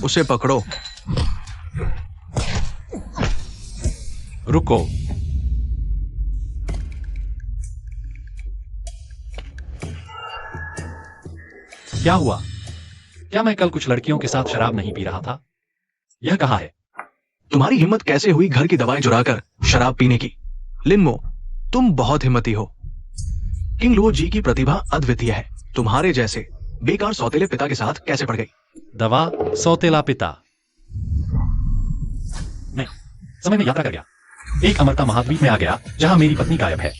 उसे पकड़ो। रुको। क्या हुआ? क्या मैं कल कुछ लड़कियों के साथ शराब नहीं पी रहा था? यह कहाँ है? तुम्हारी हिम्मत कैसे हुई घर की दवाएं चुराकर शराब पीने की? लिनमो, तुम बहुत हिम्मती हो। किंग लुओ जी की प्रतिभा अद्वितीय है। तुम्हारे जैसे बेकार सौतेले पिता के साथ कैसे पड़ गई? दवा, सौतेला पिता। मैं समय में यात्रा कर गया, एक अमरता महाद्वीप में आ गया जहां मेरी पत्नी गायब है।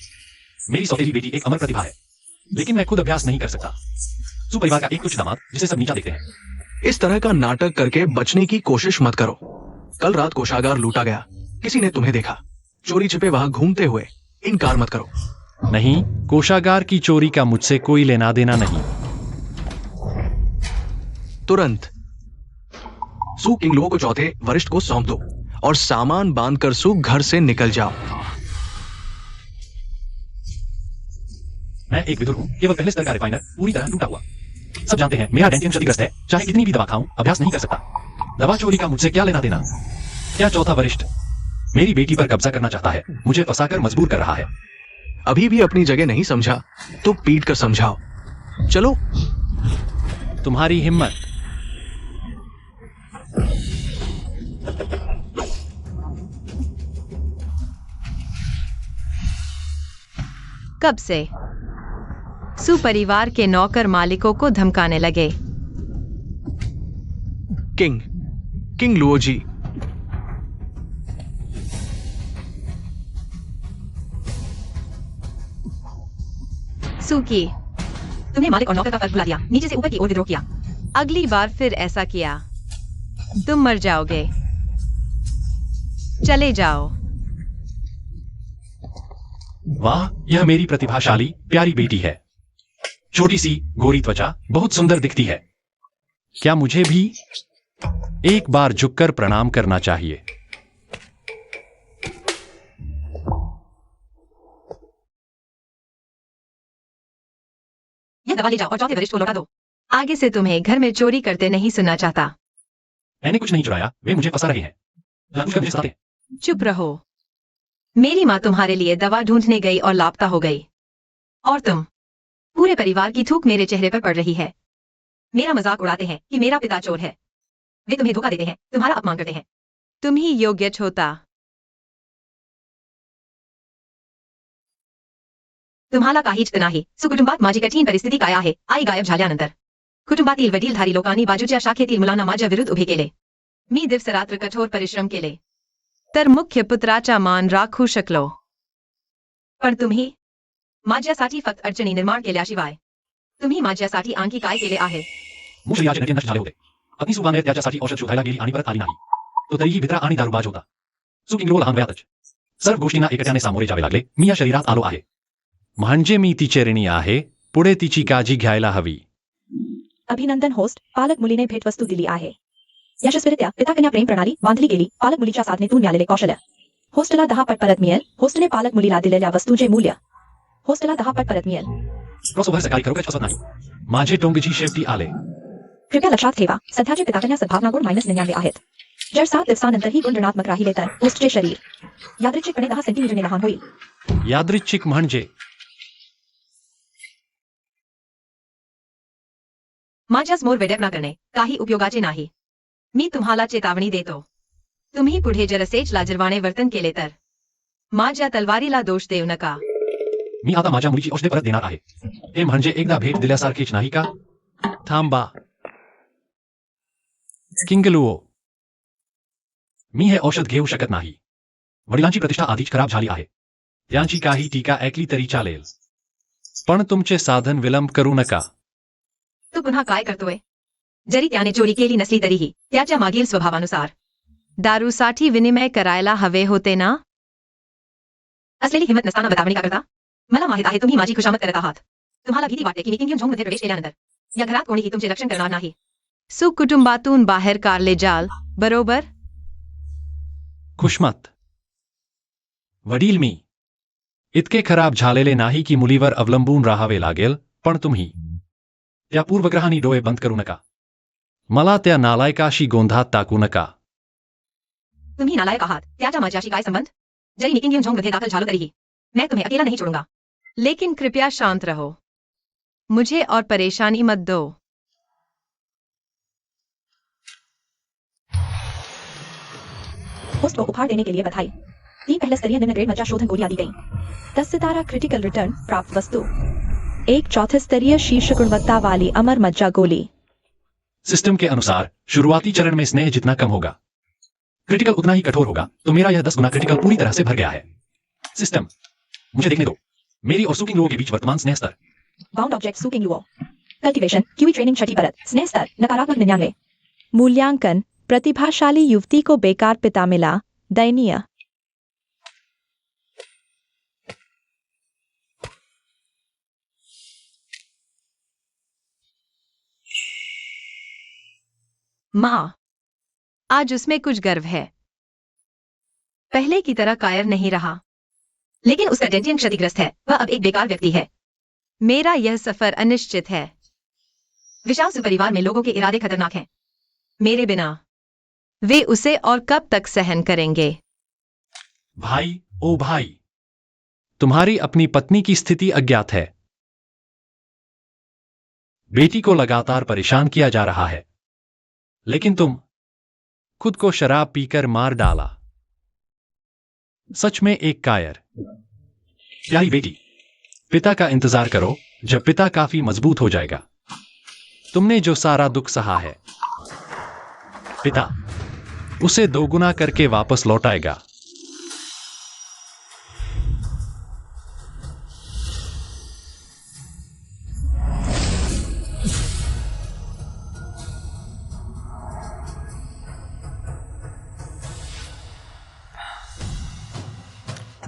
मेरी सौतेली बेटी एक अमर प्रतिभा है, लेकिन मैं खुद अभ्यास नहीं कर सकता। सुपरिवार का एक कुछ दामाद जिसे सब नीचा देखते हैं। इस तरह का नाटक करके बचने की कोशिश मत करो। कल रात कोषागार लूटा गया, किसी ने तुम्हें देखा चोरी छिपे वहां घूमते हुए। इनकार मत करो। नहीं, कोषागार की चोरी का मुझसे कोई लेना देना नहीं। तुरंत सू किंग लुओ को चौथे वरिष्ठ को सौंप दो और सामान बांधकर सू घर से निकल जाओ। मैं एक विदुर हूं, केवल पहले स्तर का रिफाइनर, पूरी तरह टूटा हुआ। सब जानते हैं मेरा डेंटियम क्षतिग्रस्त है, चाहे कितनी भी दवा खाऊं अभ्यास नहीं कर सकता। दवा चोरी का मुझसे क्या लेना देना? क्या चौथा वरिष्ठ मेरी बेटी पर कब्जा करना चाहता है, मुझे फंसाकर मजबूर कर रहा है। अभी भी अपनी जगह नहीं समझा तो पीट कर समझाओ। चलो। तुम्हारी हिम्मत। कब से सुपरिवार के नौकर मालिकों को धमकाने लगे। किंग लुओ जी, सुकी, तुमने मालिक और नौकर का फर्क भुला दिया, नीचे से ऊपर की ओर विद्रोह किया। अगली बार फिर ऐसा किया तुम मर जाओगे। चले जाओ। वाह, यह मेरी प्रतिभाशाली प्यारी बेटी है। छोटी सी गोरी त्वचा, बहुत सुंदर दिखती है। क्या मुझे भी एक बार झुककर प्रणाम करना चाहिए? यह दवा ले जाओ और चौथे वरिष्ठ को लौटा दो। आगे से तुम्हें घर में चोरी करते नहीं सुनना चाहता। मैंने कुछ नहीं चुराया, वे मुझे फंसा रहे हैं। जानबूझकर मुझे सताते हैं। चुप रहो। मेरी माँ तुम्हारे लिए दवा ढूंढने गई और लापता हो गई, और तुम पूरे परिवार की थूक मेरे चेहरे पर पड़ रही है। मेरा मजाक उड़ाते हैं कि मेरा पिता चोर है। वे तुम्हें धोखा देते हैं, तुम्हारा अपमान करते हैं। तुम ही योग्य होता। तुम्हाला काहीच नाही। सुकुटुंबात माझी कठीण परिस्थिती काय आहे? आई गायब झाल्यानंतर कुटुंबातील वडीलधारी लोकांनी बाजूच्या शाखेतील मुलांना माझ्या विरुद्ध उभे केले। मी दिवसरात्र कठोर परिश्रम केले तर मुख्य पुत्राचा मान राखू शकलो, पण तुम्ही माझ्यासाठी फक्त अडचणी निर्माण केल्याशिवाय तुम्ही माझ्यासाठी आणखी काय केले आहे? मूळ शरीराचे नटे नष्ट झाले होते. पत्नी सुबाने त्याच्यासाठी औषध शोधायला गेली आणि परत आली नाही. तो तरीही भित्रा आणि दारूबाज होता. सू किंग लुओ लहान वयातच सर्व गोष्टींना एकट्याने सामोरे जावे लागले. मी या शरीरात आलो आहे म्हणजे मी तिची ऋणी आहे. पुढे तिची काळजी घ्यायला हवी. अभिनंदन होस्ट, पालक मुलीने भेटवस्तू दिली आहे. यशस्वीरित्या पिता-कन्या प्रेम प्रणाली बांधली गेली. पालक मुलीच्या साधनेतून मिळालेले कौशल्य होस्टला 10 पट परत मिळेल. होस्टने पालक मुलीला दिलेल्या वस्तूचे मूल्य होस्टला 10 पट परत मिळेल. क्रॉसओव्हर सकाळी खरोखरच फसत नाही. माझे टोंगजी शेवटी आले. कृपया लक्षात ठेवा, सध्याचे पिता-कन्या सद्भावना गुण -99 आहेत. जर 7 दिवसानंतरही गुण ऋणात्मक राहिले तर होस्टचे शरीर यादृच्छिकपणे 10 सेंटीमीटरने लहान होईल. यादृच्छिक म्हणजे माझ्यासमोर वेड्यापणा करणे काही उपयोगाचे नाही. मी तुम्हाला चेतावणी देतो. तुम्ही पुढे जर असेच लाजिरवाणे वर्तन केले तर माझ्या तलवारीला दोष देऊ नका. मी आता माझ्या मुलीची औषधे परत देणार आहे. हे म्हणजे एकदा भेट दिल्यासारखेच नाही का? थांबा किंग लुओ, मी हे औषध घेऊ शकत नाही. वडिलांची प्रतिष्ठा आधीच खराब झाली आहे. त्यांची काही टीका ऐकली तरी चालेल, पण तुमचे साधन विलंब करू नका. तू पुन्हा काय करतोय? जरी त्याने चोरी केली नसली तरीही त्याच्या मागील स्वभावानुसार दारूसाठी विनिमय करायला हवे होते ना? असलेली हिंमत नसताना बतावणी का करता? मला माहित आहे तुम्ही माझी खुशामत करत आहात. तुम्हाला भीती वाटते की मी किंग झोंगमध्ये प्रवेश केल्यानंतर या घरात कोणीही तुमचे रक्षण करणार नाही. सुकुटुंबातून बाहेर काढले जाल, बरोबर? खुशमत वडील, मी इतके खराब झालेले नाही की मुलीवर अवलंबून राहावे लागेल, पण तुम्ही त्या पूर्वग्रहांनी डोळे बंद करू नका. मला त्या नालायकाशी गोंधात टाकू नका. तुम्ही नालायक आहात. त्याच्या माझ्याशी काय संबंध? जरी निकिंग घेऊन झोंग मध्ये दाखल झालो तरीही मैं तुम्हें अकेला नहीं छोड़ूंगा. लेकिन कृपया शांत रहो, मुझे और परेशानी मत दो. होस्ट को उपहार देने के लिए बधाई. 3 पहले स्तरीय निम्न ग्रेड मज्जा शोधन गोलियां दी गई. 10 सितारा क्रिटिकल रिटर्न प्राप्त वस्तु. 1 चौथे स्तरीय शीर्ष गुणवत्ता वाली अमर मज्जा गोली. सिस्टम के अनुसार शुरुआती चरण में स्नेह जितना कम होगा, क्रिटिकल उतना ही कठोर होगा. तो मेरा यह 10 गुना क्रिटिकल पूरी तरह से भर गया है. सिस्टम, मुझे देखने दो. मेरी और सुकिंग लो के बीच वर्तमान स्नेह स्तर. Bound object सुकिंग Luo. Cultivation QE training छठी परत. स्नेह स्तर नकारात्मक 99. मूल्यांकन प्रतिभाशाली युवती को बेकार पिता मिला. दयनीय. माँ, आज उसमें कुछ गर्व है. पहले की तरह कायर नहीं रहा. लेकिन उसका डेंटियन क्षतिग्रस्त है. वह अब एक बेकार व्यक्ति है. मेरा यह सफर अनिश्चित है. विशाल सुपरिवार में लोगों के इरादे खतरनाक हैं. मेरे बिना वे उसे और कब तक सहन करेंगे? भाई, ओ भाई, तुम्हारी अपनी पत्नी की स्थिति अज्ञात है. बेटी को लगातार परेशान किया जा रहा है, लेकिन तुम खुद को शराब पीकर मार डाला. सच में एक कायर. प्यारी बेटी, पिता का इंतजार करो जब पिता काफी मजबूत हो जाएगा. तुमने जो सारा दुख सहा है, पिता उसे दोगुना करके वापस लौटाएगा.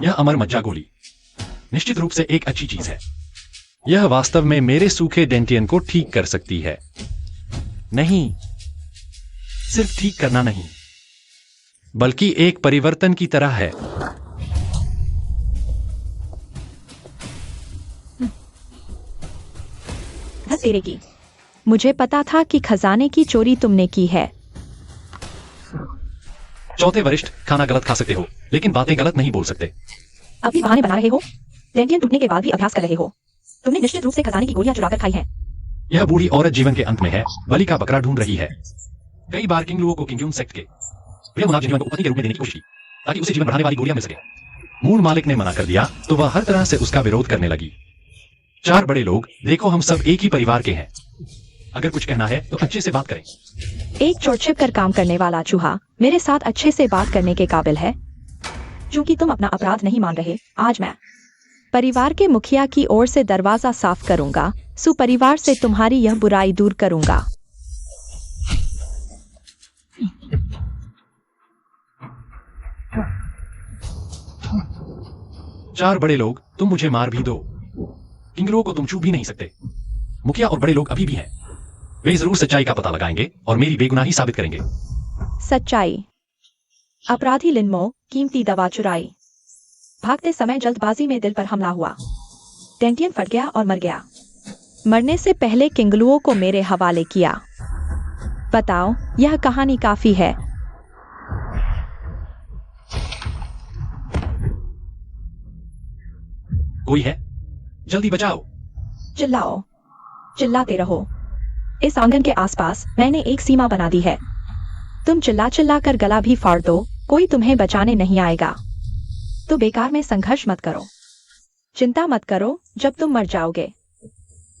यह अमर मज्जा गोली निश्चित रूप से एक अच्छी चीज है. यह वास्तव में मेरे सूखे डेंटियन को ठीक कर सकती है. नहीं, सिर्फ ठीक करना नहीं, बल्कि एक परिवर्तन की तरह है. तेरे की. मुझे पता था कि खजाने की चोरी तुमने की है. चौथे वरिष्ठ, खाना गलत खा सकते हो, लेकिन बातें गलत नहीं बोल सकते. अभी बहाने बना रहे हो. डेंटियन टूटने के बाद भी अभ्यास कर रहे हो. तुमने निश्चित रूप से खजाने की गोलियां चुराकर खाई हैं. यह बूढ़ी औरत जीवन के अंत में है, बलि का बकरा ढूंढ रही है. कई बार किंग लुओ को किंग यून सेक्ट के प्रिय मुनाफ जीवन को पत्नी के रूप में देने की कोशिश की, ताकि उसे जीवन बढ़ाने वाली गोलियां मिल सके. मूल मालिक ने मना कर दिया, तो वह हर तरह से उसका विरोध करने लगी. 4 बड़े लोग, देखो हम सब एक ही परिवार के हैं. अगर कुछ कहना है तो अच्छे से बात करें. एक चोट छिप कर काम करने वाला चूहा मेरे साथ अच्छे से बात करने के काबिल है. चूंकि तुम अपना अपराध नहीं मान रहे, आज मैं परिवार के मुखिया की ओर से दरवाजा साफ करूंगा. सुपरिवार से तुम्हारी यह बुराई दूर करूंगा. चार बड़े लोग, तुम मुझे मार भी दो, किंगलो को तुम छू भी नहीं सकते. मुखिया और बड़े लोग अभी भी हैं. वे जरूर सच्चाई का पता लगाएंगे और मेरी बेगुनाही साबित करेंगे. सच्चाई. अपराधी लिनमो कीमती दवा चुराई. भागते समय जल्दबाजी में दिल पर हमला हुआ. डेंटियन फट गया और मर गया. मरने से पहले किंगलुओ को मेरे हवाले किया. बताओ, यह कहानी काफी है. कोई है? जल्दी बचाओ. चिल्लाओ, चिल्लाते रहो. इस आंगन के आसपास मैंने एक सीमा बना दी है. तुम चिल्ला चिल्ला कर गला भी फाड़ दो, कोई तुम्हें बचाने नहीं आएगा. तो बेकार में संघर्ष मत करो. चिंता मत करो जब तुम मर जाओगे.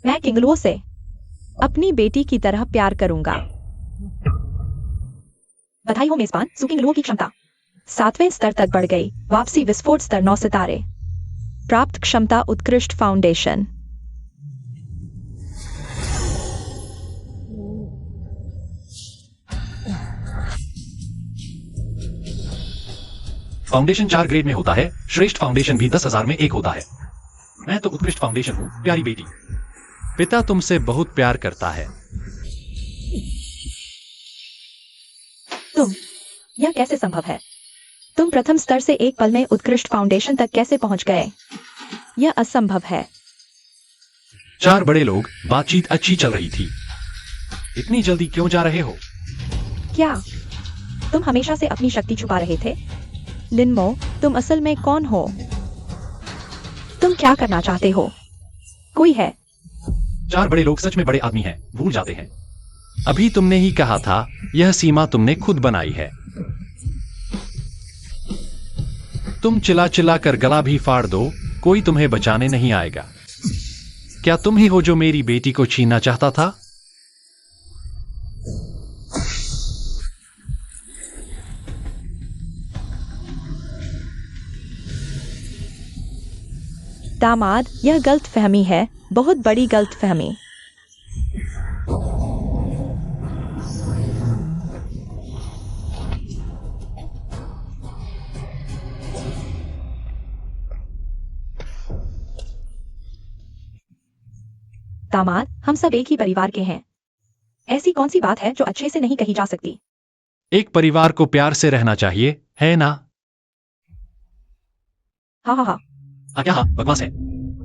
मैं किंगलुओ से अपनी बेटी की तरह प्यार करूंगा. बधाई हो मेजबान. सुकिंगलुओ की क्षमता 7वें स्तर तक बढ़ गई. वापसी विस्फोट स्तर 9 सितारे. प्राप्त क्षमता उत्कृष्ट फाउंडेशन. फाउंडेशन 4 ग्रेड में होता है. श्रेष्ठ फाउंडेशन भी 10,000 में एक होता है. मैं तो उत्कृष्ट फाउंडेशन हूं. प्यारी बेटी, पिता तुमसे बहुत प्यार करता है. यह कैसे संभव है? तुम प्रथम स्तर से एक पल में उत्कृष्ट फाउंडेशन तक कैसे पहुंच गए? यह असंभव है. 4 बड़े लोग, बातचीत अच्छी चल रही थी. इतनी जल्दी क्यों जा रहे हो? क्या तुम हमेशा से अपनी शक्ति छुपा रहे थे? लिनमो, तुम असल में कौन हो? तुम क्या करना चाहते हो? कोई है? 4 बड़े लोग सच में बड़े आदमी हैं, भूल जाते हैं। अभी तुमने ही कहा था, यह सीमा तुमने खुद बनाई है। तुम चिल्ला चिल्ला कर गला भी फाड़ दो, कोई तुम्हें बचाने नहीं आएगा। क्या तुम ही हो जो मेरी बेटी को छीनना चाहता था? दामाद, यह गलतफहमी है, बहुत बड़ी गलतफहमी। दामाद, हम सब एक ही परिवार के हैं। ऐसी कौन सी बात है जो अच्छे से नहीं कही जा सकती? एक परिवार को प्यार से रहना चाहिए, है ना? हाँ हाँ हाँ। क्या हाँ, बकवास है।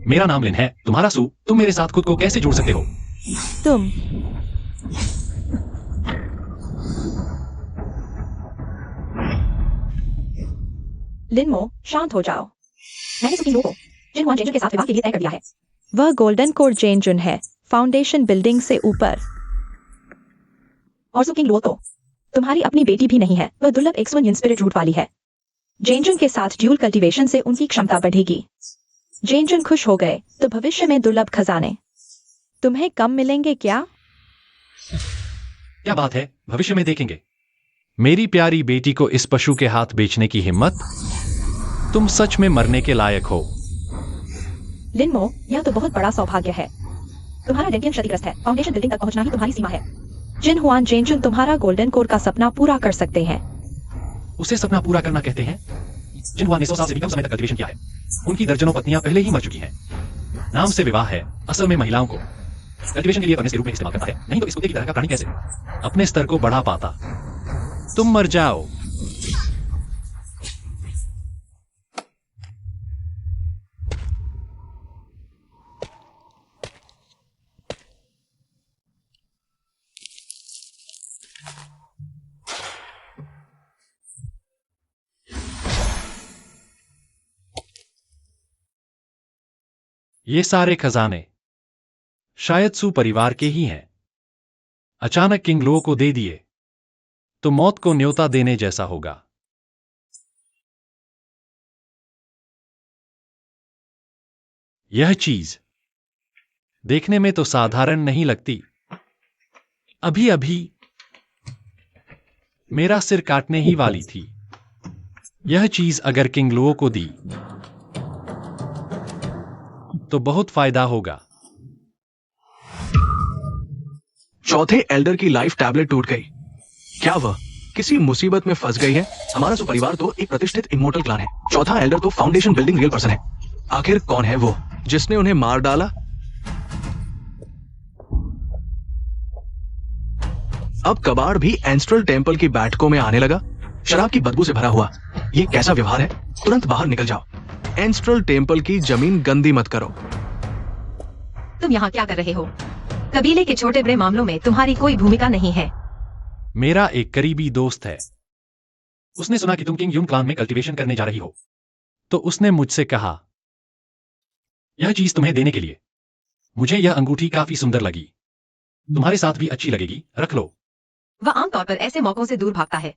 मेरा नाम लिन है, तुम्हारा सू। तुम मेरे साथ खुद को कैसे जोड़ सकते हो? तुम लिनमो, शांत हो जाओ। मैंने सुकी लो को जिनहुआन जेंजुन के साथ विवाह के लिए तय कर दिया है। वह गोल्डन कोर जेंजुन है, फाउंडेशन बिल्डिंग से ऊपर। और सुकिंग लो तो तुम्हारी अपनी बेटी भी नहीं है, वह दुर्लभ एक्सवन स्पिरिट रूट वाली है। जेंजुन के साथ ड्यूल कल्टीवेशन से उनकी क्षमता बढ़ेगी। जेंजुन खुश हो गए तो भविष्य में दुर्लभ खजाने तुम्हें कम मिलेंगे क्या? क्या बात है, भविष्य में देखेंगे। मेरी प्यारी बेटी को इस पशु के हाथ बेचने की हिम्मत? तुम सच में मरने के लायक हो। लिनमो, यह तो बहुत बड़ा सौभाग्य है। तुम्हारा डेंटियम क्षतिग्रस्त है, फाउंडेशन बिल्डिंग तक पहुंचना ही तुम्हारी सीमा है। जिनहुआन जेंजुन तुम्हारा गोल्डन कोर का सपना पूरा कर सकते हैं। उसे सपना पूरा करना कहते हैं? जिनहुआन ने 100 साल से भी कम समय तक कल्टीवेशन किया है। उनकी दर्जनों पत्नियां पहले ही मर चुकी हैं। नाम से विवाह है, असल में महिलाओं को कल्टीवेशन के लिए फर्नेस के रूप में इस्तेमाल करता है। नहीं तो इस कुत्ते की तरह का प्राणी कैसे अपने स्तर को बढ़ा पाता? तुम मर जाओ। ये सारे खजाने शायद सू परिवार के ही हैं। अचानक किंग लो को दे दिए तो मौत को न्योता देने जैसा होगा। यह चीज देखने में तो साधारण नहीं लगती। अभी अभी मेरा सिर काटने ही वाली थी। यह चीज अगर किंग लो को दी तो बहुत फायदा होगा। चौथे एल्डर की लाइफ टैबलेट टूट गई। क्या वह किसी मुसीबत में फंस गई है? हमारा सो परिवार तो एक प्रतिष्ठित इमोर्टल क्लान है। चौथा एल्डर तो फाउंडेशन बिल्डिंग रियल पर्सन है। आखिर कौन है वो जिसने उन्हें मार डाला? अब कबाड़ भी एंस्ट्रल टेम्पल की बैठकों में आने लगा, शराब की बदबू से भरा हुआ। ये कैसा व्यवहार है? तुरंत बाहर निकल जाओ। एंस्ट्रल टेम्पल की जमीन गंदी मत करो। तुम यहाँ क्या कर रहे हो? कबीले के छोटे बड़े मामलों में तुम्हारी कोई भूमिका नहीं है। मेरा एक करीबी दोस्त है। उसने सुना कि तुम किंग यून क्लान में कल्टीवेशन करने जा रही हो, तो उसने मुझसे कहा यह चीज तुम्हें देने के लिए। मुझे यह अंगूठी काफी सुंदर लगी, तुम्हारे साथ भी अच्छी लगेगी, रख लो। वह आमतौर पर ऐसे मौकों से दूर भागता है।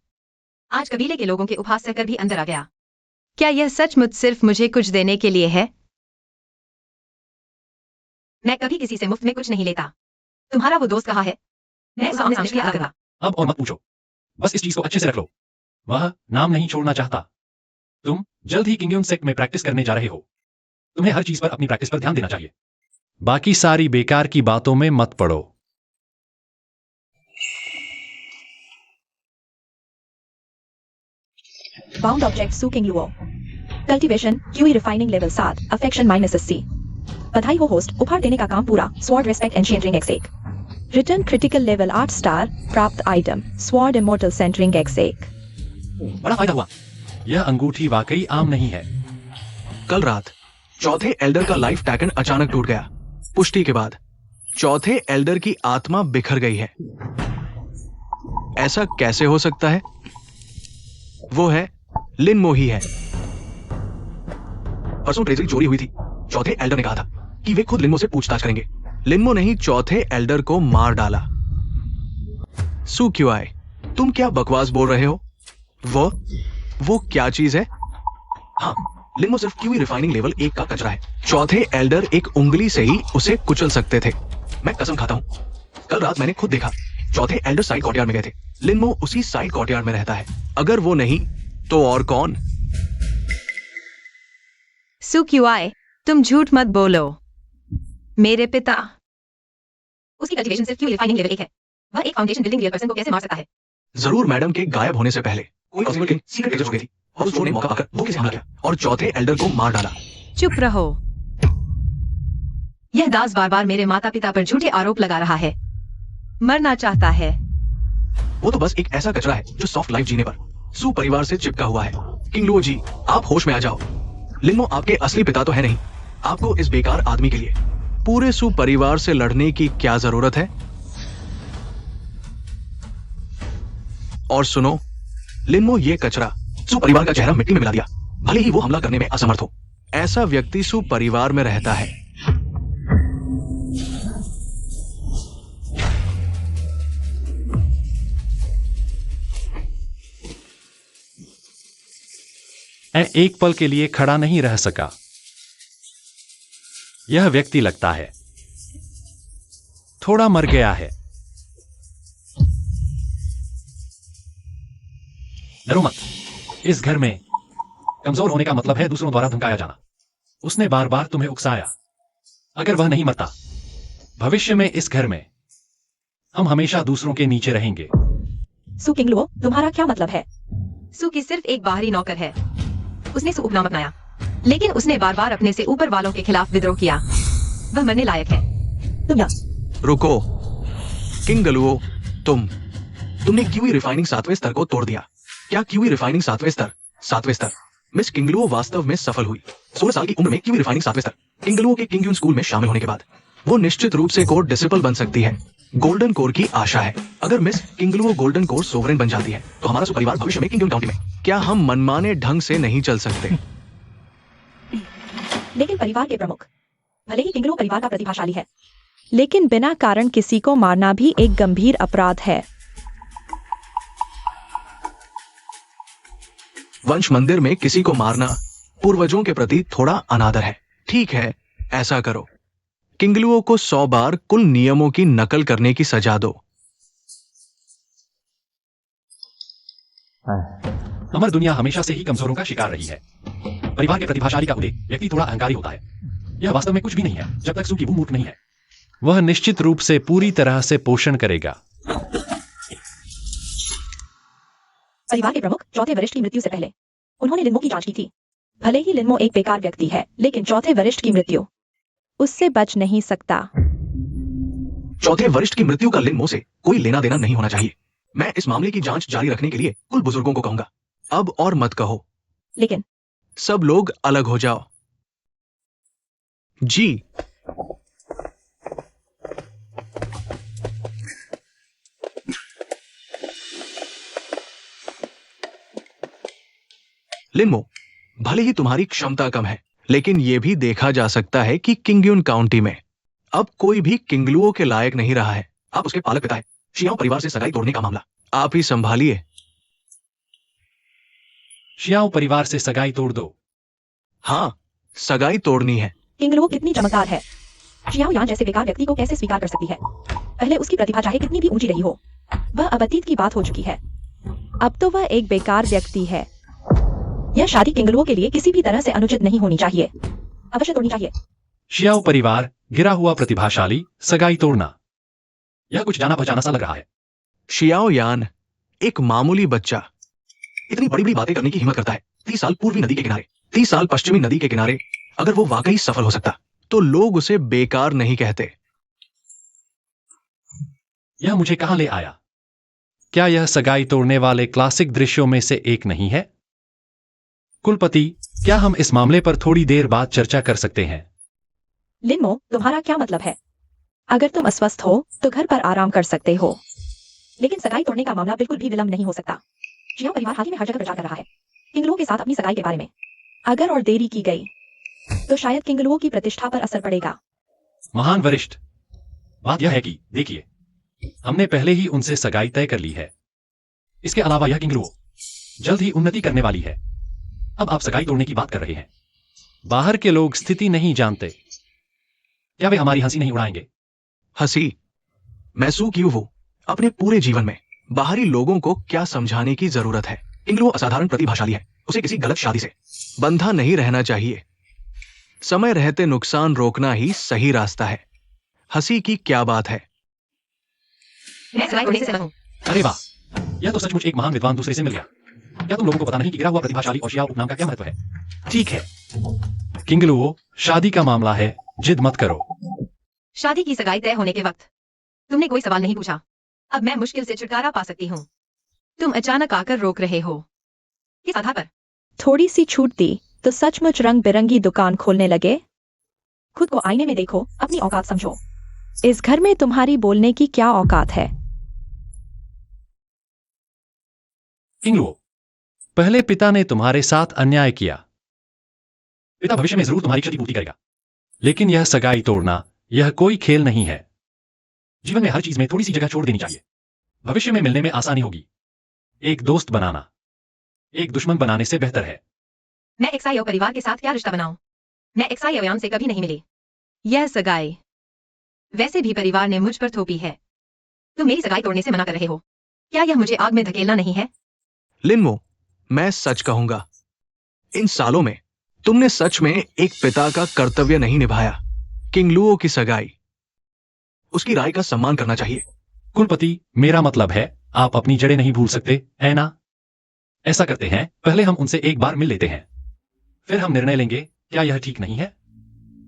आज कबीले के लोगों के उपहास सहकर भी अंदर आ गया। क्या यह सचमुच सिर्फ मुझे कुछ देने के लिए है? मैं कभी किसी से मुफ्त में कुछ नहीं लेता। तुम्हारा वो दोस्त कहाँ है? मैं उसे सामने सामने करूंगा। अब और मत पूछो, बस इस चीज को अच्छे से रख लो। वह नाम नहीं छोड़ना चाहता। तुम जल्द ही किंग यून सेक्ट में प्रैक्टिस करने जा रहे हो। तुम्हें हर चीज पर अपनी प्रैक्टिस पर ध्यान देना चाहिए। बाकी सारी बेकार की बातों में मत पड़ो। बाउंड ऑब्जेक्ट सू किंग लुओ। Cultivation qi refining level 7, affection -80। बधाई हो होस्ट, उपहार देने का काम पूरा। Sword respect ancient ring x1। Return critical level 8 star. प्राप्त आइटम स्वॉर्ड इमोर्टल सेंटरिंग x1। बड़ा फायदा हुआ। यह अंगूठी वाकई आम नहीं है। कल रात चौथे एल्डर का लाइफ टैकन अचानक टूट गया। पुष्टि के बाद चौथे एल्डर की आत्मा बिखर गई है। ऐसा कैसे हो सकता है? वो है लिन मो ही है। परसों ट्रेजरी चोरी हुई थी। चौथे एल्डर ने कहा था कि वे खुद लिनमो से पूछताछ करेंगे। लिनमो ने ही चौथे एल्डर को मार डाला। सू क्यों आए? तुम क्या बकवास बोल रहे हो? वो क्या चीज है? हाँ, लिनमो सिर्फ क्यूई रिफाइनिंग लेवल 1 का कचरा है। चौथे एल्डर एक उंगली से ही उसे कुचल सकते थे। मैं कसम खाता हूं, कल रात मैंने खुद देखा। चौथे एल्डर साइड कोर्टयार्ड में गए थे। लिनमो उसी साइड कोर्टयार्ड में रहता है। अगर वो नहीं तो और कौन? सू क्यों आए? तुम झूठ मत बोलो। मेरे पिता। उसकी कल्टीवेशन सिर्फ क्यों रिफाइनिंग लेवल 1 है। वह एक फाउंडेशन बिल्डिंग रियल पर्सन को कैसे मार सकता है? जरूर मैडम के गायब होने से पहले कोई पॉसिबल टीम सीक्रेट एजेंट हो गई थी और उस चोर ने मौका पाकर वो किसी हमला किया और चौथे एल्डर को मार डाला। चुप रहो। यह दास बार बार मेरे माता पिता पर झूठे आरोप लगा रहा है। मरना चाहता है। वो तो बस एक ऐसा कचरा है जो सॉफ्ट लाइफ जीने पर सू परिवार से चिपका हुआ है। किंग लुओ जी, आप होश में आ जाओ। लिनमो आपके असली पिता तो है नहीं। आपको इस बेकार आदमी के लिए पूरे सू परिवार से लड़ने की क्या जरूरत है? और सुनो, लिनमो ये कचरा सू परिवार का चेहरा मिट्टी में मिला दिया, भले ही वो हमला करने में असमर्थ हो। ऐसा व्यक्ति सू परिवार में रहता है। मैं एक पल के लिए खड़ा नहीं रह सका। यह व्यक्ति लगता है थोड़ा मर गया है। डरो मत। इस घर में कमजोर होने का मतलब है दूसरों द्वारा धमकाया जाना। उसने बार बार तुम्हें उकसाया। अगर वह नहीं मरता, भविष्य में इस घर में हम हमेशा दूसरों के नीचे रहेंगे। सू किंग लुओ, तुम्हारा क्या मतलब है? सू की सिर्फ एक बाहरी नौकर है। उसने सू उपनाम अपनाया, लेकिन उसने बार बार अपने से ऊपर वालों के खिलाफ विद्रोह किया। वह मरने लायक है। तुम यहाँ रुको, किंग लुओ, तुमने क्यूई रिफाइनिंग 7वें स्तर को तोड़ दिया। क्या क्यूई रिफाइनिंग 7वें स्तर? मिस किंगलुओ वास्तव में सफल हुई। 16 साल की उम्र में क्यूई रिफाइनिंग 7वें स्तर। किंगलुओ के किंग यून स्कूल में शामिल होने के बाद वो निश्चित रूप से कोर डिसिपल बन सकती है। गोल्डन कोर की आशा है। अगर मिस किंगलुओ गोल्डन कोर सोवरेन बन जाती है तो हमारा परिवार भविष्य में किंग यून काउंटी में। क्या हम मनमाने ढंग से नहीं चल सकते? लेकिन परिवार के प्रमुख, भले ही किंग लुओ परिवार का प्रतिभाशाली है, लेकिन बिना कारण किसी को मारना भी एक गंभीर अपराध है। वंश मंदिर में किसी को मारना पूर्वजों के प्रति थोड़ा अनादर है। ठीक है, ऐसा करो। किंगलुओ को 100 बार कुल नियमों की नकल करने की सजा दो। अमर दुनिया हमेशा से ही कमजोरों का शिकार रही है। परिवार के प्रतिभाशाली का उदय व्यक्ति थोड़ा अहंकारी होता है। यह वास्तव में कुछ भी नहीं है जब तक सू की मूर्ख नहीं है। वह निश्चित रूप से पूरी तरह से पोषण करेगा। परिवार के प्रमुख चौथे वरिष्ठ की मृत्यु से पहले उन्होंने लिनमो की जांच की थी। भले ही लिनमो एक बेकार व्यक्ति है, लेकिन चौथे वरिष्ठ की मृत्यु उससे बच नहीं सकता। चौथे वरिष्ठ की मृत्यु का लिनमो से कोई लेना देना नहीं होना चाहिए। मैं इस मामले की जांच जारी रखने के लिए कुल बुजुर्गों को कहूंगा। अब और मत कहो। लेकिन सब लोग अलग हो जाओ। जी। लिनमो, भले ही तुम्हारी क्षमता कम है, लेकिन यह भी देखा जा सकता है कि किंगयून काउंटी में अब कोई भी किंगलुओ के लायक नहीं रहा है। आप उसके पालक पिता है। शियाओ परिवार से सगाई तोड़ने का मामला आप ही संभालिए। शियाओ परिवार से सगाई तोड़ दो। हाँ, सगाई तोड़नी है। किंग लुओ कितनी चमकदार है। शियाओ यान जैसे बेकार व्यक्ति को कैसे स्वीकार कर सकती है? पहले उसकी प्रतिभा चाहे कितनी भी ऊंची रही हो, वह अब अतीत की बात हो चुकी है। अब तो वह एक बेकार व्यक्ति है। यह शादी किंग लुओ के लिए किसी भी तरह से अनुचित नहीं होनी चाहिए। अवश्य तोड़नी चाहिए। शियाओ परिवार गिरा हुआ प्रतिभाशाली, सगाई तोड़ना। यह कुछ जाना पहचाना सा लग रहा है। शियाओ यान एक मामूली बच्चा इतनी बड़ी बड़ी बातें करने की हिम्मत करता है। 30 साल पूर्वी नदी के किनारे, 30 साल पश्चिमी नदी के किनारे। अगर वो वाकई सफल हो सकता तो लोग उसे बेकार नहीं कहते। यह मुझे कहां ले आया? क्या यह सगाई तोड़ने वाले क्लासिक दृश्यों में से एक नहीं है? कुलपति, क्या हम इस मामले पर थोड़ी देर बाद चर्चा कर सकते हैं? लिनमो, तुम्हारा क्या मतलब है? अगर तुम अस्वस्थ हो तो घर पर आराम कर सकते हो, लेकिन सगाई तोड़ने का मामला बिल्कुल भी विलंब नहीं हो सकता। जिया परिवार हाल ही में हर जगह प्रचार कर रहा है किंगलुओ के साथ अपनी सगाई के बारे में। अगर और देरी की गई तो शायद किंगलुओ की प्रतिष्ठा पर असर पड़ेगा। महान वरिष्ठ, बात यह है कि देखिए, हमने पहले ही उनसे सगाई तय कर ली है। इसके अलावा यह किंगलुओ जल्द ही उन्नति करने वाली है। अब आप सगाई तोड़ने की बात कर रहे हैं। बाहर के लोग स्थिति नहीं जानते। क्या वे हमारी हंसी नहीं उड़ाएंगे? हंसी? मैं सू क्यों हूं? अपने पूरे जीवन में बाहरी लोगों को क्या समझाने की जरूरत है? किंगलुओ असाधारण प्रतिभाशाली है। उसे किसी गलत शादी से बंधा नहीं रहना चाहिए। समय रहते नुकसान रोकना ही सही रास्ता है। हंसी की क्या बात है? मैं सगाई तोड़ने से सहमत हूँ। अरे वाह, यह तो सचमुच एक महान विद्वान दूसरे से मिल गया। क्या तुम लोगों को पता नहीं कि गिरा हुआ प्रतिभाशाली और शियाओ उपनाम का क्या महत्व है? ठीक है, किंगलुओ, शादी का मामला है, जिद मत करो। शादी की सगाई तय होने के वक्त तुमने कोई सवाल नहीं पूछा। अब मैं मुश्किल से छुटकारा पा सकती हूँ। तुम अचानक आकर रोक रहे हो, किस आधार पर? थोड़ी सी छूट दी तो सचमुच रंग बिरंगी दुकान खोलने लगे। खुद को आईने में देखो, अपनी औकात समझो। इस घर में तुम्हारी बोलने की क्या औकात है? किंगलुओ, पहले पिता ने तुम्हारे साथ अन्याय किया, पिता भविष्य में जरूर तुम्हारी क्षतिपूर्ति करेगा। लेकिन यह सगाई तोड़ना, यह कोई खेल नहीं है। जीवन में हर चीज में थोड़ी सी जगह छोड़ देनी चाहिए। भविष्य में मिलने में आसानी होगी। एक दोस्त बनाना एक दुश्मन बनाने से बेहतर है। मैं एक्साइओ परिवार के साथ क्या रिश्ता बनाऊं? मैं एक्साइओयान से कभी नहीं मिली। यह सगाई वैसे भी परिवार ने मुझ पर थोपी है। तुम मेरी सगाई तोड़ने से मना कर रहे हो। क्या यह मुझे आग में धकेलना नहीं है? लिनमो, मैं सच कहूंगा, इन सालों में तुमने सच में एक पिता का कर्तव्य नहीं निभाया। किंगलुओ की सगाई, उसकी राय का सम्मान करना चाहिए। कुलपति, मेरा मतलब है, आप अपनी जड़ें नहीं भूल सकते, है ना? ऐसा करते हैं, पहले हम उनसे एक बार मिल लेते हैं, फिर हम निर्णय लेंगे। क्या यह ठीक नहीं है?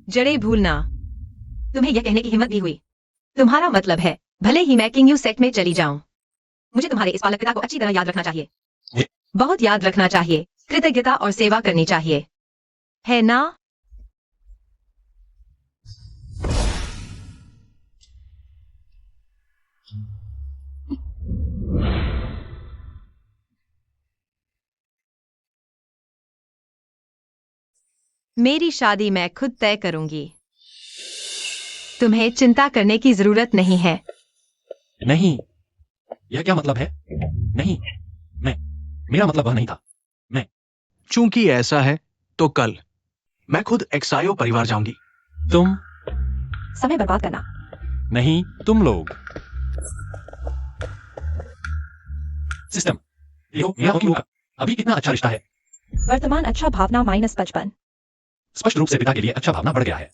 जड़ें भूलना? तुम्हें यह कहने की हिम्मत भी हुई? तुम्हारा मतलब है भले ही मैं किंग यू सेक्ट में चली जाऊं, मुझे तुम्हारे इस पालक पिता को अच्छी तरह याद रखना चाहिए। बहुत याद रखना चाहिए, कृतज्ञता और सेवा करनी चाहिए, है ना? मेरी शादी मैं खुद तय करूंगी। तुम्हें चिंता करने की जरूरत नहीं है। नहीं, यह क्या मतलब है? नहीं, मेरा मतलब वह नहीं था। चूंकि ऐसा है तो कल मैं खुद एक्साइओ परिवार जाऊंगी। तुम समय बर्बाद करना। नहीं, तुम लोग। सिस्टम, देखो मेरा और किंगलुओ का अभी कितना अच्छा रिश्ता है। वर्तमान अच्छा भावना -55। स्पष्ट रूप से पिता के लिए अच्छा भावना बढ़ गया है,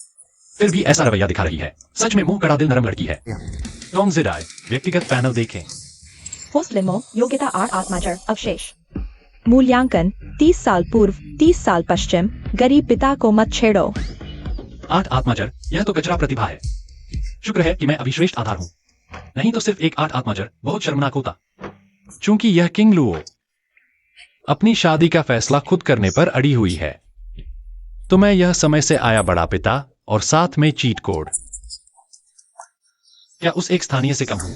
फिर भी ऐसा रवैया दिखा रही है। सच में मुंह कड़ा दिल नरम लड़की है। टॉम जिडाई, व्यक्तिगत पैनल देखें। होस्ट लिमो, योग्यता 8 आत्माचर, अवशेष। मूल्यांकन 30 साल पूर्व, 30 साल पश्चिम। गरीब पिता को मत छेड़ो। 8 आत्माजर, यह तो कचरा प्रतिभा है। शुक्र है कि मैं अभी श्रेष्ठ आधार हूं, नहीं तो सिर्फ एक 8 आत्माजर बहुत शर्मनाक होता। चूंकि यह किंगलुओ अपनी शादी का फैसला खुद करने पर अड़ी हुई है, तो मैं यह समय से आया बड़ा पिता और साथ में चीट कोड। क्या उस एक स्थानीय से कम हूं?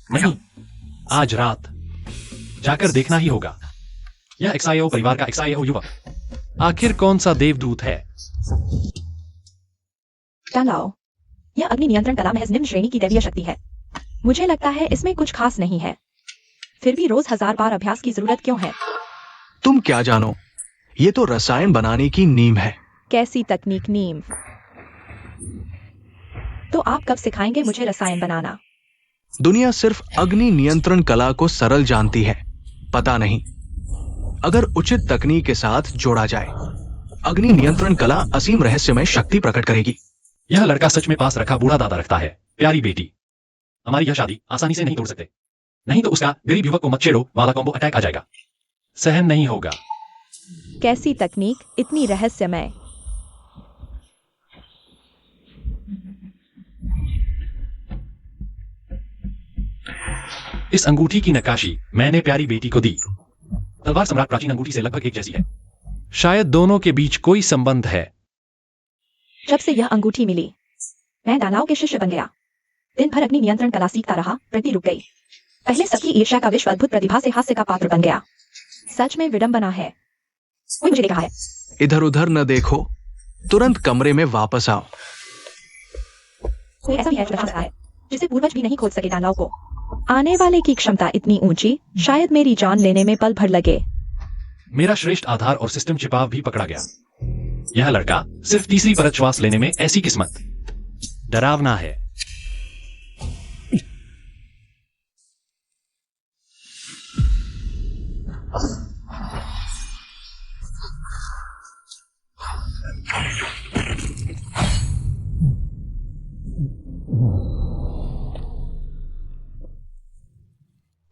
नहीं, आज रात जाकर देखना ही होगा। यह एक्साइओ परिवार का एक्साइओ युवक आखिर कौन सा देवदूत है? टालाओ, यह अग्नि नियंत्रण कला महज निम्न श्रेणी की दैवीय शक्ति है। मुझे लगता है इसमें कुछ खास नहीं है, फिर भी रोज 1000 बार अभ्यास की जरूरत क्यों है? तुम क्या जानो, ये तो रसायन बनाने की नीम है। कैसी तकनीक नीम? तो आप कब सिखाएंगे मुझे रसायन बनाना? दुनिया सिर्फ अग्नि नियंत्रण कला को सरल जानती है, पता नहीं। अगर उचित तकनीक के साथ जोड़ा जाए, अग्नि नियंत्रण कला असीम रहस्यमय शक्ति प्रकट करेगी। यह लड़का सच में पास रखा बूढ़ा दादा रखता है। प्यारी बेटी, हमारी यह शादी आसानी से नहीं तोड़ सकते, नहीं तो उसका गरीब युवक को मत छेड़ो वाला कॉम्बो अटैक आ जाएगा। सहन नहीं होगा। कैसी तकनीक, इतनी रहस्यमय? इस अंगूठी की नक्काशी मैंने प्यारी बेटी को दी। तलवार सम्राट प्राचीन अंगूठी से लगभग एक जैसी है। शायद दोनों के बीच कोई संबंध है। जब से यह अंगूठी मिली, मैं दालाओ के शिष्य बन गया। दिन भर अपनी नियंत्रण कला सीखता रहा, प्रति रुक गई। पहले सबकी ईर्ष्या का विश्व अद्भुत प्रतिभा से हास्य का पात्र बन गया। सच में विडंबना है। कोई मुझे कहा है, इधर उधर न देखो, तुरंत कमरे में वापस आओ। कोई ऐसा भी है जो दर्शा सकता है जिसे पूर्वज भी नहीं खोज सके दानव को। आने वाले की क्षमता इतनी ऊंची, शायद मेरी जान लेने में पल भर लगे। मेरा श्रेष्ठ आधार और सिस्टम छिपाव भी पकड़ा गया। यह लड़का सिर्फ तीसरी परत श्वास लेने में ऐसी किस्मत डरावना है।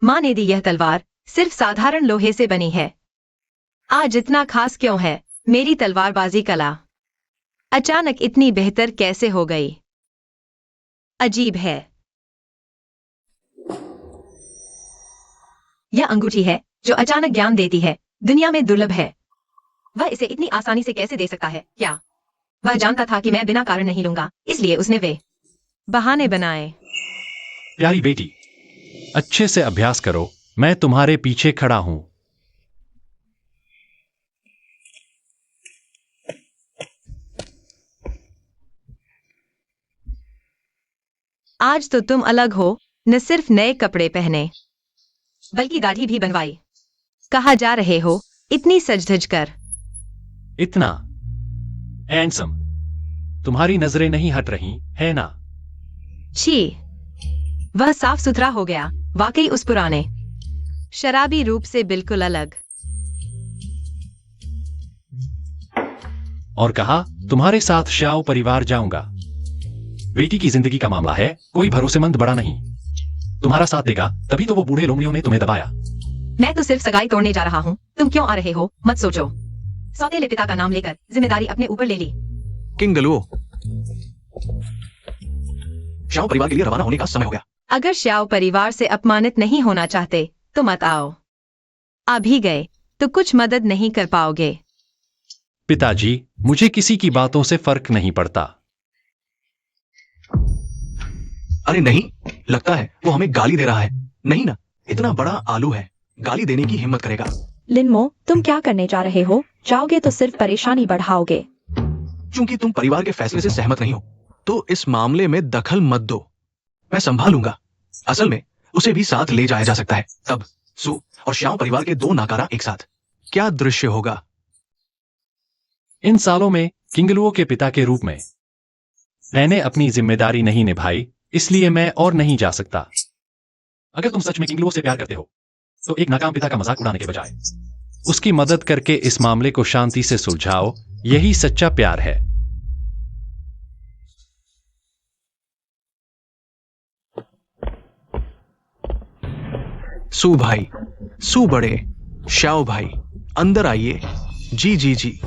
माँ ने दी यह तलवार सिर्फ साधारण लोहे से बनी है। आज इतना खास क्यों है मेरी तलवारबाजी कला? अचानक इतनी बेहतर कैसे हो गई? अजीब है। यह अंगूठी है जो अचानक ज्ञान देती है, दुनिया में दुर्लभ है। वह इसे इतनी आसानी से कैसे दे सकता है? क्या वह जानता था कि मैं बिना कारण नहीं लूंगा, इसलिए उसने वे बहाने बनाए? प्यारी बेटी, अच्छे से अभ्यास करो, मैं तुम्हारे पीछे खड़ा हूं। आज तो तुम अलग हो, न सिर्फ नए कपड़े पहने बल्कि दाढ़ी भी बनवाई। कहाँ जा रहे हो इतनी सज-धज कर? इतना हैंडसम, तुम्हारी नजरें नहीं हट रही है ना? छी, वह साफ सुथरा हो गया, वाकई उस पुराने शराबी रूप से बिल्कुल अलग। और कहा तुम्हारे साथ श्याओ परिवार जाऊंगा। बेटी की जिंदगी का मामला है, कोई भरोसेमंद बड़ा नहीं तुम्हारा साथ देगा, तभी तो वो बूढ़े लोमड़ियों ने तुम्हें दबाया। मैं तो सिर्फ सगाई तोड़ने जा रहा हूँ, तुम क्यों आ रहे हो मत सोचो। सौतेले पिता का नाम लेकर जिम्मेदारी अपने ऊपर ले ली। किंग गलुओ, श्याओ परिवार के लिए रवाना होने का समय हो गया। अगर श्याओ परिवार से अपमानित नहीं होना चाहते तो मत आओ। आ भी गए तो कुछ मदद नहीं कर पाओगे। पिताजी, मुझे किसी की बातों से फर्क नहीं पड़ता। अरे नहीं, लगता है वो हमें गाली दे रहा है। नहीं ना, इतना बड़ा आलू है, गाली देने की हिम्मत करेगा? लिनमो, तुम क्या करने जा रहे हो? जाओगे तो सिर्फ परेशानी बढ़ाओगे। क्योंकि तुम परिवार के फैसले से सहमत नहीं हो, तो इस मामले में दखल मत दो, मैं संभालूंगा। असल में उसे भी साथ ले जाया जा सकता है। तब सु और श्याओ परिवार के दो नाकारा एक साथ, क्या दृश्य होगा? इन सालों में किंगलुओ के पिता के रूप में मैंने अपनी जिम्मेदारी नहीं निभाई, इसलिए मैं और नहीं जा सकता। अगर तुम सच में किंगलुओ से प्यार करते हो तो एक नाकाम पिता का मजाक उड़ाने के बजाय उसकी मदद करके इस मामले को शांति से सुलझाओ, यही सच्चा प्यार है। सु भाई, सु बड़े, श्याओ भाई, अंदर आइए। जी जी जी,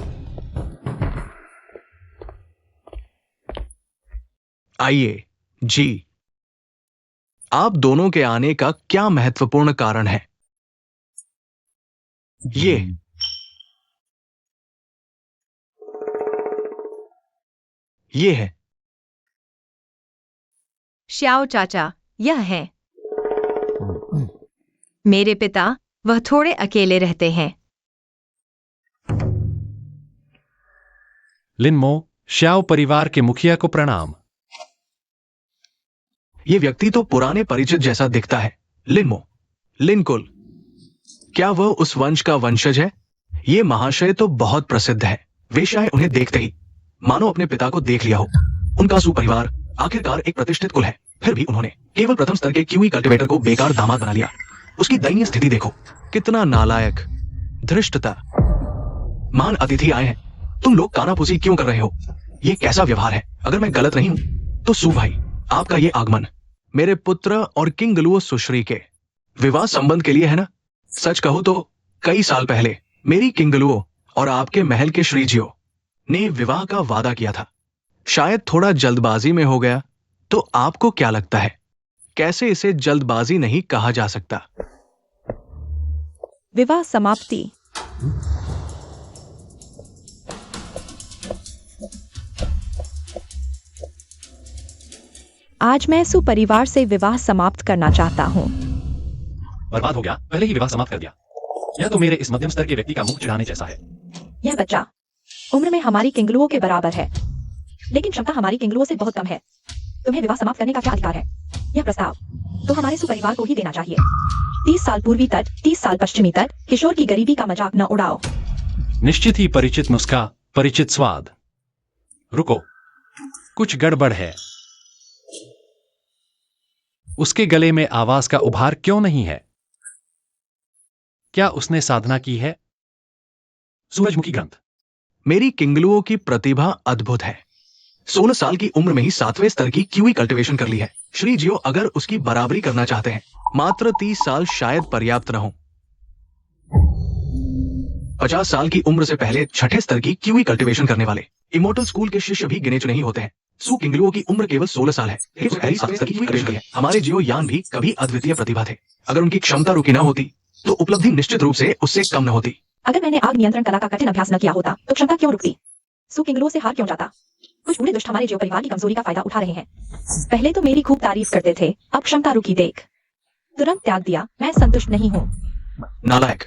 आइए जी। आप दोनों के आने का क्या महत्वपूर्ण कारण है? ये है। श्याओ चाचा, यह है मेरे पिता। वह थोड़े अकेले रहते हैं। लिनमो, श्याओ परिवार के मुखिया को प्रणाम। ये व्यक्ति तो पुराने परिचित जैसा दिखता है। लिनमो, लिनकुल, क्या वह उस वंश का वंशज है? ये महाशय तो बहुत प्रसिद्ध है। वे शायद उन्हें देखते ही मानो अपने पिता को देख लिया हो। उनका सुपरिवार आखिरकार एक प्रतिष्ठित कुल है, फिर भी उन्होंने केवल प्रथम स्तर के क्यूई कल्टीवेटर को बेकार दामाद बना लिया। उसकी दयनीय स्थिति देखो, कितना नालायक, धृष्टता। महान अतिथि आए हैं, तुम लोग कानाफूसी क्यों कर रहे हो? ये कैसा व्यवहार है? अगर मैं गलत नहीं हूं तो सु भाई, आपका ये आगमन मेरे पुत्र और किंग गलुओ सुश्री के विवाह संबंध के लिए है ना? सच कहूं तो कई साल पहले मेरी किंग गलुओ और आपके महल के श्रीजियो ने विवाह का वादा किया था। शायद थोड़ा जल्दबाजी में हो गया, तो आपको क्या लगता है कैसे इसे जल्दबाजी नहीं कहा जा सकता? विवाह समाप्ति। आज मैं सुपरिवार से विवाह समाप्त करना चाहता हूँ। बर्बाद हो गया, पहले ही विवाह समाप्त कर दिया। यह तो मेरे इस मध्यम स्तर के व्यक्ति का मुंह चिढ़ाने जैसा है। यह बच्चा उम्र में हमारी किंगलुओं के बराबर है, लेकिन क्षमता हमारी किंगलुओं से बहुत कम है। तुम्हें विवाह समाप्त करने का क्या अधिकार है? यह प्रस्ताव तो हमारे सुपरिवार को ही देना चाहिए। 30 साल पूर्वी तट, 30 साल पश्चिमी तट, किशोर की गरीबी का मजाक न उड़ाओ। निश्चित ही परिचित नुस्खा, परिचित स्वाद। रुको, कुछ गड़बड़ है। उसके गले में आवाज का उभार क्यों नहीं है? क्या उसने साधना की है? सूरजमुखी ग्रंथ। मेरी किंगलुओं की प्रतिभा अद्भुत है। 16 साल की उम्र में ही 7वें स्तर की क्यूई कल्टीवेशन कर ली है। श्री जियो अगर उसकी बराबरी करना चाहते हैं, मात्र 30 साल शायद पर्याप्त न हो। 50 साल की उम्र से पहले 6ठे स्तर की क्यूई कल्टीवेशन करने वाले इमोर्टल स्कूल के शिष्य भी गिने चुने ही होते हैं। सु किंगलुओं की उम्र केवल 16 साल है। पहली 7वें स्तर की क्यूई कल्टीवेशन है। हमारे जियो यान भी कभी अद्वितीय प्रतिभा थे। अगर उनकी क्षमता रुकी न होती तो उपलब्धि निश्चित रूप से उससे कम न होती। अगर मैंने आग नियंत्रण कला का कठिन अभ्यास न किया होता तो क्षमता क्यों रुकती? सु किंगलुओं से हार क्यों जाता? कुछ बूढ़े दुष्ट हमारे जियो परिवार की कमजोरी का फायदा उठा रहे हैं। पहले तो मेरी खूब तारीफ करते थे, अब क्षमता रुकी देख। तुरंत त्याग दिया। मैं संतुष्ट नहीं हूँ। नालायक,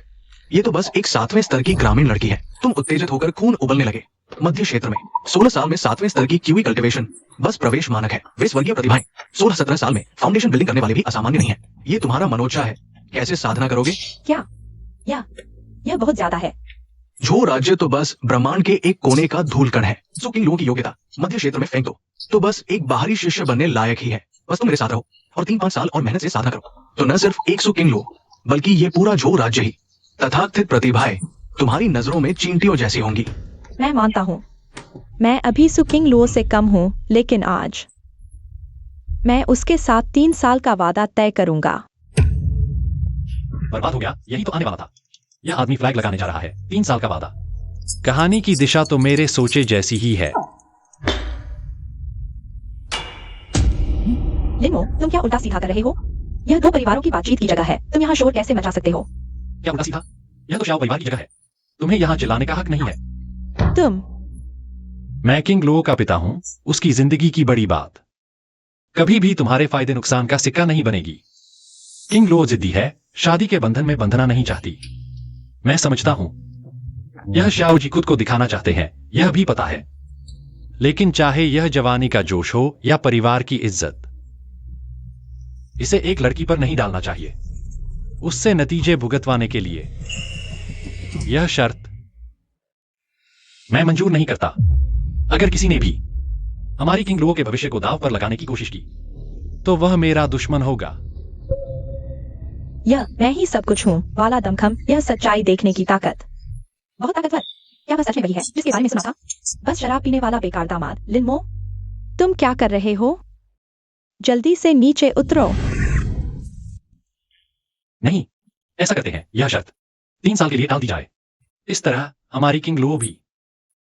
ये तो बस एक 7वें स्तर की ग्रामीण लड़की है। तुम उत्तेजित होकर खून उबलने लगे। मध्य क्षेत्र में 16 साल में 7वें स्तर की क्यूई कल्टीवेशन बस प्रवेश मानक है। वे स्वर्गीय प्रतिभाएं 16-17 साल में फाउंडेशन बिल्डिंग करने वाले भी असामान्य नहीं है। ये तुम्हारा मनोचा है। कैसे साधना करोगे? क्या? यह बहुत ज्यादा है। झो राज्य तो बस ब्रह्मांड के एक कोने का धूल कण है। सो किंग लोगों की योग्यता मध्य क्षेत्र में फेंक दो तो बस एक बाहरी शिष्य बनने लायक ही है। बस तुम मेरे साथ रहो और 3-5 साल और मेहनत से साधना करो तो न सिर्फ एक सु किंग लो बल्कि ये पूरा झो राज्य ही तथाकथित प्रतिभाएं तुम्हारी नजरों में चींटियों जैसी होंगी। मैं मानता हूँ। मैं अभी सुकिंग लो से कम हूँ, लेकिन आज मैं उसके साथ 3 साल का वादा तय करूंगा। बर्बाद हो गया, यही तो आने वाला था। यह आदमी फ्लैग लगाने जा रहा है। 3 साल का वादा। कहानी की दिशा तो मेरे सोचे जैसी ही है। लिमो, तुम क्या उल्टा सीधा कर रहे हो? यह 2 परिवारों की बातचीत की जगह है। तुम यहाँ शोर कैसे मचा सकते हो? क्या उल्टा सीधा? यह तो शाओ परिवार की जगह है। तुम्हें यहाँ चिल्लाने का हक नहीं है। तुम मैं किंग लो का पिता हूं, उसकी जिंदगी की बड़ी बात कभी भी तुम्हारे फायदे नुकसान का सिक्का नहीं बनेगी। किंग लो जिद्दी है, शादी के बंधन में बंधना नहीं चाहती। मैं समझता हूं यह श्याओ जी खुद को दिखाना चाहते हैं, यह भी पता है। लेकिन चाहे यह जवानी का जोश हो या परिवार की इज्जत, इसे एक लड़की पर नहीं डालना चाहिए। उससे नतीजे भुगतवाने के लिए यह शर्त मैं मंजूर नहीं करता। अगर किसी ने भी हमारी किंग लो के भविष्य को दांव पर लगाने की कोशिश की तो वह मेरा दुश्मन होगा। यह मैं ही सब कुछ हूँ वाला दमखम, यह सच्चाई देखने की ताकत। बहुत ताकतवर। क्या वह सच में वही है जिसके बारे में सुना था? बस शराब पीने वाला बेकार दामाद। लिनमो, तुम क्या कर रहे हो? जल्दी से नीचे उतरो। नहीं, ऐसा करते हैं। यह शर्त 3 साल के लिए टाल दी जाए। इस तरह हमारी किंग लो भी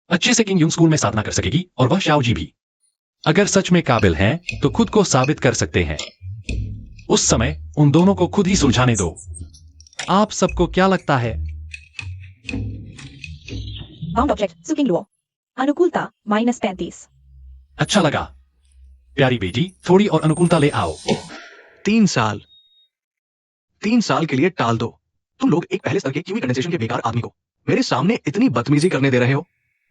अच्छे से किंग यूंग स्कूल में साधना कर सकेगी और वह शाओ जी भी। अगर सच में काबिल हैं तो खुद को साबित कर सकते हैं। उस समय उन दोनों को खुद ही सुलझाने दो। आप सबको क्या लगता है? बाउंड ऑब्जेक्ट सुकिंग लो। अनुकूलता -35। अच्छा लगा। प्यारी बेटी, थोड़ी और अनुकूलता ले आओ। 3 साल 3 साल के लिए टाल दो। तुम लोग एक पहले स्तर के क्यूई कंडेंसेशन के बेकार आदमी को मेरे सामने इतनी बदतमीजी करने दे रहे हो।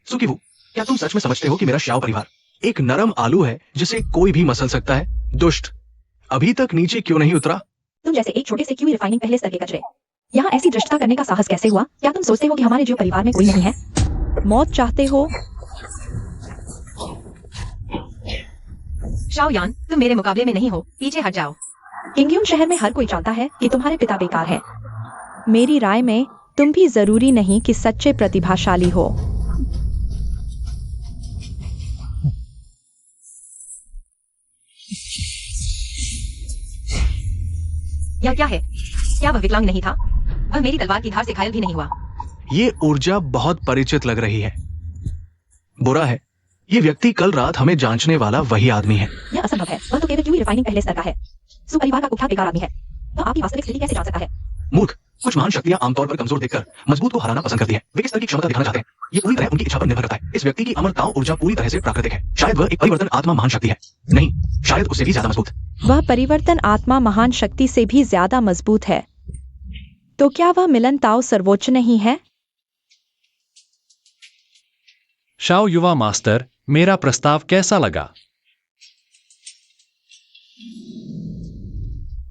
सुकीवू, क्या तुम सच में समझते हो कि मेरा श्याओ परिवार एक नरम आलू है जिसे कोई भी मसल सकता है? दुष्ट, अभी तक नीचे क्यों नहीं उतरा? तुम जैसे एक छोटे से क्यूई रिफाइनिंग पहले स्तर के कचरे यहाँ ऐसी दृष्टता करने का साहस कैसे हुआ? क्या तुम सोचते हो कि हमारे जो परिवार में कोई नहीं है? मौत चाहते हो? शाओयान, तुम मेरे मुकाबले में नहीं हो, पीछे हट जाओ। किंगयून शहर में हर कोई जानता है कि तुम्हारे पिता बेकार है। मेरी राय में तुम भी जरूरी नहीं कि सच्चे प्रतिभाशाली हो। यह क्या है? क्या वह विकलांग नहीं था? वह मेरी तलवार की धार से घायल भी नहीं हुआ। ये ऊर्जा बहुत परिचित लग रही है। बुरा है, ये व्यक्ति कल रात हमें जांचने वाला वही आदमी है। यह असंभव है। वह तो केवल क्यूई रिफाइनिंग पहले स्तर का है। सु परिवार का कुख्यात बेकार आदमी है। वह आपकी वास्तविक स्थिति कैसे जान सकता है? मूर्ख। कुछ महान शक्तियां आमतौर पर कमजोर देखकर मजबूत को हराना पसंद करती हैं। वे किस तरह की क्षमता दिखाना चाहते हैं, ये पूरी तरह उनकी इच्छा पर निर्भर करता है। इस व्यक्ति की अमरता ऊर्जा पूरी तरह से प्राकृतिक है। शायद वह एक परिवर्तन आत्मा महान शक्ति है, नहीं, शायद उससे भी ज्यादा मजबूत। वह परिवर्तन आत्मा महान शक्ति से भी ज्यादा मजबूत है। तो क्या वह मिलन ताओ सर्वोच्च नहीं है? शाओ युवा मास्टर, मेरा प्रस्ताव कैसा लगा?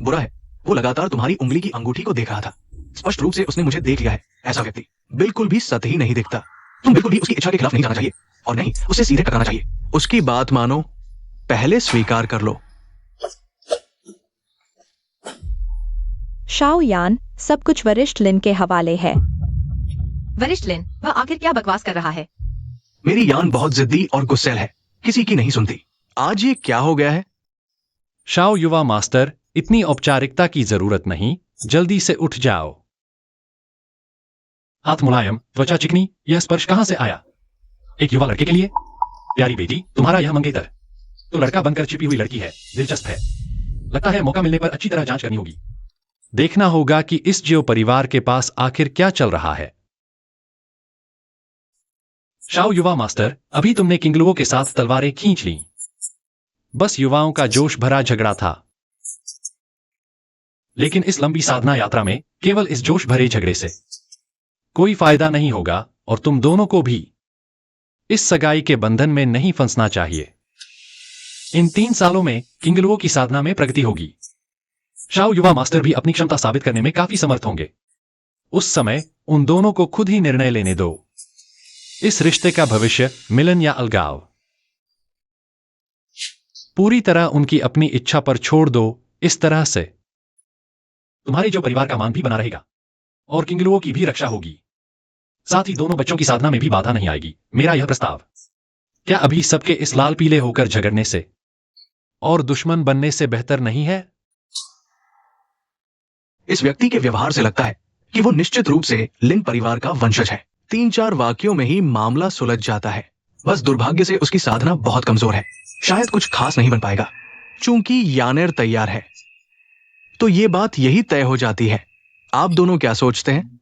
बुरा है, वो लगातार तुम्हारी उंगली की अंगूठी को देख रहा था। स्पष्ट रूप से उसने मुझे देख लिया है। ऐसा व्यक्ति बिल्कुल भी सतही नहीं दिखता। तुम बिल्कुल भी उसकी इच्छा के खिलाफ नहीं जाना चाहिए और नहीं उसे सीधे टकराना चाहिए। उसकी बात मानो, पहले स्वीकार कर लो। शाओ यान, सब कुछ वरिष्ठ लिन के हवाले है। वरिष्ठ लिन, वह आखिर क्या बकवास कर रहा है? मेरी यान बहुत जिद्दी और गुस्सैल है, किसी की नहीं सुनती। आज ये क्या हो गया है? शाओ युवा मास्टर, इतनी औपचारिकता की जरूरत नहीं, जल्दी से उठ जाओ। हाथ मुलायम, त्वचा चिकनी, यह स्पर्श कहां से आया? एक युवा लड़के के लिए? प्यारी बेटी, तुम्हारा यह मंगेतर तो लड़का बनकर छिपी हुई लड़की है। दिलचस्प है। लगता है मौका मिलने पर अच्छी तरह जांच करनी होगी। देखना होगा कि इस जियो परिवार के पास आखिर क्या चल रहा है। शाओ युवा मास्टर, अभी तुमने किंगलुओ के साथ तलवारें खींच ली। बस युवाओं का जोश भरा झगड़ा था। लेकिन इस लंबी साधना यात्रा में केवल इस जोश भरे झगड़े से कोई फायदा नहीं होगा और तुम दोनों को भी इस सगाई के बंधन में नहीं फंसना चाहिए। इन 3 सालों में किंगलुओ की साधना में प्रगति होगी। शाओ युवा मास्टर भी अपनी क्षमता साबित करने में काफी समर्थ होंगे। उस समय उन दोनों को खुद ही निर्णय लेने दो। इस रिश्ते का भविष्य मिलन या अलगाव, पूरी तरह उनकी अपनी इच्छा पर छोड़ दो। इस तरह से तुम्हारे जो परिवार का मान भी बना रहेगा और किंगलुओ की भी रक्षा होगी। साथ ही दोनों बच्चों की साधना में भी बाधा नहीं आएगी। मेरा यह प्रस्ताव, क्या अभी सबके इस लाल पीले होकर झगड़ने से और दुश्मन बनने से बेहतर नहीं है? इस व्यक्ति के व्यवहार से लगता है कि वो निश्चित रूप से लिन परिवार का वंशज है। 3-4 वाक्यों में ही मामला सुलझ जाता है। बस दुर्भाग्य से उसकी साधना बहुत कमजोर है, शायद कुछ खास नहीं बन पाएगा। चूंकि यानेर तैयार है तो ये बात यही तय हो जाती है। आप दोनों क्या सोचते हैं?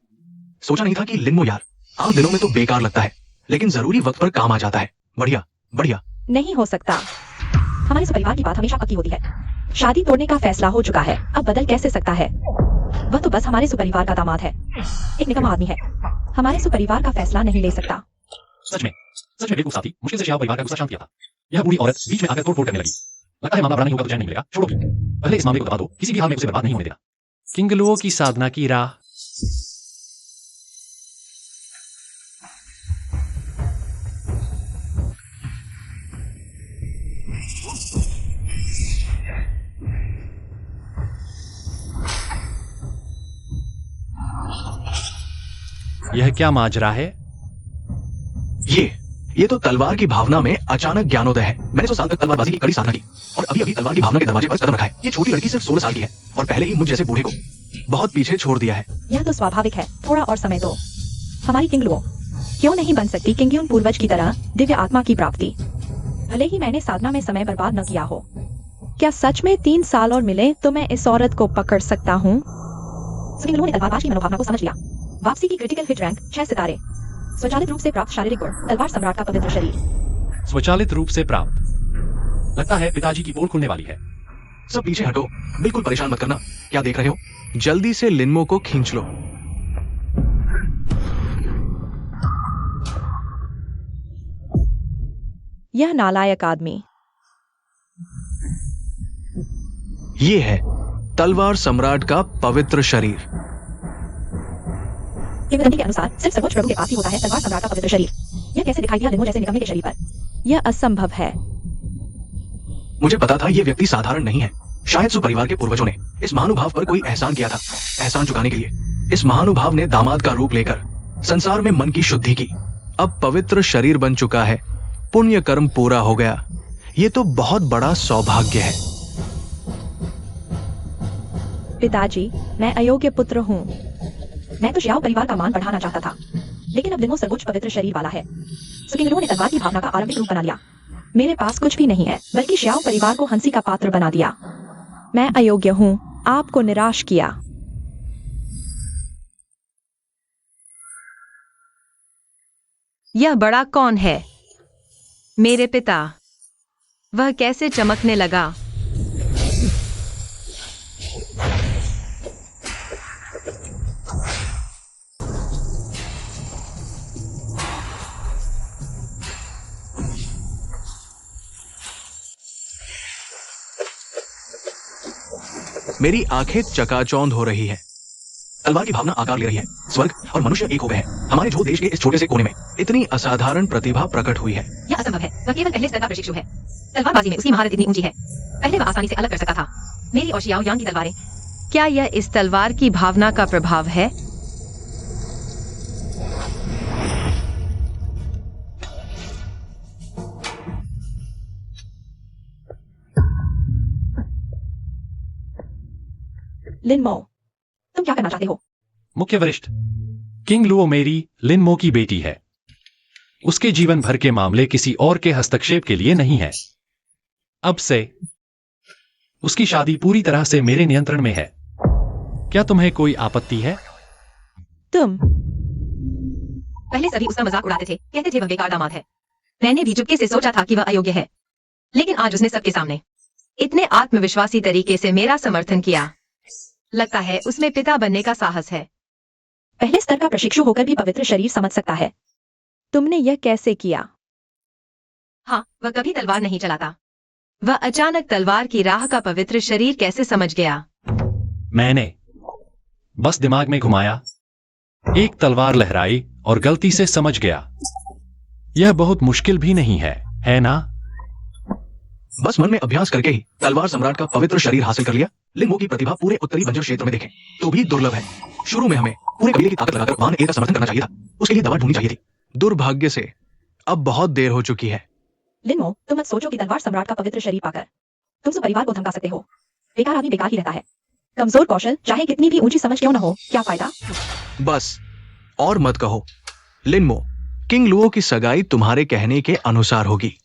सोचा नहीं था कि लिनमो यार आम दिनों में तो बेकार लगता है, लेकिन जरूरी वक्त पर काम आ जाता है। बढ़िया बढ़िया। नहीं हो सकता। हमारे इस परिवार की बात हमेशा पक्की होती है। शादी तोड़ने का फैसला हो चुका है, अब बदल कैसे सकता है? वह तो बस हमारे सुपरिवार का दामाद है, एक निकम्मा आदमी है। हमारे सुपरिवार का फैसला नहीं ले सकता। सच में बेवकूफ साथी, मुश्किल से शाओ परिवार का गुस्सा शांत किया था। यह बूढ़ी औरत बीच में आकर तोड़ करने लगी। लगता है मामला बड़ा नहीं होगा तो चैन नहीं मिलेगा। छोड़ो भी, पहले इस मामले को दबा दो, किसी भी हाल में उसे बर्बाद नहीं होने देना। किंगलुओ की साधना की राह। यह क्या माजरा है? ये तो तलवार की भावना में अचानक ज्ञानोदय है। मैंने 100 साल तक तलवारबाजी की कड़ी साधना की और अभी तलवार की भावना के दरवाजे पर कदम रखा है। ये छोटी लड़की सिर्फ 16 साल की है और पहले ही मुझ जैसे बूढ़े को बहुत पीछे छोड़ दिया है। यह तो स्वाभाविक है, थोड़ा और समय दो। हमारी किंगलुओ क्यों नहीं बन सकती किंगयुन पूर्वज की तरह दिव्य आत्मा की प्राप्ति? भले ही मैंने साधना में समय बर्बाद न किया हो। क्या सच में 3 साल और मिले तो मैं इस औरत को पकड़ सकता हूँ? किंगलुओ ने तलवारबाज की मनोभावना को समझ लिया। वापसी की क्रिटिकल हिट रैंक 6 सितारे। स्वचालित रूप से प्राप्त शारीरिक गुण, तलवार सम्राट का पवित्र शरीर। स्वचालित रूप से प्राप्त। लगता है पिताजी की पोल खुलने वाली है। सब पीछे हटो, बिल्कुल परेशान मत करना। क्या देख रहे हो? जल्दी से लिनमो को खींच लो। यह नालायक आदमी। ये है तलवार सम्राट का पवित्र शरीर। किंवदंती के अनुसार सिर्फ सर्वोच्च प्रभु के पास ही होता है तलवार सम्राट का पवित्र शरीर। यह कैसे दिखाई दिया लिनमो जैसे निकम्मे के शरीर पर? यह असंभव है। मुझे पता था ये व्यक्ति साधारण नहीं है। शायद सुपरिवार के पूर्वजों ने इस महानुभाव पर कोई एहसान किया था। एहसान चुकाने के लिए इस महानुभाव ने दामाद का रूप लेकर संसार में मन की शुद्धि की। अब पवित्र शरीर बन चुका है, पुण्य कर्म पूरा हो गया। ये तो बहुत बड़ा सौभाग्य है। पिताजी, मैं अयोग्य पुत्र हूँ। मैं तो श्याओ परिवार का मान बढ़ाना चाहता था, लेकिन अब लिनमो सर्वोच्च पवित्र शरीर वाला है। सो किंगलुओ ने तलवार की भावना का आरंभिक रूप बना लिया। मेरे पास कुछ भी नहीं है, बल्कि श्याओ परिवार को हंसी का पात्र बना दिया। मैं अयोग्य हूँ, आपको निराश किया। यह बड़ा कौन है? मेरे पिता। वह कैसे चमकने लगा? मेरी आंखें चकाचौंध हो रही है। तलवार की भावना आकार ले रही है। स्वर्ग और मनुष्य एक हो गए हैं। हमारे झोल देश के इस छोटे से कोने में इतनी असाधारण प्रतिभा प्रकट हुई है। यह असंभव है। वह केवल पहले स्तर का प्रशिक्षु है। तलवारबाजी में उसकी महारत इतनी ऊंची है। पहले वह आसानी से अलग कर सकता था मेरी और शियाओ यांग की तलवारें। क्या यह इस तलवार की भावना का प्रभाव है? लिनमो, तुम क्या करना चाहते हो? मुख्य वरिष्ठ, किंग लुओ मेरी लिनमो की बेटी है। उसके जीवन भर के मामले किसी और के हस्तक्षेप के लिए नहीं है। अब से उसकी शादी पूरी तरह से मेरे नियंत्रण में है। क्या तुम्हें कोई आपत्ति है? तुम पहले सभी उसका मजाक उड़ाते थे, कहते थे वह बेकार दामाद है। मैंने भी चुपके से सोचा था कि वह अयोग्य है, लेकिन आज उसने सबके सामने इतने आत्मविश्वासी तरीके से मेरा समर्थन किया। लगता है उसमें पिता बनने का साहस है। पहले स्तर का प्रशिक्षु होकर भी पवित्र शरीर समझ सकता है। तुमने यह कैसे किया? हाँ, वह कभी तलवार नहीं चलाता। वह अचानक तलवार की राह का पवित्र शरीर कैसे समझ गया? मैंने बस दिमाग में घुमाया, एक तलवार लहराई और गलती से समझ गया। यह बहुत मुश्किल भी नहीं है ना? बस मन में अभ्यास करके ही तलवार सम्राट का पवित्र शरीर हासिल कर लिया। लिंगो की प्रतिभा पूरे उत्तरी बंजर क्षेत्र में देखें तो भी दुर्लभ है। शुरू में हमें पूरे कबीले की ताकत लगाकर वान ए का समर्थन करना चाहिए था। उसके लिए दवा ढूंढनी चाहिए थी। दुर्भाग्य से अब बहुत देर हो चुकी है। लिनमो, तुम मत सोचो कि तलवार सम्राट का पवित्र शरीर पाकर तुम सब परिवार को धमका सकते हो। बेकार आदमी बेकार ही रहता है। कमजोर कौशल चाहे कितनी भी ऊंची समझ क्यों न हो, क्या फायदा? बस और मत कहो। लिनमो, किंग लुओ की सगाई तुम्हारे कहने के अनुसार होगी।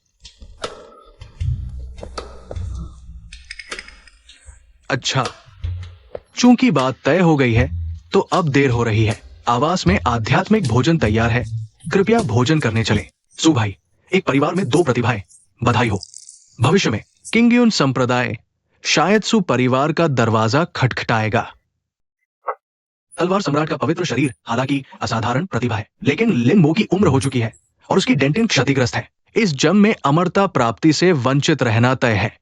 अच्छा, चूंकि बात तय हो गई है तो अब देर हो रही है। आवास में आध्यात्मिक भोजन तैयार है। कृपया भोजन करने चले। सु भाई, एक परिवार में दो प्रतिभाएं, बधाई हो। भविष्य में किंगयुन संप्रदाय शायद सु परिवार का दरवाजा खटखटाएगा। तलवार सम्राट का पवित्र शरीर हालांकि असाधारण प्रतिभा है, लेकिन लिनमो की उम्र हो चुकी है और उसकी डेंटिन क्षतिग्रस्त है। इस जंग में अमरता प्राप्ति से वंचित रहना तय है।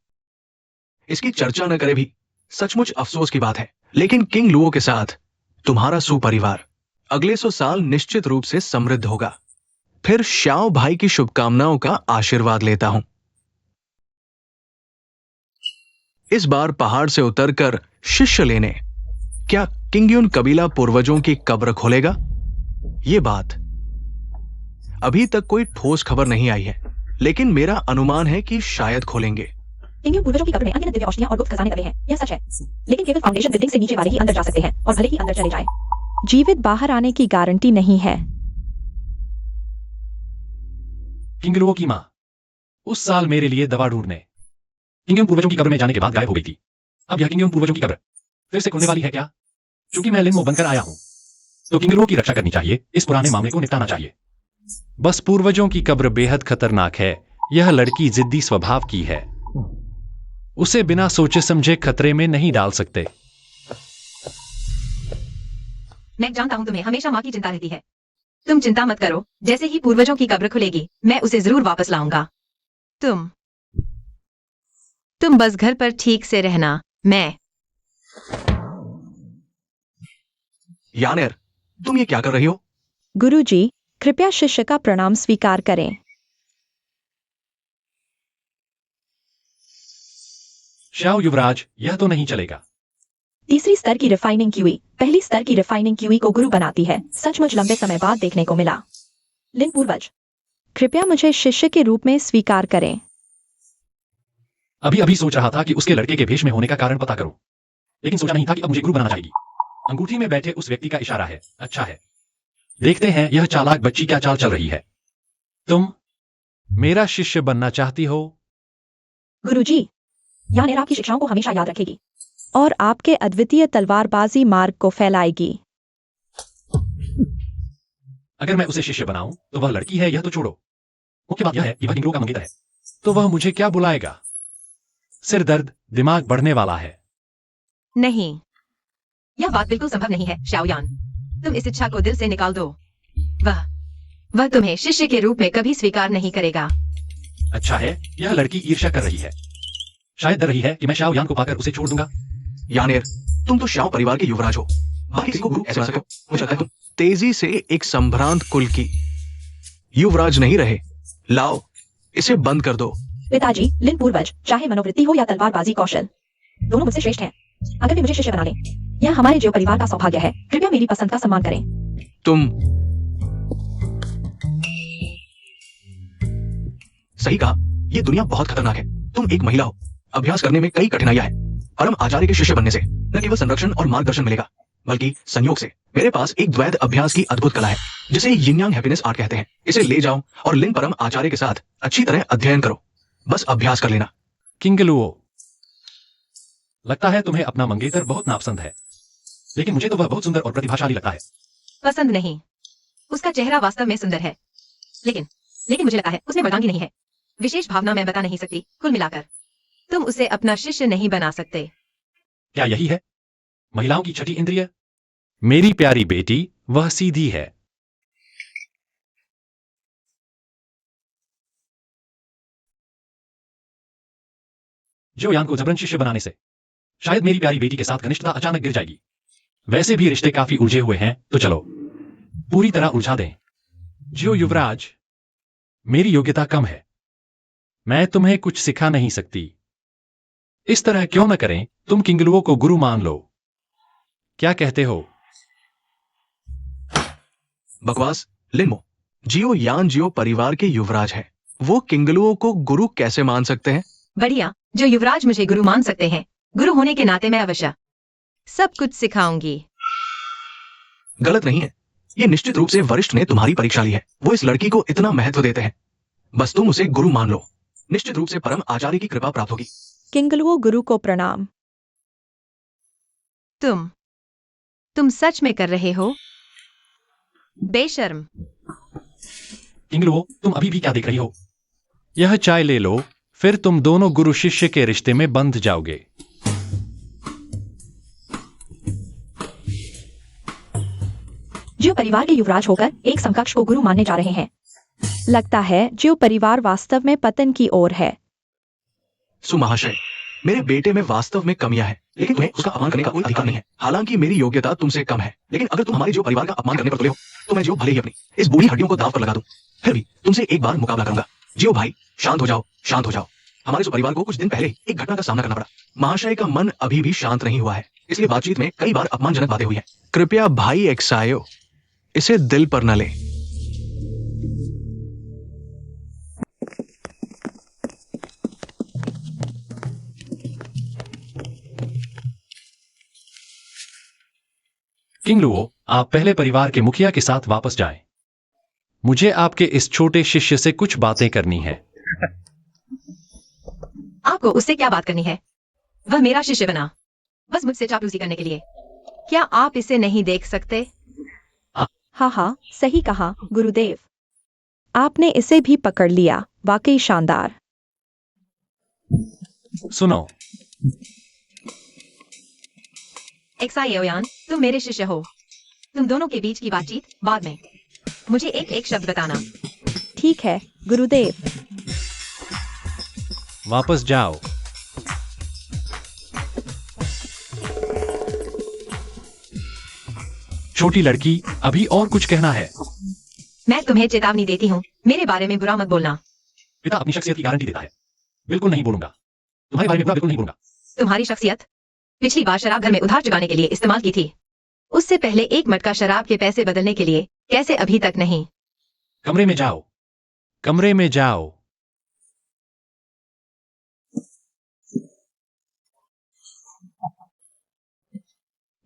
इसकी चर्चा न करे भी सचमुच अफसोस की बात है, लेकिन किंग लुओ के साथ तुम्हारा सुपरिवार अगले 100 साल निश्चित रूप से समृद्ध होगा। फिर श्याओ भाई की शुभकामनाओं का आशीर्वाद लेता हूं। इस बार पहाड़ से उतरकर शिष्य लेने क्या किंगयुन कबीला पूर्वजों की कब्र खोलेगा? ये बात अभी तक कोई ठोस खबर नहीं आई है, लेकिन मेरा अनुमान है कि शायद खोलेंगे। किंगयुन पूर्वजों की कब्र में अनगिनत दिव्य औषधियां और गुप्त खजाने दबे हैं, यह सच है। लेकिन केवल फाउंडेशन बिल्डिंग से नीचे वाले ही अंदर जा सकते हैं, और भले ही अंदर चले जाएं, जीवित बाहर आने की गारंटी नहीं है। किंग लुओ की मां उस साल मेरे लिए दवा ढूंढने किंगयुन पूर्वजों की कब्र में जाने के बाद गायब हो गई थी। अब यह किंगयुन पूर्वजों की कब्र फिर से खुलने वाली है क्या? क्योंकि मैं लिनमो बनकर आया हूं, तो किंग लुओ की रक्षा करनी चाहिए। इस पुराने मामले को निपटाना चाहिए। बस पूर्वजों की कब्र बेहद खतरनाक है। यह लड़की जिद्दी स्वभाव की है। उसे बिना सोचे समझे खतरे में नहीं डाल सकते। मैं जानता हूं तुम्हें हमेशा माँ की चिंता रहती है। तुम चिंता मत करो, जैसे ही पूर्वजों की कब्र खुलेगी मैं उसे जरूर वापस लाऊंगा। तुम बस घर पर ठीक से रहना। मैं यानेर, तुम ये क्या कर रही हो? गुरुजी, कृपया शिष्य का प्रणाम स्वीकार करें। श्याओ युवराज, यह तो नहीं चलेगा। तीसरी स्तर की रिफाइनिंग क्यूई पहली स्तर की रिफाइनिंग क्यूई को गुरु बनाती है। सचमुच लंबे समय बाद देखने को मिला। लिन पूर्वज, कृपया मुझे शिष्य के रूप में स्वीकार करें। अभी अभी सोच रहा था कि उसके लड़के के भेष में होने का कारण पता करूं, लेकिन सोचा नहीं था कि अब मुझे गुरु बनाना चाहेगी। अंगूठी में बैठे उस व्यक्ति का इशारा है। अच्छा है, देखते हैं यह चालाक बच्ची क्या चाल चल रही है। तुम मेरा शिष्य बनना चाहती हो? गुरुजी, यानेर आपकी शिक्षाओं को हमेशा याद रखेगी और आपके अद्वितीय तलवारबाजी मार्ग को फैलाएगी। अगर मैं उसे शिष्य बनाऊं तो वह लड़की है, यह तो छोड़ो। मुख्य बात यह है कि वह किंग लो का मंगेतर है। तो वह मुझे क्या बुलाएगा? सिर दर्द, दिमाग बढ़ने वाला है। नहीं, यह बात बिल्कुल संभव नहीं है शाओयान। तुम इस इच्छा को दिल से निकाल दो। वह तुम्हें शिष्य के रूप में कभी स्वीकार नहीं करेगा। अच्छा है, यह लड़की ईर्ष्या कर रही है। शायद डर रही है कि मैं शाओयान को पाकर उसे छोड़ दूंगा। यानेर, तुम तो शाओ परिवार के युवराज हो, बाकी किसी को गुरु कैसे बना सको? मुझे लगता है तुम तेजी से एक संभ्रांत कुल की युवराज नहीं रहे। लाओ, इसे बंद कर दो। पिताजी, लिन पूर्वज, चाहे मनोवृत्ति हो या तलवारबाजी कौशल, दोनों मुझसे श्रेष्ठ हैं। अगर वे मुझे शिष्य बना लें, यह हमारे जो परिवार का सौभाग्य है। कृपया मेरी पसंद का सम्मान करें। तुम सही कहा, ये दुनिया बहुत खतरनाक है। तुम एक महिला हो, अभ्यास करने में कई कठिनाइयां हैं। परम आचार्य के शिष्य बनने से न केवल संरक्षण और मार्गदर्शन मिलेगा, बल्कि संयोग से मेरे पास एक द्वैध अभ्यास की अद्भुत कला है, जिसे यिन यांग हैप्पीनेस आर्ट कहते हैं। इसे ले जाओ और लिन परम आचार्य के साथ अच्छी तरह अध्ययन करो। बस अभ्यास कर लेना। किंग लुओ, लगता है तुम्हें अपना मंगेतर बहुत नापसंद है, लेकिन मुझे तो वह बहुत सुंदर और प्रतिभाशाली लगता है। पसंद नहीं, उसका चेहरा वास्तव में सुंदर है, लेकिन मुझे लगता है उसमें मर्दांगी नहीं है। विशेष भावना मैं बता नहीं सकती। कुल मिलाकर तुम उसे अपना शिष्य नहीं बना सकते। क्या यही है महिलाओं की छठी इंद्रिय? मेरी प्यारी बेटी, वह सीधी है। जो यान को जबरन शिष्य बनाने से शायद मेरी प्यारी बेटी के साथ घनिष्ठता अचानक गिर जाएगी। वैसे भी रिश्ते काफी उलझे हुए हैं, तो चलो पूरी तरह उलझा दें। जो युवराज, मेरी योग्यता कम है, मैं तुम्हें कुछ सिखा नहीं सकती। इस तरह क्यों न करें, तुम किंगलुओ को गुरु मान लो। क्या कहते हो? बकवास। लिनमो, जियो यान जियो परिवार के युवराज है, वो किंगलुओं को गुरु कैसे मान सकते हैं? बढ़िया, जो युवराज मुझे गुरु मान सकते हैं, गुरु होने के नाते मैं अवश्य सब कुछ सिखाऊंगी। गलत नहीं है, ये निश्चित रूप से वरिष्ठ ने तुम्हारी परीक्षा ली है। वो इस लड़की को इतना महत्व देते हैं, बस तुम उसे गुरु मान लो। निश्चित रूप से परम आचार्य की कृपा प्राप्त होगी। किंगलुओ गुरु को प्रणाम। तुम सच में कर रहे हो? बेशर्म। किंगलुओ, तुम अभी भी क्या देख रही हो? यह चाय ले लो, फिर तुम दोनों गुरु शिष्य के रिश्ते में बंध जाओगे। जो परिवार के युवराज होकर एक समकक्ष को गुरु मानने जा रहे हैं। लगता है जो परिवार वास्तव में पतन की ओर है। सुमहाशय, मेरे बेटे में वास्तव में कमियां हैं, लेकिन तुम्हें उसका अपमान करने का कोई अधिकार नहीं है। हालांकि मेरी योग्यता तुमसे कम है, लेकिन अगर तुम हमारे जो परिवार का अपमान करने पर तुले हो, तो मैं जियो भले ही अपनी इस बूढ़ी हड्डियों को दांव पर लगा दूं, फिर भी तुमसे एक बार मुकाबला करूंगा। जियो भाई, शांत हो जाओ, शांत हो जाओ। हमारे जो परिवार को कुछ दिन पहले एक घटना का सामना करना पड़ा। महाशय का मन अभी भी शांत नहीं हुआ है, इसलिए बातचीत में कई बार अपमानजनक बातें हुई हैं। कृपया भाई एक्सायो, इसे दिल पर न ले। किंगलुओ, आप पहले परिवार के मुखिया के साथ वापस जाएं। मुझे आपके इस छोटे शिष्य से कुछ बातें करनी है। आपको उससे क्या बात करनी है? वह मेरा शिष्य बना, बस मुझसे चापलूसी करने के लिए। क्या आप इसे नहीं देख सकते? हाँ हाँ, सही कहा गुरुदेव। आपने इसे भी पकड़ लिया, वाकई शानदार। सुनो, एक्सायोयान, तुम मेरे शिष्य हो। तुम दोनों के बीच की बातचीत बाद में। मुझे एक एक शब्द बताना। ठीक है गुरुदेव। वापस जाओ। छोटी लड़की, अभी और कुछ कहना है? मैं तुम्हें चेतावनी देती हूँ, मेरे बारे में बुरा मत बोलना। पिता अपनी शख्सियत की गारंटी देता है। बिल्कुल नहीं बोलूंगा, तुम्हारे बारे में बुरा बिल्कुल नहीं बोलूंगा। तुम्हारी शख्सियत पिछली बार शराब घर में उधार चुकाने के लिए इस्तेमाल की थी। उससे पहले एक मटका शराब के पैसे बदलने के लिए कैसे अभी तक नहीं? कमरे में जाओ, कमरे में जाओ।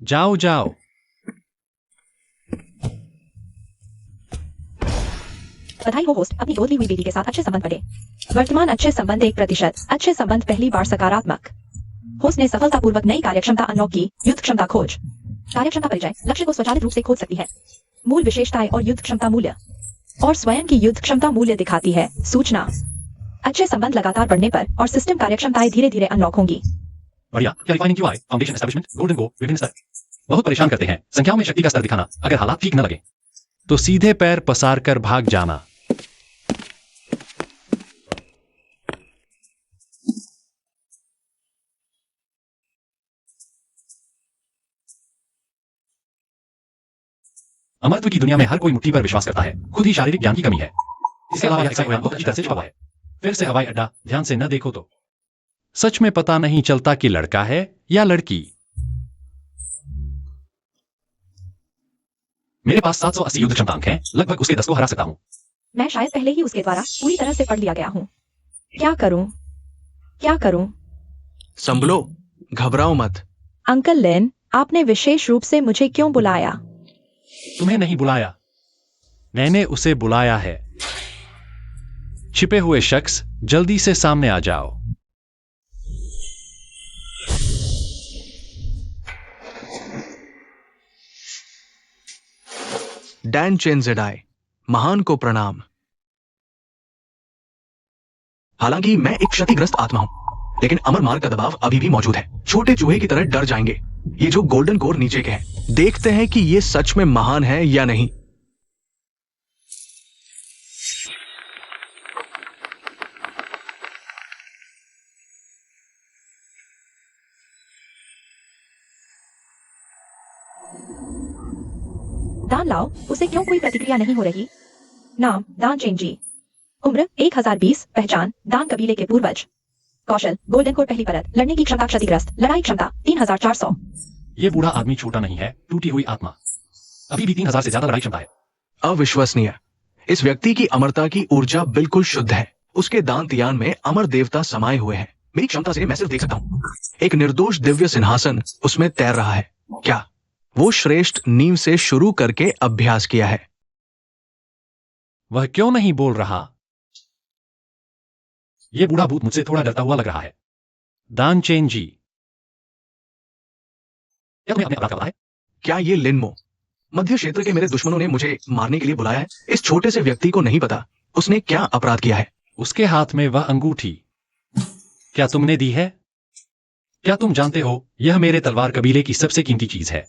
जाओ जाओ। बधाई हो होस्ट, अपनी गोद ली हुई बेटी के साथ अच्छे संबंध बने। वर्तमान अच्छे संबंध 1%, अच्छे संबंध पहली बार सकारात्मक। होस्ट ने सफलतापूर्वक नई कार्यक्षमता अनलॉक की। युद्ध क्षमता खोज। कार्यक्षमता परिचय लक्ष्य को स्वचालित रूप से खोज सकती है। मूल विशेषताएं और युद्ध क्षमता मूल्य, और स्वयं की युद्ध क्षमता मूल्य दिखाती है सूचना। अच्छे संबंध लगातार बढ़ने पर और सिस्टम कार्यक्षमताएं धीरे धीरे अनलॉक होंगी। बढ़िया। क्या refining qi, foundation establishment, golden go, विभिन्न स्तर बहुत परेशान करते हैं। संख्याओं में शक्ति का स्तर दिखाना, अगर हालात ठीक न लगे तो सीधे पैर पसार कर भाग जाना। अमरत्व की दुनिया में हर कोई मुट्ठी पर विश्वास करता है, खुद ही शारीरिक ज्ञान की कमी है। इसके अलावा यह एक्साइट बहुत अच्छी तरह से छुपा हुआ है। फिर से हवाई अड्डा, ध्यान से न देखो तो सच में पता नहीं चलता कि लड़का है या लड़की। मेरे पास 780 युद्ध क्षमता अंक हैं, लगभग उसके 10 को हरा सकता हूं। मैं शायद पहले ही उसके द्वारा पूरी तरह से पढ़ लिया गया हूँ। क्या करूं? क्या करूं? संभलो, घबराओ मत। अंकल लेन, आपने विशेष रूप से मुझे क्यों बुलाया? तुम्हें नहीं बुलाया, मैंने उसे बुलाया है। छिपे हुए शख्स, जल्दी से सामने आ जाओ। डैन चेन जेडाई, महान को प्रणाम। हालांकि मैं एक क्षतिग्रस्त आत्मा हूं, लेकिन अमर मार्ग का दबाव अभी भी मौजूद है। छोटे चूहे की तरह डर जाएंगे ये जो गोल्डन कोर नीचे के हैं। देखते हैं कि ये सच में महान है या नहीं। दान लाओ, उसे क्यों कोई प्रतिक्रिया नहीं हो रही? नाम दान चेंजी, उम्र 1020, पहचान दान कबीले के पूर्वज, कौशल गोल्डन कोर पहली परत, लड़ने की क्षमता क्षतिग्रस्त, लड़ाई क्षमता 3400। ये बूढ़ा आदमी छोटा नहीं है, टूटी हुई आत्मा। अभी भी 3000 से ज्यादा लड़ाई क्षमता है। अविश्वसनीय। इस व्यक्ति की अमरता की ऊर्जा बिल्कुल शुद्ध है। उसके दान तियान में अमर देवता समाये हुए हैं। मेरी क्षमता से मैं सिर्फ देख सकता हूं। एक निर्दोष दिव्य सिंहासन उसमें तैर रहा है। क्या वो श्रेष्ठ नींव से शुरू करके अभ्यास किया है? वह क्यों नहीं बोल रहा? ये बूढ़ा भूत मुझसे थोड़ा डरता हुआ लग रहा है। दान चेन जी, क्या तुम्हें अपने अपराध का पता है? क्या ये लिनमो, मध्य क्षेत्र के मेरे दुश्मनों ने मुझे मारने के लिए बुलाया है? इस छोटे से व्यक्ति को नहीं पता उसने क्या अपराध किया है। उसके हाथ में वह अंगूठी क्या तुमने दी है? क्या तुम जानते हो, यह मेरे तलवार कबीले की सबसे कीमती चीज है।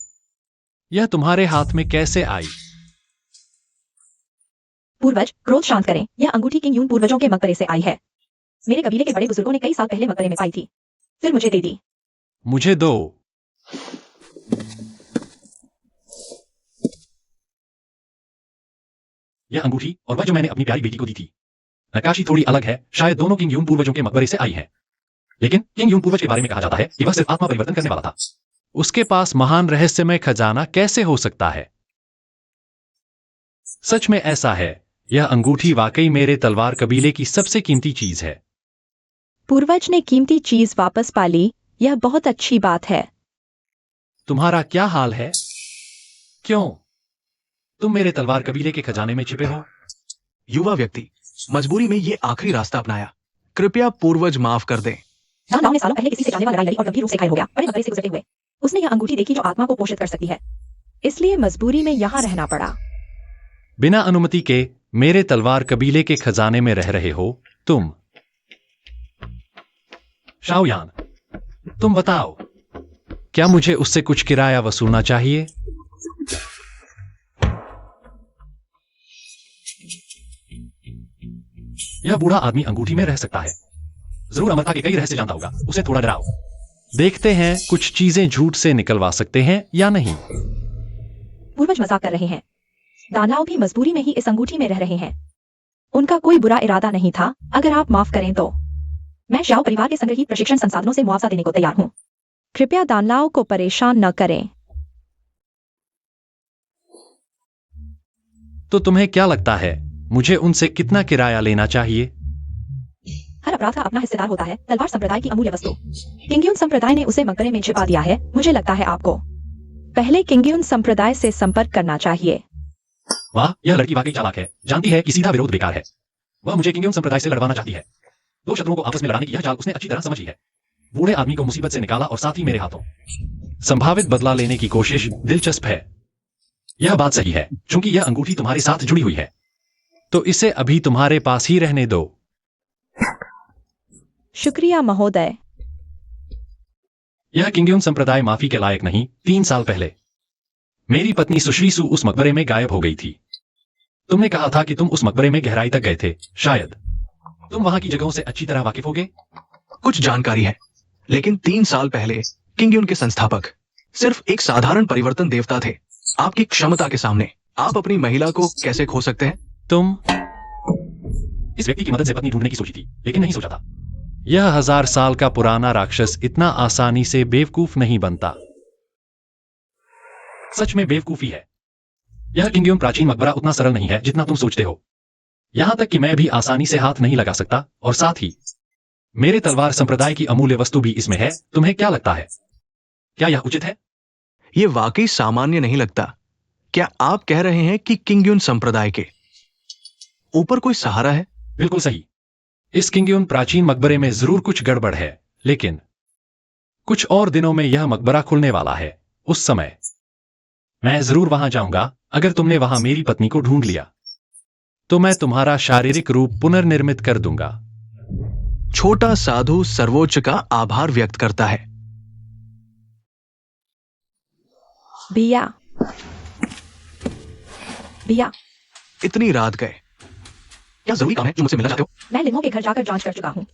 यह तुम्हारे हाथ में कैसे आई? पूर्वज, क्रोध शांत करें। यह अंगूठी किंग यून पूर्वजों के मकबरे से आई है। मेरे कबीले के बड़े बुजुर्गों ने कई साल पहले मकबरे में पाई थी, फिर मुझे दे दी। मुझे दो। यह अंगूठी और वह जो मैंने अपनी प्यारी बेटी को दी थी। नक्काशी थोड़ी अलग है, शायद दोनों किंग यून पूर्वजों के मकबरे से आई है। लेकिन किंग यून पूर्वज के बारे में कहा जाता है कि वह सिर्फ आत्मा परिवर्तन करने वाला था। उसके पास महान रहस्यमय खजाना कैसे हो सकता है? सच में ऐसा है, यह अंगूठी वाकई मेरे तलवार कबीले की सबसे कीमती चीज है। पूर्वज ने कीमती चीज वापस पा ली, यह बहुत अच्छी बात है। तुम्हारा क्या हाल है? क्यों? तुम मेरे तलवार कबीले के खजाने में छिपे हो। युवा व्यक्ति, मजबूरी में ये आखिरी रास्ता अपनाया। कृपया पूर्वज माफ कर दें। दान लाओ ने सालों पहले किसी से जानलेवा लड़ाई लड़ी और गंभीर रूप से घायल हो गया, बड़े मकबरे से गुजरते हुए। उसने यह अंगूठी देखी जो आत्मा को पोषित कर सकती है। इसलिए मजबूरी में यहाँ रहना पड़ा। बिना अनुमति के मेरे तलवार कबीले के खजाने में रह रहे हो तुम। शाओयान, तुम बताओ, क्या मुझे उससे कुछ किराया वसूलना चाहिए? यह बूढ़ा आदमी अंगूठी में रह सकता है। जरूर अमरता के कई रहस्य जानता होगा, उसे थोड़ा डराओ। देखते हैं कुछ चीजें झूठ से निकलवा सकते हैं या नहीं। पूर्वज मजाक कर रहे हैं। दानलाओ भी मजबूरी में ही इस अंगूठी में रह रहे हैं। उनका कोई बुरा इरादा नहीं था, अगर आप माफ करें तो। मैं श्याओ परिवार के संग्रहित प्रशिक्षण संसाधनों से मुआवजा देने को तैयार हूं। कृपया दानलाओ को परेशान न करें। तो तुम्हें क्या लगता है, मुझे उनसे कितना किराया लेना चाहिए? हर अपराध का अपना हिस्सेदार होता है। तलवार संप्रदाय की अमूल्य वस्तु। किंग्यून संप्रदाय ने उसे मकबरे में छिपा दिया है। मुझे लगता है आपको पहले किंग्यून संप्रदाय से संपर्क करना चाहिए। वाह, यह लड़की वाकई चालाक है। जानती है कि सीधा विरोध बेकार है। वह मुझे किंग्यून संप्रदाय से लड़वाना चाहती है। दो शत्रुओं को आपस में लड़ाने की यह चाल उसने अच्छी तरह समझ ली है। बूढ़े आदमी को मुसीबत से निकाला और साथ ही मेरे हाथों। संभावित बदला लेने की कोशिश दिलचस्प है। यह बात सही है, क्योंकि यह अंगूठी तुम्हारे साथ जुड़ी हुई है, तो इसे अभी तुम्हारे पास ही रहने दो। शुक्रिया महोदय। यह किंगयुन संप्रदाय माफी के लायक नहीं। 3 साल पहले मेरी पत्नी सुश्री सु उस मकबरे में गायब हो गई थी। तुमने कहा था कि तुम उस मकबरे में गहराई तक गए थे। शायद तुम वहां की जगहों से अच्छी तरह वाकिफ होगे। कुछ जानकारी है, लेकिन 3 साल पहले किंगयुन के संस्थापक सिर्फ एक साधारण परिवर्तन देवता थे। आपकी क्षमता के सामने आप अपनी महिला को कैसे खो सकते हैं? तुम इस व्यक्ति की मदद से पत्नी ढूंढने की सोची थी, लेकिन नहीं सोचा था यह 1000 साल का पुराना राक्षस इतना आसानी से बेवकूफ नहीं बनता। सच में बेवकूफी है। यह किंगयुन प्राचीन मकबरा उतना सरल नहीं है जितना तुम सोचते हो। यहां तक कि मैं भी आसानी से हाथ नहीं लगा सकता, और साथ ही मेरे तलवार संप्रदाय की अमूल्य वस्तु भी इसमें है। तुम्हें क्या लगता है, क्या यह उचित है? यह वाकई सामान्य नहीं लगता। क्या आप कह रहे हैं कि किंगयुन संप्रदाय के ऊपर कोई सहारा है? बिल्कुल सही। इस किंगयुन प्राचीन मकबरे में जरूर कुछ गड़बड़ है, लेकिन कुछ और दिनों में यह मकबरा खुलने वाला है। उस समय मैं जरूर वहां जाऊंगा। अगर तुमने वहां मेरी पत्नी को ढूंढ लिया तो मैं तुम्हारा शारीरिक रूप पुनर्निर्मित कर दूंगा। छोटा साधु सर्वोच्च का आभार व्यक्त करता है। भैया, भैया, इतनी रात गए, क्या जरूरी काम है जो मुझसे मिलना चाहते हो? मैं लिन्मो के घर जाकर जांच कर चुका हूँ।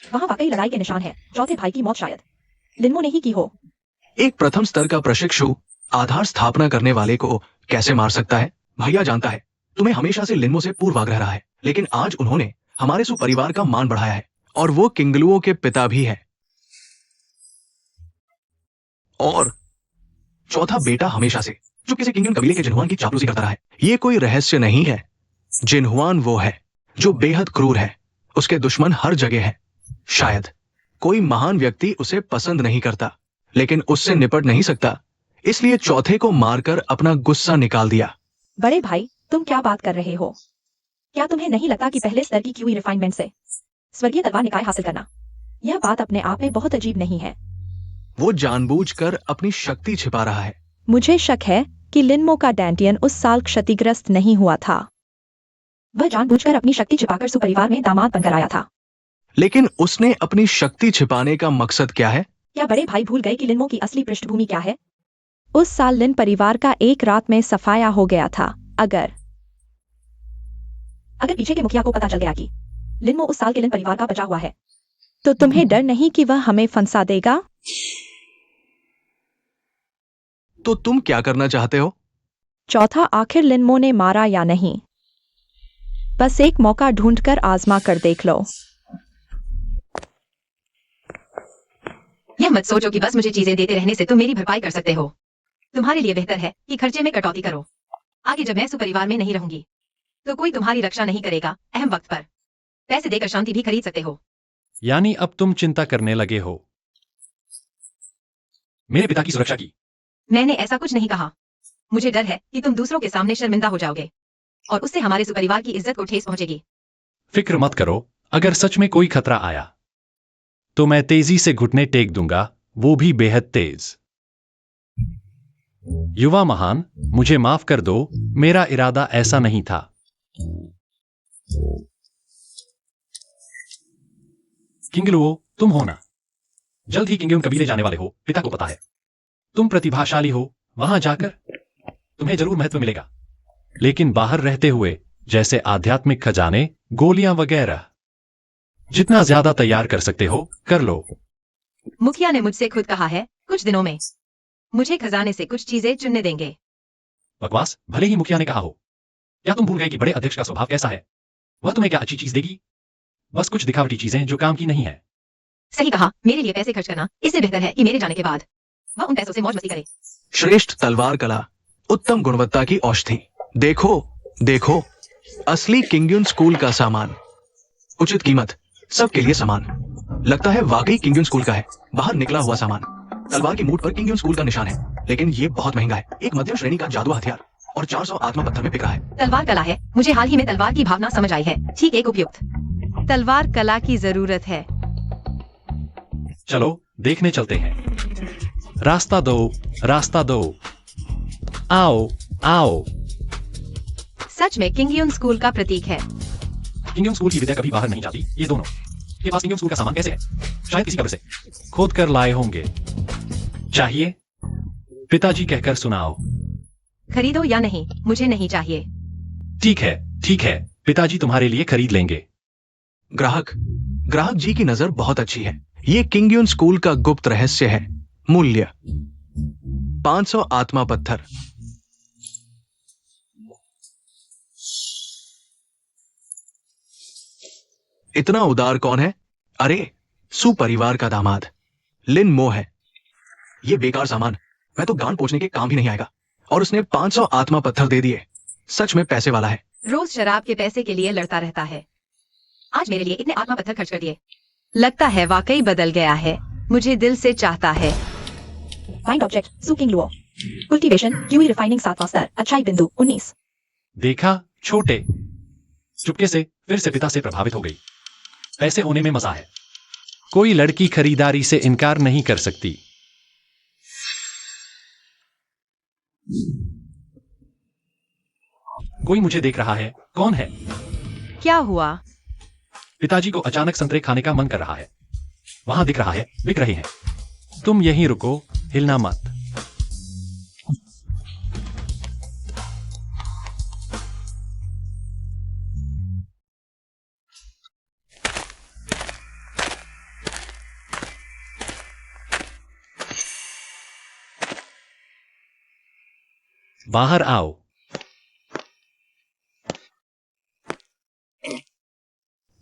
वहाँ वाकई लड़ाई के निशान है। चौथे भाई की मौत शायद लिन्मो ने ही की हो। एक प्रथम स्तर का प्रशिक्षु आधार स्थापना करने वाले को कैसे मार सकता है? भैया जानता है तुम्हें हमेशा से लिन्मो से पूर्वाग्रह रहा है, लेकिन आज उन्होंने हमारे सुपरिवार का मान बढ़ाया है, और वो किंगलुओं के पिता भी है। और चौथा बेटा हमेशा से जो किसी किंगयुन कबीले के जिन्हुआन की चापलूसी करता रहा है। ये कोई रहस्य नहीं है। जिन्हुआन वो है जो बेहद क्रूर है। उसके दुश्मन हर जगह है। शायद कोई महान व्यक्ति उसे पसंद नहीं करता, लेकिन उससे निपट नहीं सकता, इसलिए चौथे को मारकर अपना गुस्सा निकाल दिया। बड़े भाई, तुम क्या बात कर रहे हो? क्या तुम्हें नहीं लगता कि पहले स्तर की QE रिफाइनमेंट से स्वर्गीय तलवार निकाय हासिल करना, यह बात अपने आप में बहुत अजीब नहीं है? वो जानबूझकर अपनी शक्ति छिपा रहा है। मुझे शक है कि लिन्मो का डैंटियन उस साल क्षतिग्रस्त नहीं हुआ था। वह जानबूझकर अपनी शक्ति छिपाकर सुपरिवार में दामाद बनकर आया था। लेकिन उसने अपनी शक्ति छिपाने का मकसद क्या है? क्या बड़े भाई भूल गए कि लिन्मो की असली पृष्ठभूमि क्या है? उस साल लिन परिवार का एक रात में सफाया हो गया था। अगर पीछे के मुखिया को पता चल गया कि लिन्मो उस साल के लिन परिवार का बचा हुआ है, तो तुम्हें डर नहीं कि वह हमें फंसा देगा? तो तुम क्या करना चाहते हो? चौथा आखिर लिन्मो ने मारा या नहीं, बस एक मौका ढूंढकर आजमा कर देख लो। यह मत सोचो कि बस मुझे चीजें देते रहने से तुम मेरी भरपाई कर सकते हो। तुम्हारे लिए बेहतर है कि खर्चे में कटौती करो। आगे जब मैं सुपरिवार में नहीं रहूंगी तो कोई तुम्हारी रक्षा नहीं करेगा। अहम वक्त पर पैसे देकर शांति भी खरीद सकते हो। यानी अब तुम चिंता करने लगे हो मेरे पिता की सुरक्षा की? मैंने ऐसा कुछ नहीं कहा। मुझे डर है कि तुम दूसरों के सामने शर्मिंदा हो जाओगे और उससे हमारे सुपरिवार की इज्जत को ठेस पहुंचेगी। फिक्र मत करो, अगर सच में कोई खतरा आया तो मैं तेजी से घुटने टेक दूंगा, वो भी बेहद तेज। युवा महान, मुझे माफ कर दो, मेरा इरादा ऐसा नहीं था। किंगलुओ, तुम हो ना? जल्द ही किंगयुन कबीले जाने वाले हो, पिता को पता है। तुम प्रतिभाशाली हो, वहां जाकर तुम्हें जरूर महत्व मिलेगा, लेकिन बाहर रहते हुए जैसे आध्यात्मिक खजाने, गोलियां वगैरह, जितना ज्यादा तैयार कर सकते हो कर लो। मुखिया ने मुझसे खुद कहा है कुछ दिनों में मुझे खजाने से कुछ चीजें चुनने देंगे। बकवास, भले ही मुखिया ने कहा हो। क्या तुम भूल गए कि बड़े अध्यक्ष का स्वभाव कैसा है? वह तुम्हें क्या अच्छी चीज देगी? बस कुछ दिखावटी चीजें जो काम की नहीं है। सही कहा, मेरे लिए पैसे खर्च करना इससे बेहतर है कि मेरे जाने के बाद वह उन पैसों से मौज मस्ती करे। श्रेष्ठ तलवार कला, उत्तम गुणवत्ता की औषधि। देखो देखो, असली किंगयुन स्कूल का सामान, उचित कीमत, सबके लिए समान। लगता है वाकई किंगयुन स्कूल का है। बाहर निकला हुआ सामान, तलवार की मूठ पर किंगयुन स्कूल का निशान है, लेकिन ये बहुत महंगा है। एक मध्यम श्रेणी का जादू हथियार और 400 आत्मा पत्थर में बिक रहा है। तलवार कला है। मुझे हाल ही में तलवार की भावना समझ आई है। ठीक, एक उपयुक्त तलवार कला की जरूरत है। चलो देखने चलते हैं। रास्ता दो, रास्ता दो। आओ आओ। सच में किंग यून स्कूल का प्रतीक है। किंगडम स्कूल की विद्या कभी बाहर नहीं जाती। ये दोनों के पास किंगडम स्कूल का सामान कैसे है? शायद किसी कब्र से खोद कर लाए होंगे। चाहिए? पिताजी कहकर सुनाओ। खरीदो या नहीं, मुझे नहीं चाहिए। ठीक है, ठीक है, पिताजी तुम्हारे लिए खरीद लेंगे। ग्राहक जी की नजर बहुत अच्छी है। ये किंग यून स्कूल का गुप्त रहस्य है। मूल्य 500 आत्मा पत्थर। इतना उदार कौन है? अरे, सुपरिवार का दामाद लिन मो है। ये बेकार सामान, मैं तो गांड पोंछने के काम भी नहीं आएगा। और उसने 500 आत्मा पत्थर दे दिए। सच में पैसे वाला है। रोज शराब के पैसे के लिए लड़ता रहता है। आज मेरे लिए इतने आत्मा पत्थर खर्च कर दिए। लगता है वाकई बदल गया है। मुझे दिल से चाहता है। फाइंड ऑब्जेक्ट सु किंग लुओ। कल्टीवेशन क्यूई रिफाइनिंग 7वां स्तर, अच्छाई बिंदु 19। देखा छोटे, चुपके से फिर से पिता से प्रभावित हो गई। पैसे होने में मजा है। कोई लड़की खरीदारी से इनकार नहीं कर सकती। कोई मुझे देख रहा है। कौन है? क्या हुआ? पिताजी को अचानक संतरे खाने का मन कर रहा है। वहां दिख रहा है, बिक रहे हैं। तुम यहीं रुको, हिलना मत। बाहर आओ।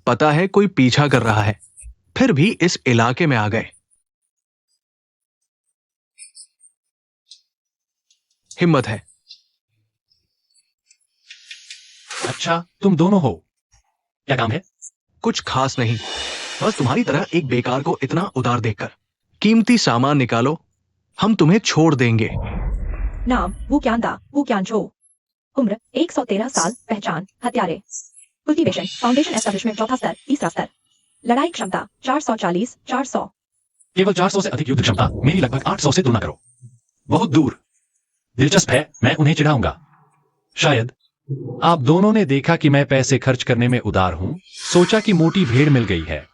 पता है कोई पीछा कर रहा है, फिर भी इस इलाके में आ गए। हिम्मत है। अच्छा, तुम दोनों हो। क्या काम है? कुछ खास नहीं, बस तुम्हारी तरह एक बेकार को इतना उदार देखकर। कीमती सामान निकालो, हम तुम्हें छोड़ देंगे। नाम वू क्यान दा, वू क्यान छो। उम्र 113 साल। पहचान हत्यारे। कल्टीवेशन फाउंडेशन एस्टेब्लिशमेंट 4था स्तर, 3रा स्तर। लड़ाई क्षमता 440 400। केवल 400 से अधिक युद्ध क्षमता। मेरी लगभग 800 से तुलना करो। बहुत दूर। दिलचस्प है, मैं उन्हें चिढ़ाऊंगा। शायद आप दोनों ने देखा कि मैं पैसे खर्च करने में उदार हूं। सोचा कि मोटी भेड़ मिल गई है।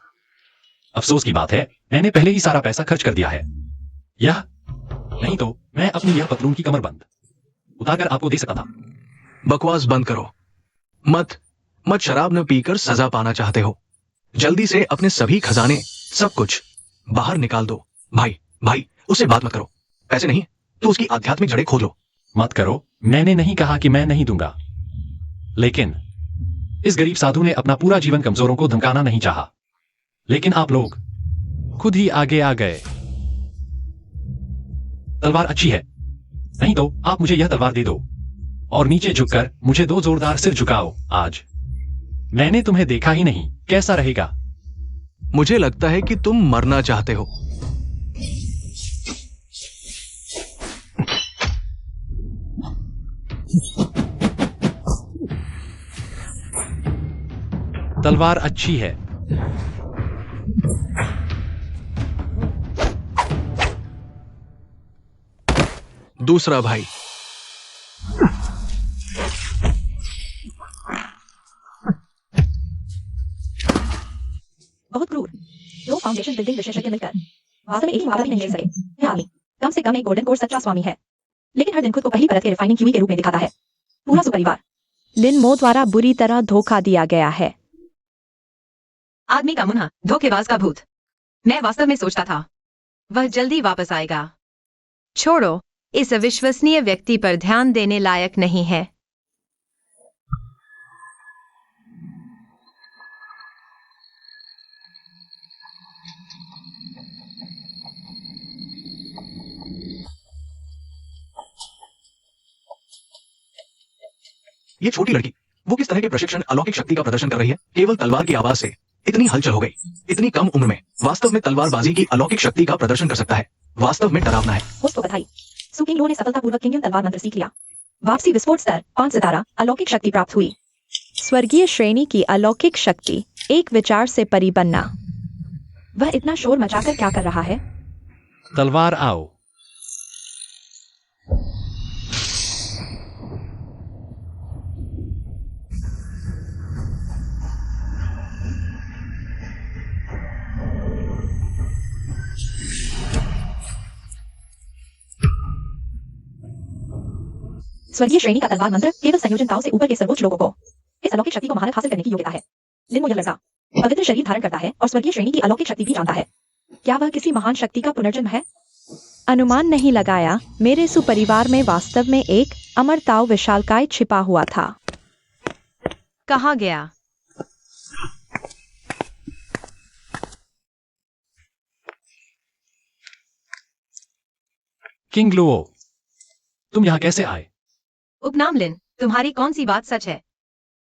अफसोस की बात है, मैंने पहले ही सारा पैसा खर्च कर दिया है। यह नहीं तो मैं अपनी यह पतलून की कमर बंद उतारकर आपको दे सकता था। बकवास बंद करो। मत शराब न पीकर सजा पाना चाहते हो। जल्दी से अपने सभी खजाने, सब कुछ बाहर निकाल दो। भाई उससे बात मत करो। पैसे नहीं तो उसकी आध्यात्मिक जड़ें खोद लो। मत करो, मैंने नहीं कहा कि मैं नहीं दूंगा। लेकिन इस गरीब साधु ने अपना पूरा जीवन कमजोरों को धमकाना नहीं चाहा। लेकिन आप लोग खुद ही आगे आ गए। तलवार अच्छी है, नहीं तो आप मुझे यह तलवार दे दो और नीचे झुककर मुझे 2 जोरदार सिर झुकाओ। आज मैंने तुम्हें देखा ही नहीं, कैसा रहेगा? मुझे लगता है कि तुम मरना चाहते हो। तलवार अच्छी है। दूसरा भाई। बहुत क्रूर। 2 फाउंडेशन बिल्डिंग विशेषज्ञ मिलकर वास्तव में एक ही मामला भी नहीं ले सके। यह आदमी कम से कम एक गोल्डन कोर सच्चा स्वामी है, लेकिन हर दिन खुद को पहली परत के रिफाइनिंग क्यूई के रूप में दिखाता है। पूरा सुपरिवार लिन मो द्वारा बुरी तरह धोखा दिया गया है। आदमी का मुन्हा, धोखेबाज का भूत। मैं वास्तव में सोचता था वह जल्दी वापस आएगा। छोड़ो, इस अविश्वसनीय व्यक्ति पर ध्यान देने लायक नहीं है। ये छोटी लड़की, वो किस तरह के प्रशिक्षण अलौकिक शक्ति का प्रदर्शन कर रही है? केवल तलवार की आवाज से इतनी हलचल हो गई। इतनी कम उम्र में वास्तव में तलवारबाजी की अलौकिक शक्ति का प्रदर्शन कर सकता है। वास्तव में डरावना है। होस्ट को बधाई। सु किंग लुओ ने सफलतापूर्वक किंग तलवार मंत्र सीख लिया। वापसी विस्फोट स्तर 5 सितारा, अलौकिक शक्ति प्राप्त हुई। स्वर्गीय श्रेणी की अलौकिक शक्ति, एक विचार से परी बनना। वह इतना शोर मचाकर क्या कर रहा है? तलवार आओ। स्वर्गीय श्रेणी का तलवार मंत्र केवल संयोजन ताओ से ऊपर के सर्वोच्च लोगों को इस अलौकिक शक्ति को महारत हासिल करने की योग्यता है। लिनमो यह लड़का पवित्र शरीर धारण करता है और स्वर्गीय श्रेणी की अलौकिक शक्ति भी जानता है। क्या वह किसी महान शक्ति का पुनर्जन्म है? अनुमान नहीं लगाया। मेरे सुपरिवार में वास्तव में एक अमरताओ विशालकाय छिपा हुआ था। कहाँ गया? किंग लुओ, तुम यहां कैसे आए? उपनाम लिन, तुम्हारी कौन सी बात सच है?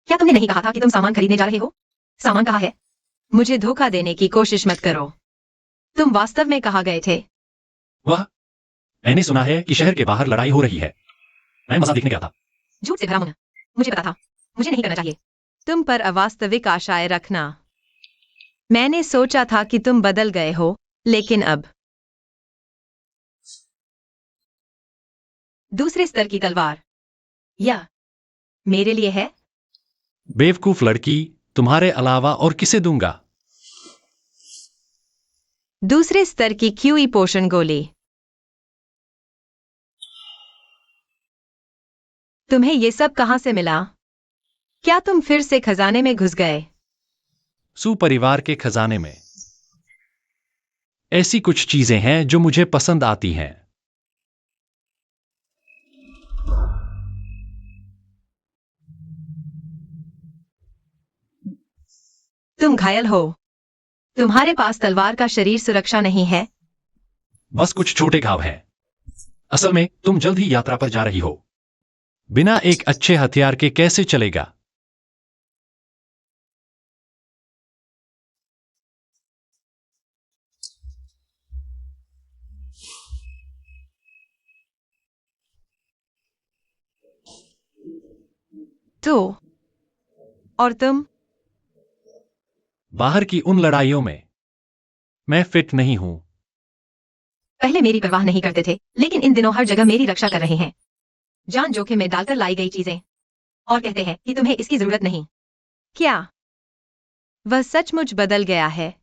क्या तुमने नहीं कहा था कि तुम सामान खरीदने जा रहे हो? सामान कहाँ है? मुझे धोखा देने की कोशिश मत करो। तुम वास्तव में कहाँ गए थे? वह मैंने सुना है कि शहर के बाहर लड़ाई हो रही है। मैं मजा देखने गया था। झूठ से भरा मुंह। मुझे पता था, मुझे नहीं करना चाहिए। तुम पर अवास्तविक आशाएं रखना। मैंने सोचा था कि तुम बदल गए हो, लेकिन अब दूसरे स्तर की तलवार यह मेरे लिए है। बेवकूफ लड़की, तुम्हारे अलावा और किसे दूंगा? दूसरे स्तर की क्यूई पोषण गोली। तुम्हें ये सब कहां से मिला? क्या तुम फिर से खजाने में घुस गए? सुपरिवार के खजाने में ऐसी कुछ चीजें हैं जो मुझे पसंद आती हैं। तुम घायल हो। तुम्हारे पास तलवार का शरीर सुरक्षा नहीं है। बस कुछ छोटे घाव हैं। असल में तुम जल्द ही यात्रा पर जा रही हो। बिना एक अच्छे हथियार के कैसे चलेगा? तो और तुम? बाहर की उन लड़ाइयों में मैं फिट नहीं हूं। पहले मेरी परवाह नहीं करते थे, लेकिन इन दिनों हर जगह मेरी रक्षा कर रहे हैं। जान जोखिम में डालकर लाई गई चीजें, और कहते हैं कि तुम्हें इसकी जरूरत नहीं। क्या वह सचमुच बदल गया है?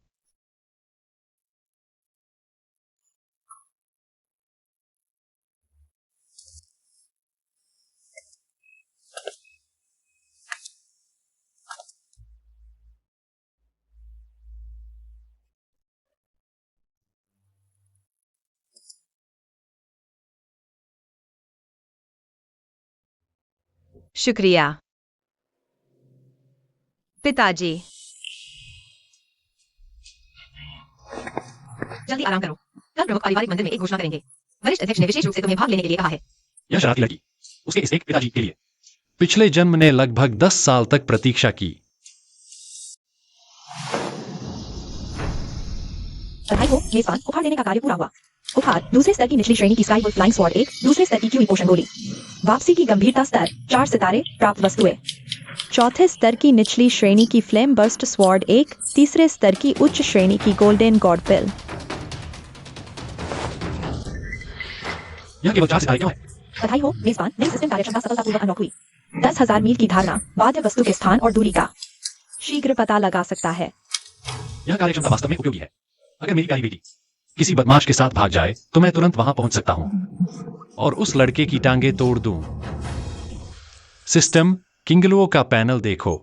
शुक्रिया पिताजी। जल्दी आराम करो। कल प्रमुख पारिवारिक मंदिर में एक घोषणा करेंगे। वरिष्ठ अध्यक्ष ने विशेष रूप से तुम्हें भाग लेने के लिए कहा है। यह शरारती लड़की, उसके इस एक पिताजी के लिए पिछले जन्म ने लगभग 10 साल तक प्रतीक्षा की। बधाई हो, मेजबान। उपहार देने का कार्य पूरा हुआ। उपहार दूसरे स्तर की निचली श्रेणी की स्काई वुल्फ फ्लाइंग स्वॉर्ड 1, दूसरे स्तर की क्यूई पोषण गोली। वापसी की गंभीरता स्तर 4 सितारे प्राप्त वस्तुएं। चौथे स्तर की निचली श्रेणी की फ्लेम बर्स्ट स्वॉर्ड 1, तीसरे स्तर की उच्च श्रेणी की गोल्डन गॉड पिल। यह केवल 4 सितारे क्यों है? बधाई हो, मेजबान। नई सिस्टम कार्यक्षमता सफलतापूर्वक अनलॉक हुई। 10,000 मील की धारणा वाद्य वस्तु के स्थान और दूरी का शीघ्र पता लगा सकता है। यह कार्यक्षमता वास्तव में उपयोगी है। अगर मेरी प्यारी बेटी किसी बदमाश के साथ भाग जाए तो मैं तुरंत वहां पहुंच सकता हूं और उस लड़के की टांगे तोड़ दूं। सिस्टम किंगलुओ का पैनल देखो।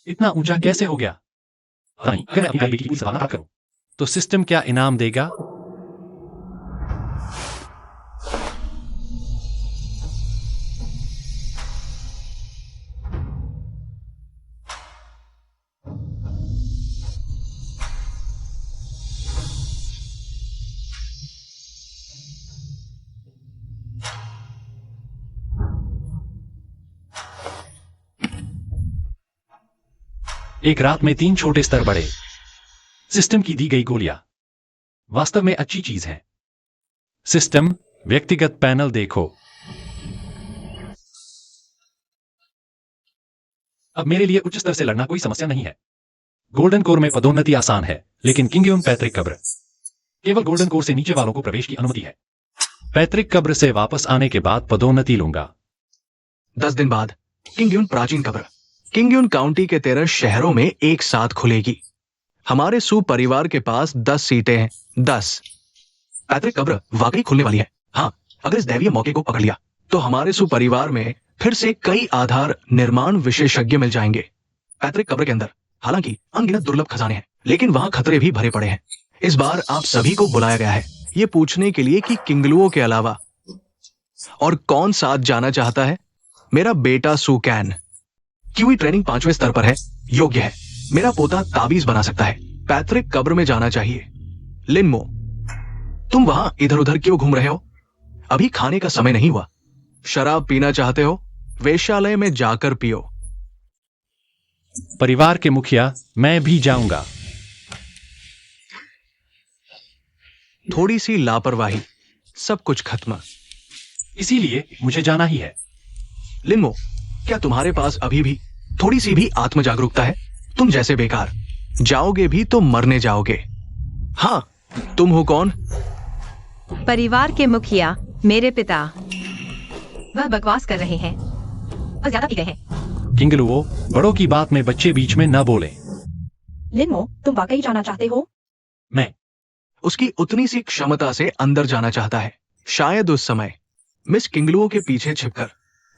इतना ऊंचा कैसे हो गया? नहीं, अगर मैं अपनी प्यारी बेटी की पूरी सवाल प्राप्त करूं तो सिस्टम क्या इनाम देगा? एक रात में 3 छोटे स्तर बढ़े। सिस्टम की दी गई गोलियां वास्तव में अच्छी चीज है। सिस्टम व्यक्तिगत पैनल देखो। अब मेरे लिए उच्च स्तर से लड़ना कोई समस्या नहीं है। गोल्डन कोर में पदोन्नति आसान है, लेकिन किंगयून पैतृक कब्र केवल गोल्डन कोर से नीचे वालों को प्रवेश की अनुमति है। पैतृक कब्र से वापस आने के बाद पदोन्नति लूंगा। 10 दिन बाद किंगयून प्राचीन कब्र किंगयून काउंटी के 13 शहरों में एक साथ खुलेगी। हमारे सू परिवार के पास 10 सीटें हैं। 10। पैतृक कब्र वाकई खुलने वाली है। हाँ, अगर इस दैवीय मौके को पकड़ लिया तो हमारे सुपरिवार में फिर से कई आधार निर्माण विशेषज्ञ मिल जाएंगे। पैतृक कब्र के अंदर हालांकि अनगिनत दुर्लभ खजाने हैं, लेकिन वहां खतरे भी भरे पड़े हैं। इस बार आप सभी को बुलाया गया है ये पूछने के लिए कि किंगलुओ के अलावा और कौन साथ जाना चाहता है। मेरा बेटा सुकैन क्यूई ट्रेनिंग 5वें स्तर पर है, योग्य है। मेरा पोता ताबीज बना सकता है, पैतृक कब्र में जाना चाहिए। लिनमो, तुम वहां इधर उधर क्यों घूम रहे हो? अभी खाने का समय नहीं हुआ। शराब पीना चाहते हो? वेश्यालय में जाकर पियो। परिवार के मुखिया, मैं भी जाऊंगा। थोड़ी सी लापरवाही, सब कुछ खत्म। इसीलिए मुझे जाना ही है। लिनमो, क्या तुम्हारे पास अभी भी थोड़ी सी भी आत्म जागरूकता है? तुम जैसे बेकार जाओगे भी तो मरने जाओगे। हाँ, तुम हो कौन? परिवार के मुखिया, मेरे पिता। वह बकवास कर रहे हैं और ज्यादा पी गए हैं। किंगलुओ, बड़ों की बात में बच्चे बीच में न बोले। लिनमो, तुम वाकई जाना चाहते हो? मैं उसकी उतनी सी क्षमता से अंदर जाना चाहता है। शायद उस समय मिस किंगलुओ के पीछे छिपकर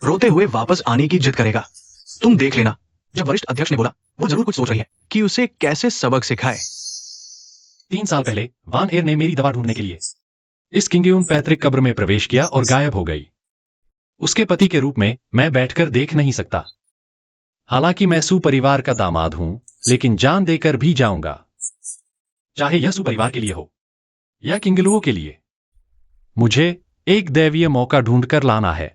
रोते हुए वापस आने की जिद करेगा। तुम देख लेना, जब वरिष्ठ अध्यक्ष ने बोला वो जरूर कुछ सोच रही है कि उसे कैसे सबक सिखाए। 3 साल पहले वान एर ने मेरी दवा ढूंढने के लिए इस किंगयून पैतृक कब्र में प्रवेश किया और गायब हो गई। उसके पति के रूप में मैं बैठकर देख नहीं सकता। हालांकि मैं सुपरिवार का दामाद हूं, लेकिन जान देकर भी जाऊंगा, चाहे यह सुपरिवार के लिए हो या किंगलुओ के लिए। मुझे एक दैवीय मौका ढूंढकर लाना है।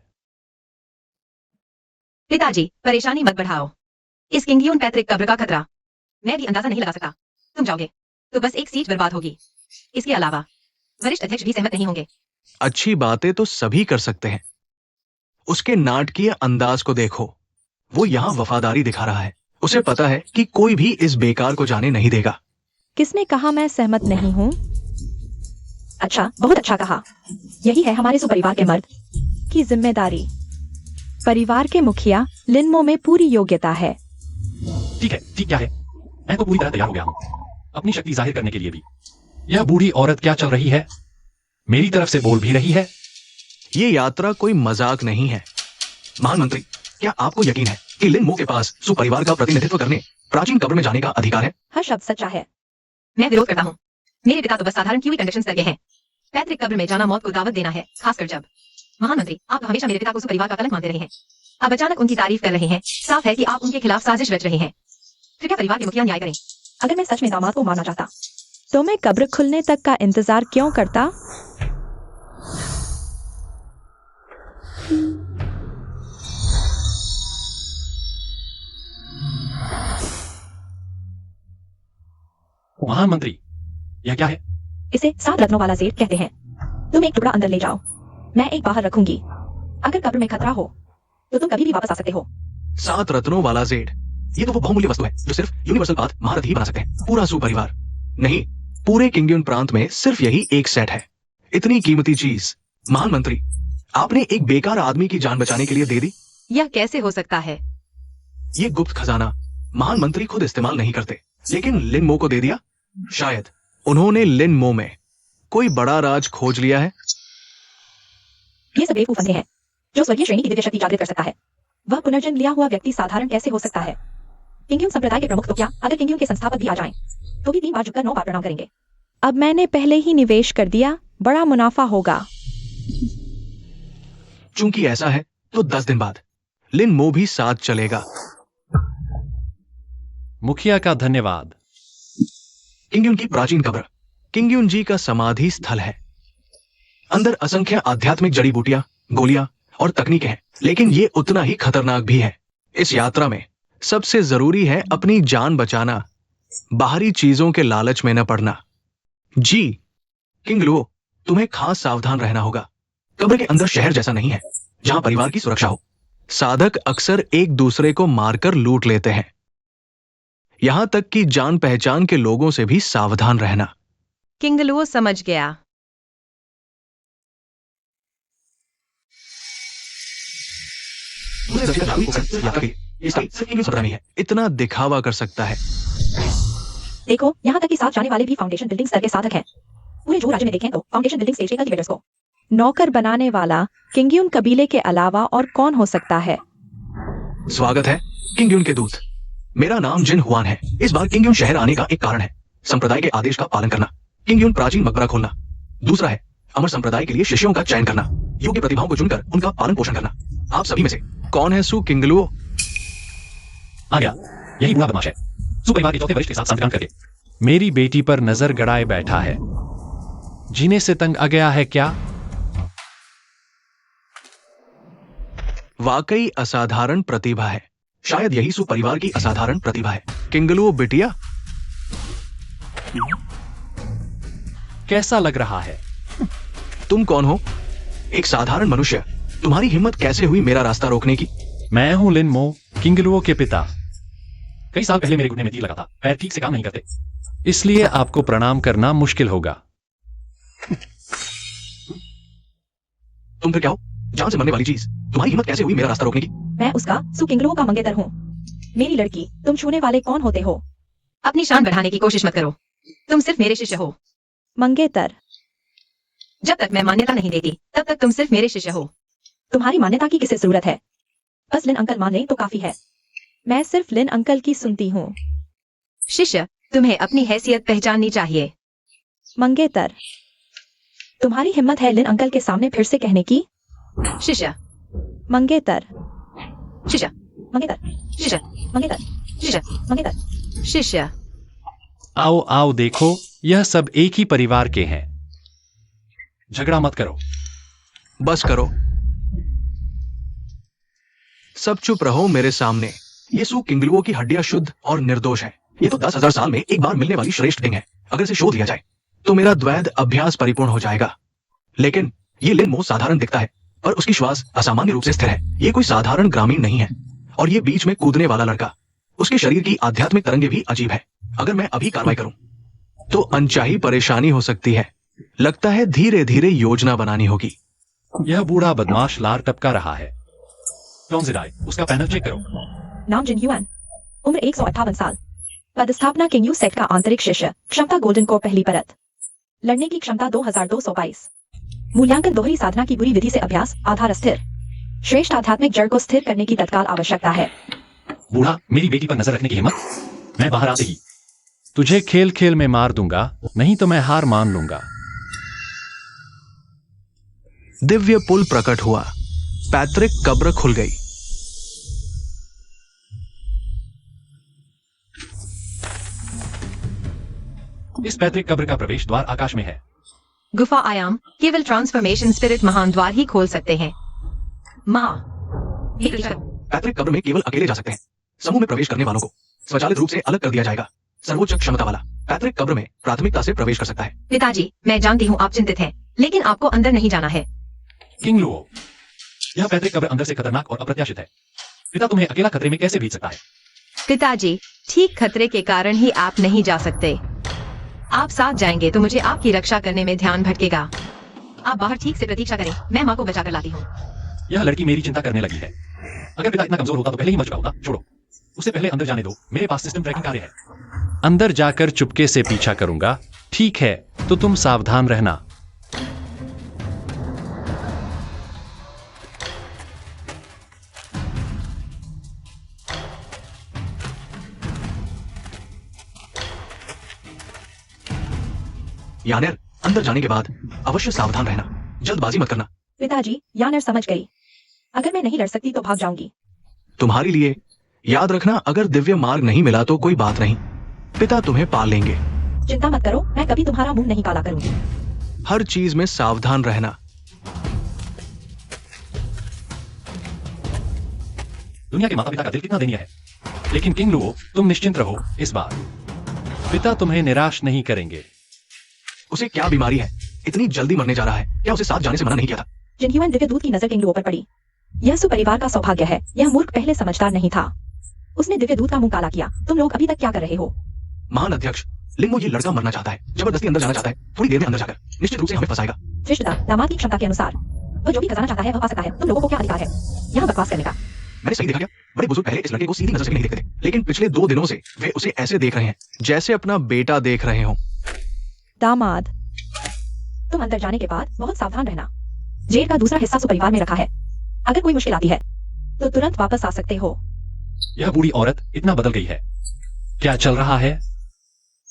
पिताजी, परेशानी मत बढ़ाओ। इस किंगयून पैतृक कब्र का खतरा मैं भी अंदाजा नहीं लगा सका। तुम जाओगे तो बस एक सीट बर्बाद होगी। इसके अलावा वरिष्ठ अध्यक्ष भी सहमत नहीं होंगे। अच्छी बातें तो सभी कर सकते हैं। उसके नाटकीय अंदाज को देखो, वो यहाँ वफादारी दिखा रहा है। उसे पता है कि कोई भी इस बेकार को जाने नहीं देगा। किसने कहा मैं सहमत नहीं हूँ? अच्छा, बहुत अच्छा कहा। यही है हमारे सुपरिवार के मर्द की जिम्मेदारी। परिवार के मुखिया, लिनमो में पूरी योग्यता है। ठीक है, ठीक क्या है? मैं तो पूरी तरह तैयार हो गया हूँ, अपनी शक्ति जाहिर करने के लिए भी। यह बूढ़ी औरत क्या चल रही है? मेरी तरफ से बोल भी रही है। ये यात्रा कोई मजाक नहीं है। महान मंत्री, क्या आपको यकीन है कि लिनमो के पास सुपरिवार का प्रतिनिधित्व करने प्राचीन कब्र में जाने का अधिकार है? हर शब्द सच्चा है। मैं विरोध करता हूँ। मेरे पिता तो बस साधारण क्यूई कंडीशंस करके हैं। पैतृक कब्र में जाना मौत को दावत देना है, खासकर जब। महामंत्री, आप तो हमेशा मेरे पिता को सुपरिवार का कलंक मानते रहे हैं। अब अचानक उनकी तारीफ कर रहे हैं। साफ है कि आप उनके खिलाफ साजिश रच रहे हैं। कृपया परिवार के मुखिया न्याय करें। अगर मैं सच में दामाद को मारना चाहता तो मैं कब्र खुलने तक का इंतजार क्यों करता? महान मंत्री, यह क्या है? इसे 7 रत्नों वाला जेड कहते हैं। तुम एक टुकड़ा अंदर ले जाओ, मैं एक बाहर रखूंगी। अगर कब्र में खतरा हो तो तुम कभी भी वापस आ सकते हो। 7 रत्नों वाला जेड, ये तो वो बहुमूल्य वस्तु है जो सिर्फ यूनिवर्सल पाथ महारथ ही बना सकते हैं। पूरा सुपरिवार नहीं, पूरे किंगयून प्रांत में सिर्फ यही एक सेट है। इतनी कीमती चीज महान मंत्री आपने एक बेकार आदमी की जान बचाने के लिए दे दी। यह कैसे हो सकता है? ये गुप्त खजाना महान मंत्री खुद इस्तेमाल नहीं करते, लेकिन लिनमो को दे दिया। शायद उन्होंने लिनमो में कोई बड़ा राज खोज लिया है। ये सब बेवकूफ हैं जो स्वर्गीय श्रेणी की दिव्य शक्ति जागृत कर सकता है। वह पुनर्जन्म लिया हुआ व्यक्ति साधारण कैसे हो सकता है? किंगयून संप्रदाय के प्रमुख तो क्या, अगर किंगयून के संस्थापक भी आ जाएं, तो भी 3 बार झुककर 9 बार प्रणाम करेंगे। अब मैंने पहले ही निवेश कर दिया, बड़ा मुनाफा होगा। चूंकि ऐसा है तो 10 दिन बाद लिनमो भी साथ चलेगा। मुखिया का धन्यवाद। किंगयून की प्राचीन कब्र किंगयून जी का समाधि स्थल है। अंदर असंख्य आध्यात्मिक जड़ी बूटियां, गोलियां और तकनीकें हैं, लेकिन ये उतना ही खतरनाक भी है। इस यात्रा में सबसे जरूरी है अपनी जान बचाना, बाहरी चीजों के लालच में न पड़ना। जी किंगलुओ, तुम्हें खास सावधान रहना होगा। कब्र के अंदर शहर जैसा नहीं है जहां परिवार की सुरक्षा हो। साधक अक्सर एक दूसरे को मारकर लूट लेते हैं। यहां तक कि जान पहचान के लोगों से भी सावधान रहना। किंगलुओ समझ गया। इतना दिखावा कर सकता है। देखो, यहाँ तक कि साथ जाने वाले भी फाउंडेशन बिल्डिंग स्तर के साधक हैं। पूरे जो राज्य में देखें तो फाउंडेशन बिल्डिंग स्टेज के कल्टिवेटर्स को नौकर बनाने वाला किंगयून कबीले के अलावा और कौन हो सकता है? स्वागत है किंगयून के दूत। मेरा नाम जिन हुआन है। इस बार किंगयून शहर आने का एक कारण है संप्रदाय के आदेश का पालन करना, किंगयून प्राचीन मकबरा खोलना। दूसरा है अमर संप्रदाय के लिए शिष्यों का चयन करना, योग्य प्रतिभाओं को चुनकर उनका पालन पोषण करना। आप सभी में से कौन है सु किंगलुओ? आ गया, यही बुरा बदमाश है। सु परिवार के चौथे वरिष्ठ के साथ संतकान करके मेरी बेटी पर नजर गड़ाए बैठा है। जीने से तंग आ गया है क्या? वाकई असाधारण प्रतिभा है। शायद यही सु परिवार की असाधारण प्रतिभा है। किंगलुओ बिटिया, कैसा लग रहा है? तुम कौन हो? एक साधारण मनुष्य। तुम्हारी हिम्मत कैसे हुई मेरा रास्ता रोकने की? मैं हूं लिनमो, किंगलुओ के पिता। कई साल पहले मेरे घुटने में तीर लगा था, पैर ठीक से काम नहीं करते। इसलिए आपको प्रणाम करना मुश्किल होगा। तुम फिर क्या हो? जान से मरने वाली चीज। तुम्हारी हिम्मत कैसे हुई मेरा रास्ता रोकने की? मैं उसका सु किंगलुओ का मंगेतर हूँ। मेरी लड़की, तुम छूने वाले कौन होते हो? अपनी शान बढ़ाने की कोशिश मत करो। तुम सिर्फ मेरे शिष्य हो। मंगेतर, जब तक मैं मान्यता नहीं देती तब तक तुम सिर्फ मेरे शिष्य हो। तुम्हारी मान्यता की किसे जरूरत है? बस लिन अंकल मान लें तो काफी है। मैं सिर्फ लिन अंकल की सुनती हूँ। शिष्य, तुम्हें अपनी हैसियत पहचाननी चाहिए। मंगेतर, तुम्हारी हिम्मत है लिन अंकल के सामने फिर से कहने की? शिष्य, मंगेतर, शिष्य, मंगेतर, शिष्य, मंगेतर, शिष्य, मंगेतर। शिष्य। आओ आओ देखो, यह सब एक ही परिवार के हैं। झगड़ा मत करो। बस करो, सब चुप रहो मेरे सामने। ये सु किंगलुओ की हड्डियां शुद्ध और निर्दोष है। ये तो 10,000 साल में एक बार मिलने वाली श्रेष्ठ डिंग है। अगर इसे शोध लिया जाए तो मेरा द्वैध अभ्यास परिपूर्ण हो जाएगा। लेकिन ये लिनमो साधारण दिखता है, पर उसकी श्वास असामान्य रूप से स्थिर है। ये कोई साधारण ग्रामीण नहीं है। और ये बीच में कूदने वाला लड़का, उसके शरीर की आध्यात्मिक तरंगे भी अजीब है। अगर मैं अभी कार्रवाई करूं तो अनचाही परेशानी हो सकती है। लगता है धीरे धीरे योजना बनानी होगी। यह बूढ़ा बदमाश लार टपका रहा है। टॉम जिडाई, उसका पैनल चेक करो। नाम जिन ह्यूआन, उम्र 158 साल, पदस्थापना किंगयू सेट का आंतरिक शिष्य, क्षमता गोल्डन कोर पहली परत, लड़ने की क्षमता 2222, मूल्यांकन दोहरी साधना की बुरी विधि से अभ्यास, आधार स्थिर, श्रेष्ठ आध्यात्मिक जड़ को स्थिर करने की तत्काल आवश्यकता है। बूढ़ा, मेरी बेटी पर नजर रखने की हिम्मत? मैं बाहर आते ही तुझे खेल खेल में मार दूंगा, नहीं तो मैं हार मान लूंगा। दिव्य पुल प्रकट हुआ। पैतृक कब्र खुल गई। इस पैतृक कब्र का प्रवेश द्वार आकाश में है। गुफा आयाम केवल ट्रांसफॉर्मेशन स्पिरिट महान द्वार ही खोल सकते हैं। पैतृक कब्र में केवल अकेले जा सकते हैं। समूह में प्रवेश करने वालों को स्वचालित रूप से अलग कर दिया जाएगा। सर्वोच्च क्षमता वाला पैतृक कब्र में प्राथमिकता से प्रवेश कर सकता है। पिताजी, मैं जानती हूँ आप चिंतित हैं, लेकिन आपको अंदर नहीं जाना है। किंगलुओ, यह पैतृक कब्र अंदर से खतरनाक और अप्रत्याशित है। पिता तुम्हें अकेला खतरे में कैसे भेज सकता है? पिताजी, ठीक खतरे के कारण ही आप नहीं जा सकते। आप साथ जाएंगे तो मुझे आपकी रक्षा करने में ध्यान भटकेगा। आप बाहर ठीक से प्रतीक्षा करें, मैं माँ को बचाकर लाती हूँ। यह लड़की मेरी चिंता करने लगी है। अगर पिता इतना कमजोर होता तो पहले ही मर चुका होता। छोड़ो, उसे पहले अंदर जाने दो। मेरे पास सिस्टम ट्रैकिंग कार्य है। अंदर जाकर चुपके से पीछा करूंगा। ठीक है, तो तुम सावधान रहना। यानेर, अंदर जाने के बाद अवश्य सावधान रहना, जल्दबाजी मत करना। पिताजी, यानेर समझ गई। अगर मैं नहीं लड़ सकती तो भाग जाऊंगी। तुम्हारे लिए याद रखना, अगर दिव्य मार्ग नहीं मिला तो कोई बात नहीं, पिता तुम्हें पाल लेंगे। चिंता मत करो, मैं कभी तुम्हारा मुंह नहीं काला करूंगी। हर चीज में सावधान रहना। दुनिया के माता पिता का दिल कितना दयनीय है। लेकिन किंगलुओ, तुम निश्चिंत रहो, इस बार पिता तुम्हें निराश नहीं करेंगे। उसे क्या बीमारी है? इतनी जल्दी मरने जा रहा है। क्या उसे साथ जाने से मना नहीं किया था? जिनह्यूआन दिव्य दूत की नजर किंगलुओ पर पड़ी। यह सुपरिवार का सौभाग्य है। यह मूर्ख पहले समझदार नहीं था। उसने दिव्य दूत का मुंह काला किया। तुम लोग अभी तक क्या कर रहे हो? महान अध्यक्ष, लिंगो ये लड़का मरना चाहता है, जबरदस्ती अंदर जाना चाहता है। थोड़ी देर में अंदर जाकर निश्चित रूप से हमें फंसाएगा। धृष्टता, दामाद की क्षमता के अनुसार वह जो भी खजाना चाहता है वह पा सकता है। तुम लोगों को क्या अधिकार है यहाँ बकवास करने का? मैंने सही देखा क्या? बड़े बुजुर्ग पहले इस लड़के को सीधी नजर से भी नहीं देखते थे, लेकिन पिछले 2 दिनों से वे उसे ऐसे देख रहे हैं जैसे अपना बेटा देख रहे हो। दामाद, तुम अंदर जाने के बाद बहुत सावधान रहना। जेल का दूसरा हिस्सा सुपरिवार में रखा है। अगर कोई मुश्किल आती है तो तुरंत वापस आ सकते हो। यह बूढ़ी औरत इतना बदल गई है। क्या चल रहा है?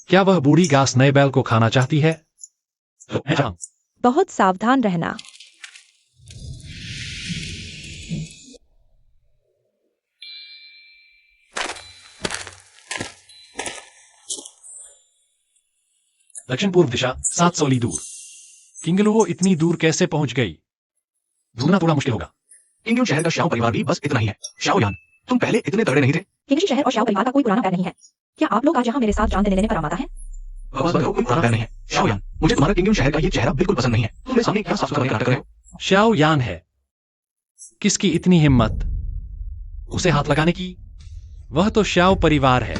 क्या वह बूढ़ी घास नए बैल को खाना चाहती है? मैं जाऊं। बहुत सावधान रहना। दक्षिण पूर्व दिशा 700 ली दूर। किंगलुओ इतनी दूर कैसे पहुंच गई? ढूंढना थोड़ा मुश्किल होगा। किंगयून शहर का श्याओ परिवार भी बस इतना ही है। शाओ यान, तुम पहले इतने तगड़े नहीं थे। किंगशी शहर और श्याओ परिवार का कोई पुराना पैर नहीं है। क्या आप लोग आज यहाँ मेरे साथ जान देने लेने पर आमादा है? बस बस कोई पुराना पैर नहीं है। शाओ यान, मुझे तुम्हारा किंगयून शहर का ये चेहरा बिल्कुल पसंद नहीं है। तुम मेरे सामने क्या साफ सुथरा नाटक कर रहे हो? श्याओ यान है। किसकी इतनी हिम्मत उसे हाथ लगाने की? वह तो श्याओ परिवार है।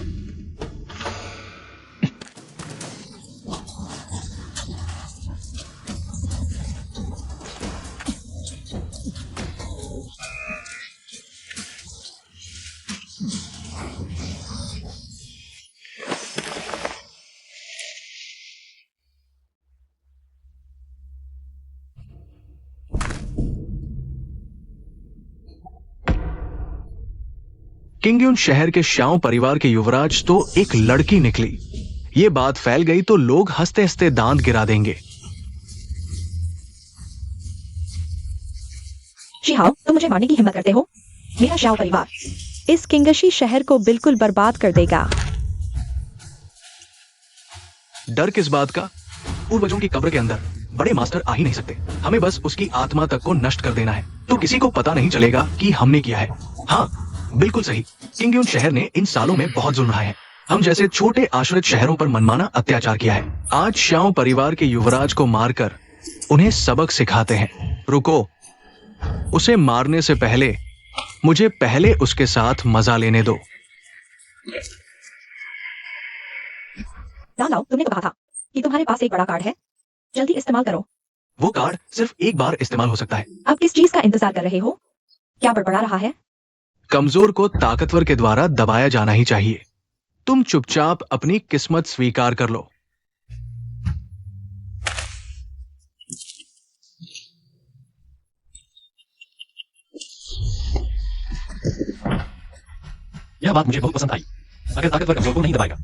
किंगयून शहर के श्याओ परिवार के युवराज तो एक लड़की निकली। ये बात फैल गई तो लोग हंसते हंसते दांत गिरा देंगे। शिहाओ, तुम मुझे मारने की हिम्मत करते हो? मेरा श्याओ परिवार इस किंगशी शहर को बिल्कुल बर्बाद कर देगा। डर किस बात का? पूर्वजों की कब्र के अंदर बड़े मास्टर आ ही नहीं सकते। हमें बस उसकी आत्मा तक को नष्ट कर देना है, तो किसी को पता नहीं चलेगा कि हमने किया है। हाँ, बिल्कुल सही। किंगयून शहर ने इन सालों में बहुत जुल्म उठाए हैं। हम जैसे छोटे आश्रित शहरों पर मनमाना अत्याचार किया है। आज श्याओ परिवार के युवराज को मारकर उन्हें सबक सिखाते हैं। रुको, उसे मारने से पहले मुझे पहले उसके साथ मजा लेने दो। लाओ, तुमने तो कहा था कि तुम्हारे पास एक बड़ा कार्ड है। जल्दी इस्तेमाल करो। वो कार्ड सिर्फ एक बार इस्तेमाल हो सकता है। अब किस चीज का इंतजार कर रहे हो? क्या बड़बड़ा रहा है? कमजोर को ताकतवर के द्वारा दबाया जाना ही चाहिए। तुम चुपचाप अपनी किस्मत स्वीकार कर लो। यह बात मुझे बहुत पसंद आई। अगर ताकतवर कमजोर को नहीं दबाएगा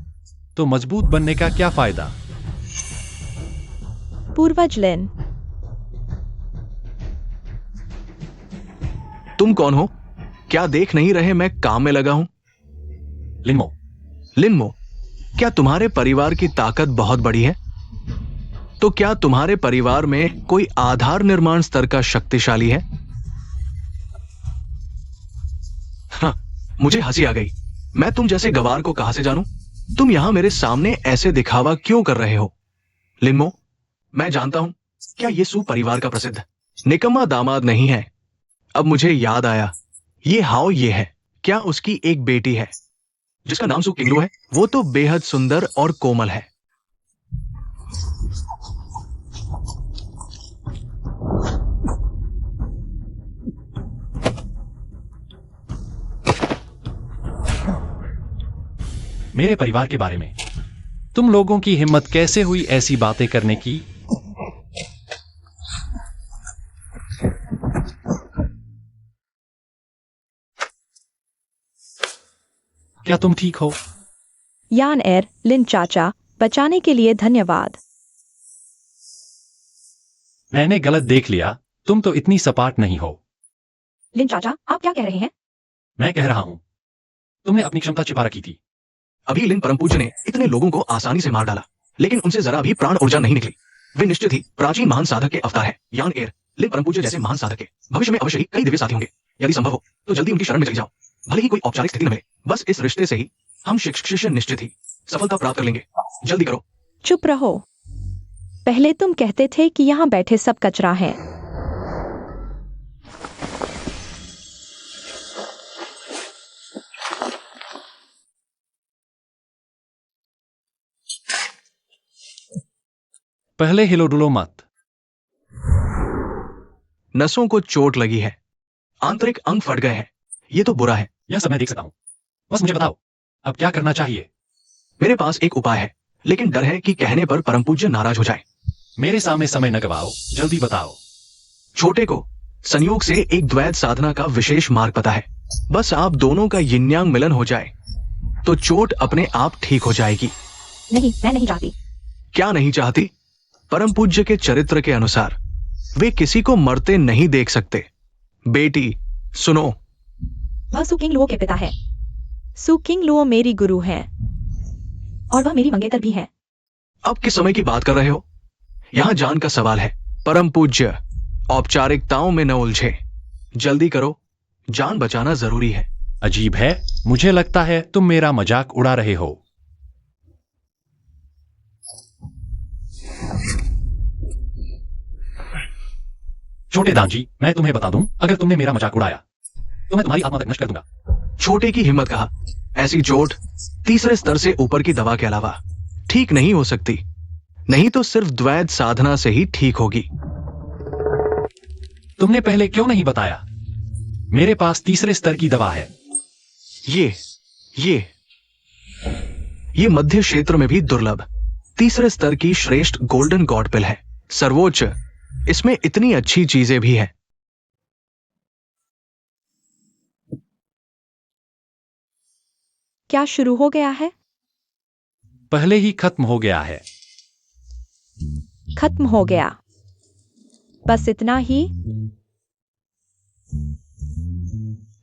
तो मजबूत बनने का क्या फायदा? पूर्वज लिन, तुम कौन हो? क्या देख नहीं रहे मैं काम में लगा हूं? लिनमो, लिनमो, क्या तुम्हारे परिवार की ताकत बहुत बड़ी है? तो क्या तुम्हारे परिवार में कोई आधार निर्माण स्तर का शक्तिशाली है? हाँ, मुझे हंसी आ गई। मैं तुम जैसे गवार को कहां से जानूं? तुम यहां मेरे सामने ऐसे दिखावा क्यों कर रहे हो? लिनमो, मैं जानता हूं, क्या ये सू परिवार का प्रसिद्ध निकम्मा दामाद नहीं है? अब मुझे याद आया, ये हाओ ये है। क्या उसकी एक बेटी है जिसका नाम सू किंगलू है? वो तो बेहद सुंदर और कोमल है। मेरे परिवार के बारे में तुम लोगों की हिम्मत कैसे हुई ऐसी बातें करने की? क्या तुम ठीक हो? यान एर, लिन चाचा, बचाने के लिए धन्यवाद। मैंने गलत देख लिया। तुम तो इतनी सपाट नहीं हो। लिन चाचा, आप क्या कह रहे हैं? मैं कह रहा हूं, तुमने अपनी क्षमता छिपा रखी थी। अभी लिन परमपूज्य ने इतने लोगों को आसानी से मार डाला, लेकिन उनसे जरा भी प्राण ऊर्जा नहीं निकली। वे निश्चित ही प्राचीन महान साधक के अवतार है। यान एर, लिन परमपूज्य जैसे महान साधक के भविष्य में अवश्य ही कई दिव्य साथी होंगे। यदि संभव हो तो जल्दी उनकी शरण में चली जाओ। भले ही कोई औपचारिक स्थिति न मिले, बस इस रिश्ते से ही हम शिष्य निश्चित ही सफलता प्राप्त कर लेंगे। जल्दी करो। चुप रहो। पहले तुम कहते थे कि यहाँ बैठे सब कचरा है। पहले हिलो डुलो मत। नसों को चोट लगी है, आंतरिक अंग फट गए हैं। ये तो बुरा है। यह सब मैं देख सकता हूं। बस मुझे बताओ, अब क्या करना चाहिए? मेरे पास एक उपाय है, लेकिन डर है कि कहने पर परमपूज्य नाराज हो जाए। मेरे सामने समय न गवाओ, जल्दी बताओ। छोटे को संयोग से एक द्वैत साधना का विशेष मार्ग पता है। बस आप दोनों का यिन यांग मिलन हो जाए तो चोट अपने आप ठीक हो जाएगी। नहीं, मैं नहीं चाहती। क्या नहीं चाहती? परम पूज्य के चरित्र के अनुसार वे किसी को मरते नहीं देख सकते। बेटी सुनो, वह सु किंग लुओ के पिता है सु किंग लुओ मेरी गुरु हैं। और वह मेरी मंगेतर भी है। अब किस समय की बात कर रहे हो? यहां जान का सवाल है। परम पूज्य, औपचारिकताओं में न उलझे, जल्दी करो, जान बचाना जरूरी है। अजीब है, मुझे लगता है तुम मेरा मजाक उड़ा रहे हो। छोटे दान जी, मैं तुम्हें बता दूं, अगर तुमने मेरा मजाक उड़ाया तो मैं तुम्हारी आत्मा तक नष्ट कर दूंगा। छोटे की हिम्मत कहा। ऐसी चोट तीसरे स्तर से ऊपर की दवा के अलावा ठीक नहीं हो सकती, नहीं तो सिर्फ द्वैत साधना से ही ठीक होगी। तुमने पहले क्यों नहीं बताया? मेरे पास तीसरे स्तर की दवा है। ये मध्य क्षेत्र में भी दुर्लभ तीसरे स्तर की श्रेष्ठ गोल्डन गॉड पिल है, सर्वोच्च। इसमें इतनी अच्छी चीजें भी हैं। क्या शुरू हो गया है? पहले ही खत्म हो गया है। खत्म हो गया, बस इतना ही।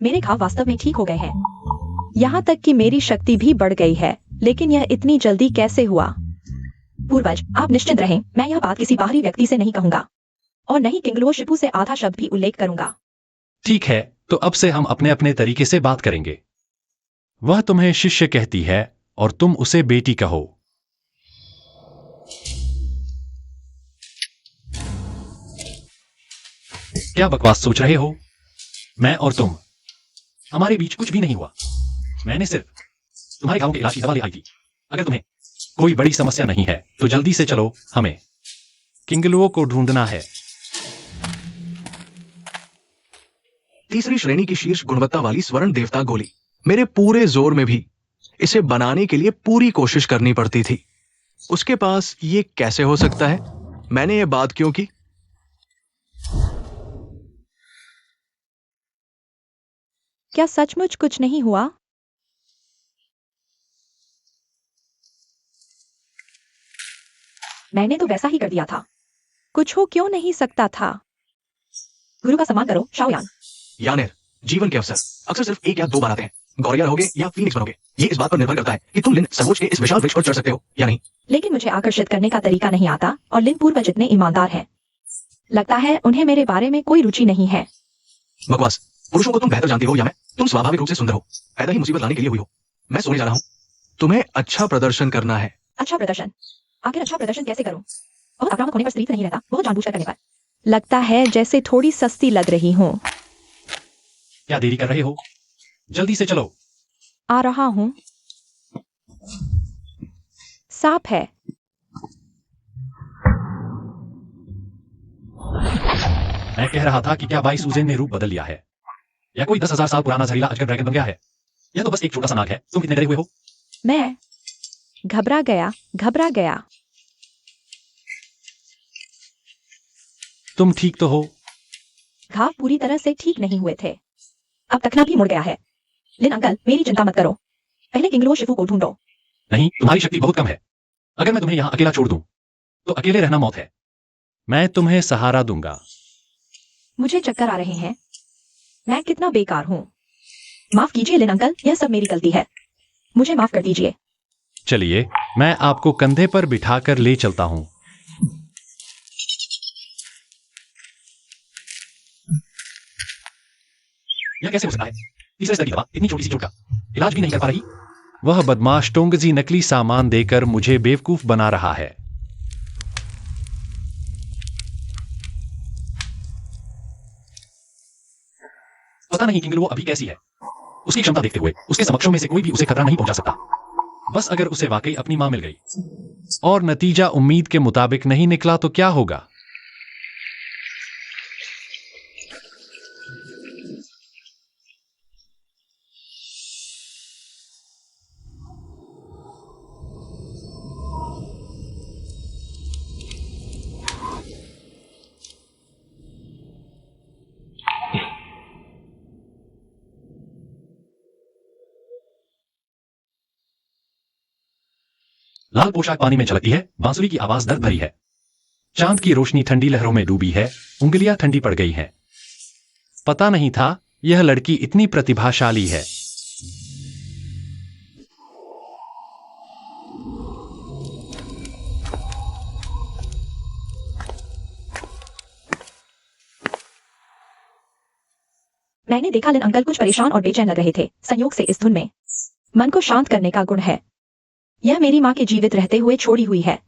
मेरे घाव वास्तव में ठीक हो गए हैं। यहाँ तक कि मेरी शक्ति भी बढ़ गई है, लेकिन यह इतनी जल्दी कैसे हुआ? पूर्वज, आप निश्चिंत रहें, मैं यह बात किसी बाहरी व्यक्ति से नहीं कहूंगा और नहीं किंग लुओ शिपू से आधा शब्द भी उल्लेख करूंगा। ठीक है, तो अब से हम अपने अपने तरीके से बात करेंगे। वह तुम्हें शिष्य कहती है और तुम उसे बेटी कहो। क्या बकवास सोच रहे हो? मैं और तुम, हमारे बीच कुछ भी नहीं हुआ। मैंने सिर्फ तुम्हारे घावों के इलाज की दवा ले आई थी। अगर तुम्हें कोई बड़ी समस्या नहीं है तो जल्दी से चलो, हमें किंग लुओ को ढूंढना है। तीसरी श्रेणी की शीर्ष गुणवत्ता वाली स्वर्ण देवता गोली। मेरे पूरे जोर में भी इसे बनाने के लिए पूरी कोशिश करनी पड़ती थी। उसके पास ये कैसे हो सकता है? मैंने ये बात क्यों की? क्या सचमुच कुछ नहीं हुआ? मैंने तो वैसा ही कर दिया था। कुछ हो क्यों नहीं सकता था? गुरु का सम्मान करो, शाओयान। यानेर, जीवन के अवसर अक्सर सिर्फ एक या दो बार आते हैं। गौरिया रहोगे या फीनिक्स बनोगे, ये इस बात पर निर्भर करता है कि तुम लिन सर्वोच्च के इस विशाल वृक्ष पर चढ़ सकते हो या नहीं। लेकिन मुझे आकर्षित करने का तरीका नहीं आता और लिन पूर्वज इतने ईमानदार हैं। लगता है उन्हें मेरे बारे में कोई रुचि नहीं है। बकवास। पुरुषों को तुम बेहतर जानती हो या मैं? तुम स्वाभाविक रूप से सुंदर हो, पैदा ही मुसीबत लाने के लिए हुई हो। मैं सोने जा रहा हूँ। तुम्हें अच्छा प्रदर्शन करना है। अच्छा प्रदर्शन? आखिर अच्छा प्रदर्शन कैसे करूं? बहुत आक्रामक होने पर स्त्री नहीं रहता, बहुत जानबूझकर करने पर। लगता है जैसे थोड़ी सस्ती लग रही हूँ। क्या देरी कर रहे हो? जल्दी से चलो। आ रहा हूँ। सांप है। मैं कह रहा था कि क्या बाई सूजेन ने रूप बदल लिया है या कोई 10,000 साल पुराना जहरीला अजगर ड्रैगन बन गया है? यह तो बस एक छोटा सा नाग है। तुम कितने डरे हुए हो? मैं घबरा गया। तुम ठीक तो हो? घाव पूरी तरह से ठीक नहीं हुए थे। अब तखना भी मुड़ गया है। लिन अंकल, मेरी चिंता मत करो, पहले किंग लुओ शिफू को ढूंढो। नहीं, तुम्हारी शक्ति बहुत कम है। अगर मैं तुम्हें यहां अकेला छोड़ दूं तो अकेले रहना मौत है। मैं तुम्हें सहारा दूंगा। मुझे चक्कर आ रहे हैं। मैं कितना बेकार हूँ। माफ कीजिए लिन अंकल, यह सब मेरी गलती है। मुझे माफ कर दीजिए। चलिए, मैं आपको कंधे पर बिठाकर ले चलता हूं। यह कैसे हो सकता है? तीसरे स्तर की दवा इतनी छोटी सी चोट का इलाज भी नहीं कर पा रही। वह बदमाश टोंगजी नकली सामान देकर मुझे बेवकूफ बना रहा है। पता नहीं किंग लुओ अभी कैसी है। उसकी क्षमता देखते हुए उसके समक्षों में से कोई भी उसे खतरा नहीं पहुंचा सकता। बस अगर उसे वाकई अपनी मां मिल गई और नतीजा उम्मीद के मुताबिक नहीं निकला तो क्या होगा? लाल पोशाक पानी में झलकती है, बांसुरी की आवाज दर्द भरी है। चांद की रोशनी ठंडी लहरों में डूबी है, उंगलियां ठंडी पड़ गई हैं। पता नहीं था यह लड़की इतनी प्रतिभाशाली है। मैंने देखा लिन अंकल कुछ परेशान और बेचैन लग रहे थे। संयोग से इस धुन में मन को शांत करने का गुण है। यह मेरी माँ के जीवित रहते हुए छोड़ी हुई है।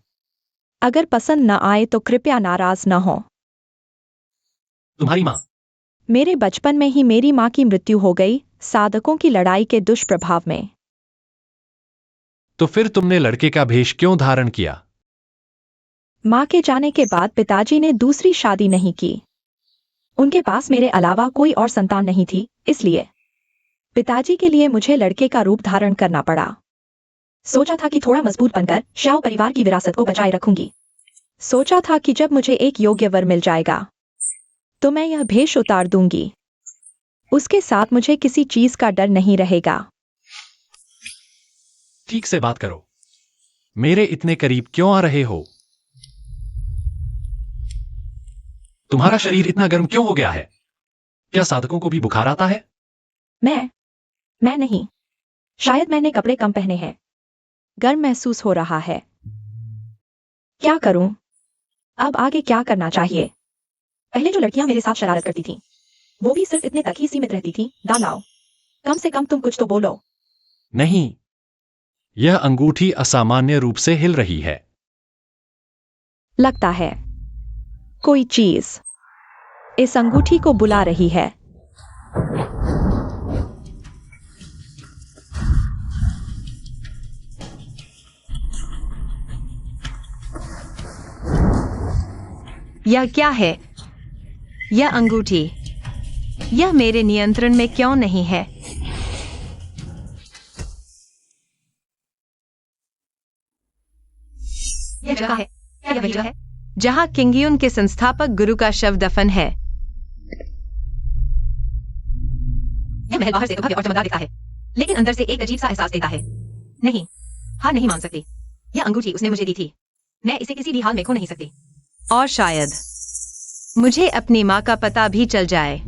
अगर पसंद न आए तो कृपया नाराज न हो। तुम्हारी माँ? मेरे बचपन में ही मेरी माँ की मृत्यु हो गई, साधकों की लड़ाई के दुष्प्रभाव में। तो फिर तुमने लड़के का भेष क्यों धारण किया? माँ के जाने के बाद पिताजी ने दूसरी शादी नहीं की। उनके पास मेरे अलावा कोई और संतान नहीं थी, इसलिए पिताजी के लिए मुझे लड़के का रूप धारण करना पड़ा। सोचा था कि थोड़ा मजबूत बनकर श्याओ परिवार की विरासत को बचाए रखूंगी। सोचा था कि जब मुझे एक योग्य वर मिल जाएगा तो मैं यह भेष उतार दूंगी। उसके साथ मुझे किसी चीज का डर नहीं रहेगा। ठीक से बात करो। मेरे इतने करीब क्यों आ रहे हो? तुम्हारा शरीर इतना गर्म क्यों हो गया है? क्या साधकों को भी बुखार आता है? मैं नहीं। शायद मैंने कपड़े कम पहने हैं। गर्म महसूस हो रहा है। क्या करूं? अब आगे क्या करना चाहिए? पहले जो लड़कियां मेरे साथ शरारत करती थीं, वो भी सिर्फ इतने तक ही सीमित रहती थीं। दालाओ, कम से कम तुम कुछ तो बोलो। नहीं, यह अंगूठी असामान्य रूप से हिल रही है। लगता है कोई चीज इस अंगूठी को बुला रही है। यह क्या है? यह अंगूठी, यह मेरे नियंत्रण में क्यों नहीं है? यह जगह है, क्या यह वही जगह है जहां किंगयुन के संस्थापक गुरु का शव दफन है। यह महल बाहर से तो भव्य और चमकदार दिखता है, लेकिन अंदर से एक अजीब सा एहसास देता है। नहीं, हार नहीं मान सकती। यह अंगूठी उसने मुझे दी थी। मैं इसे किसी भी हाल में खो नहीं सकती। और शायद मुझे अपनी माँ का पता भी चल जाए।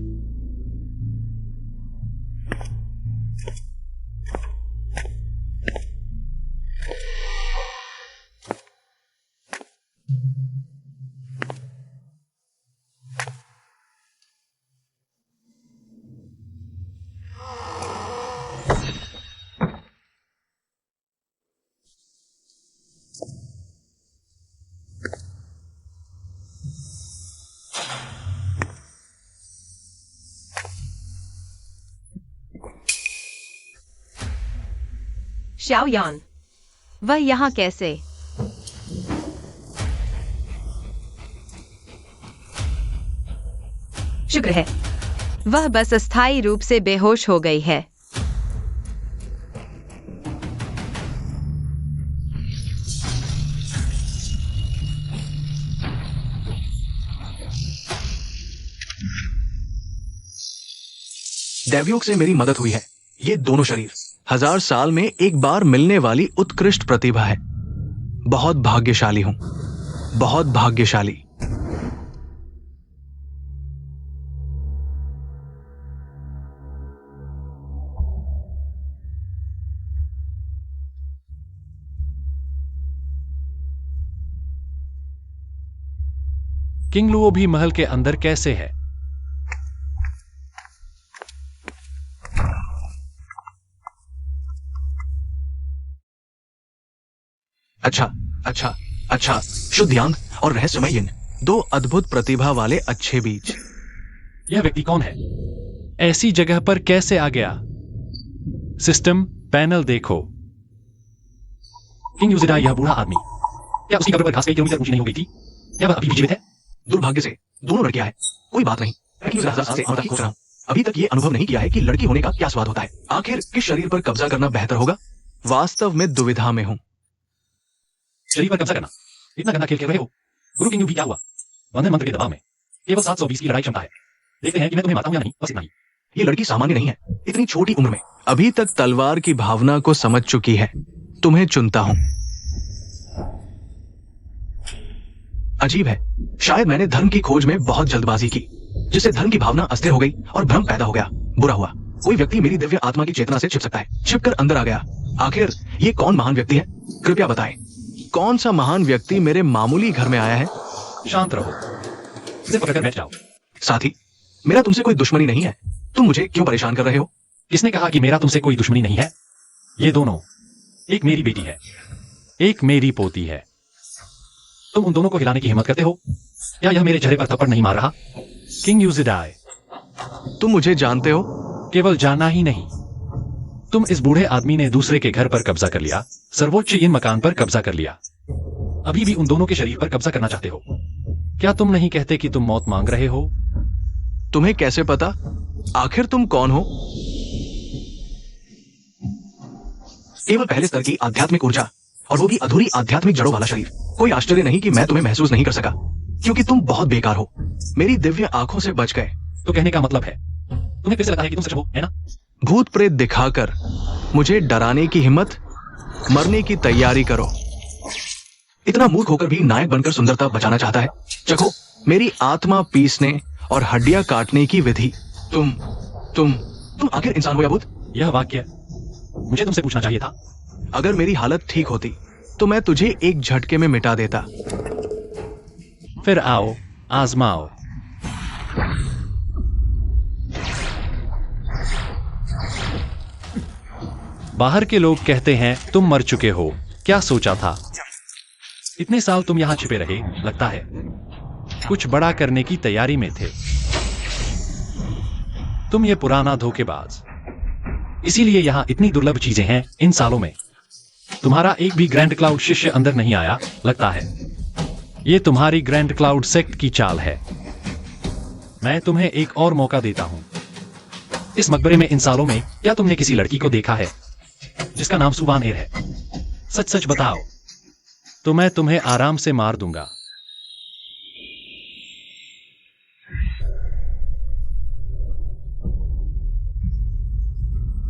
श्याओ यान, वह यहाँ कैसे? शुक्र है। वह बस अस्थायी रूप से बेहोश हो गई है। दैवयोग से मेरी मदद हुई है। ये दोनों शरीर 1000 साल में एक बार मिलने वाली उत्कृष्ट प्रतिभा है। बहुत भाग्यशाली हूं, बहुत भाग्यशाली। किंग लुओ भी महल के अंदर कैसे है? अच्छा, शुद्ध यांग और रहस्यमय यिन, दो अद्भुत प्रतिभा वाले अच्छे बीज। यह व्यक्ति कौन है? ऐसी जगह पर कैसे आ गया? सिस्टम पैनल देखो। किंग यूजिडा, यह बूढ़ा आदमी, क्या उसकी कब्र पर घास कई किलोमीटर ऊंची नहीं हो गई थी? क्या वह अभी भी जीवित है? दुर्भाग्य से दोनों लड़कियां हैं। कोई बात नहीं, मैं किंग यूजिडा से अमर तक खोज रहा हूं। अभी तक ये अनुभव नहीं किया है कि लड़की होने का क्या स्वाद होता है। आखिर किस शरीर पर कब्जा करना बेहतर होगा? वास्तव में दुविधा में हूं। शरीर पर कब्जा करना? इतना गंदा खेल खेल रहे हो? गुरु किंग यू भी क्या हुआ? बंधन मंत्र के दबाव में केवल 720 की लड़ाई क्षमता है। देखते हैं कि मैं तुम्हें मारता हूं या नहीं, बस इतना ही। ये लड़की सामान्य नहीं है। इतनी छोटी उम्र में अभी तक तलवार की भावना को समझ चुकी है। तुम्हें चुनता हूं। अजीब है, शायद मैंने धर्म की खोज में बहुत जल्दबाजी की, जिससे धर्म की भावना अस्थिर हो गई और भ्रम पैदा हो गया। बुरा हुआ, कोई व्यक्ति मेरी दिव्य आत्मा की चेतना से छिप सकता है, छिपकर अंदर आ गया। आखिर ये कौन महान व्यक्ति है? कृपया बताएं, कौन सा महान व्यक्ति मेरे मामूली घर में आया है? शांत रहो, सिर्फ पकड़कर बैठ जाओ। साथी, मेरा तुमसे कोई दुश्मनी नहीं है, तुम मुझे क्यों परेशान कर रहे हो? किसने कहा कि मेरा तुमसे कोई दुश्मनी नहीं है? ये दोनों, एक मेरी बेटी है, एक मेरी पोती है। तुम उन दोनों को हिलाने की हिम्मत करते हो? या यह मेरे चेहरे पर थप्पड़ नहीं मार रहा? किंग यूजिडाई, तुम मुझे जानते हो? केवल जानना ही नहीं, तुम इस बूढ़े आदमी ने दूसरे के घर पर कब्जा कर लिया, सर्वोच्च इन मकान पर कब्जा कर लिया, अभी भी उन दोनों के शरीर पर कब्जा करना चाहते हो। क्या तुम नहीं कहते कि तुम मौत मांग रहे हो? तुम्हें कैसे पता? आखिर तुम कौन हो? केवल पहले स्तर की आध्यात्मिक ऊर्जा, और वो भी अधूरी आध्यात्मिक जड़ों वाला शरीर। कोई आश्चर्य नहीं कि मैं तुम्हें महसूस नहीं कर सका, क्योंकि तुम बहुत बेकार हो। मेरी दिव्य आंखों से बच गए। तो कहने का मतलब है, तुम्हें फिर से लगता है कि तुम सच हो, है ना? भूत प्रेत दिखाकर मुझे डराने की हिम्मत, मरने की तैयारी करो। इतना मूर्ख होकर भी नायक बनकर सुंदरता बचाना चाहता है। चखो मेरी आत्मा पीसने और हड्डियां काटने की विधि। तुम आखिर इंसान हो या भूत? यह वाक्य मुझे तुमसे पूछना चाहिए था। अगर मेरी हालत ठीक होती तो मैं तुझे एक झटके में मिटा देता। फिर आओ, आजमाओ। बाहर के लोग कहते हैं तुम मर चुके हो। क्या सोचा था? इतने साल तुम यहां छिपे रहे, लगता है कुछ बड़ा करने की तैयारी में थे। तुम ये पुराना धोखेबाज, इसीलिए यहां इतनी दुर्लभ चीजें हैं। इन सालों में तुम्हारा एक भी ग्रैंड क्लाउड शिष्य अंदर नहीं आया, लगता है ये तुम्हारी ग्रैंड क्लाउड सेक्ट की चाल है। मैं तुम्हें एक और मौका देता हूं। इस मकबरे में इन सालों में क्या तुमने किसी लड़की को देखा है जिसका नाम सुवान एर है? सच सच बताओ, तो मैं तुम्हें आराम से मार दूंगा।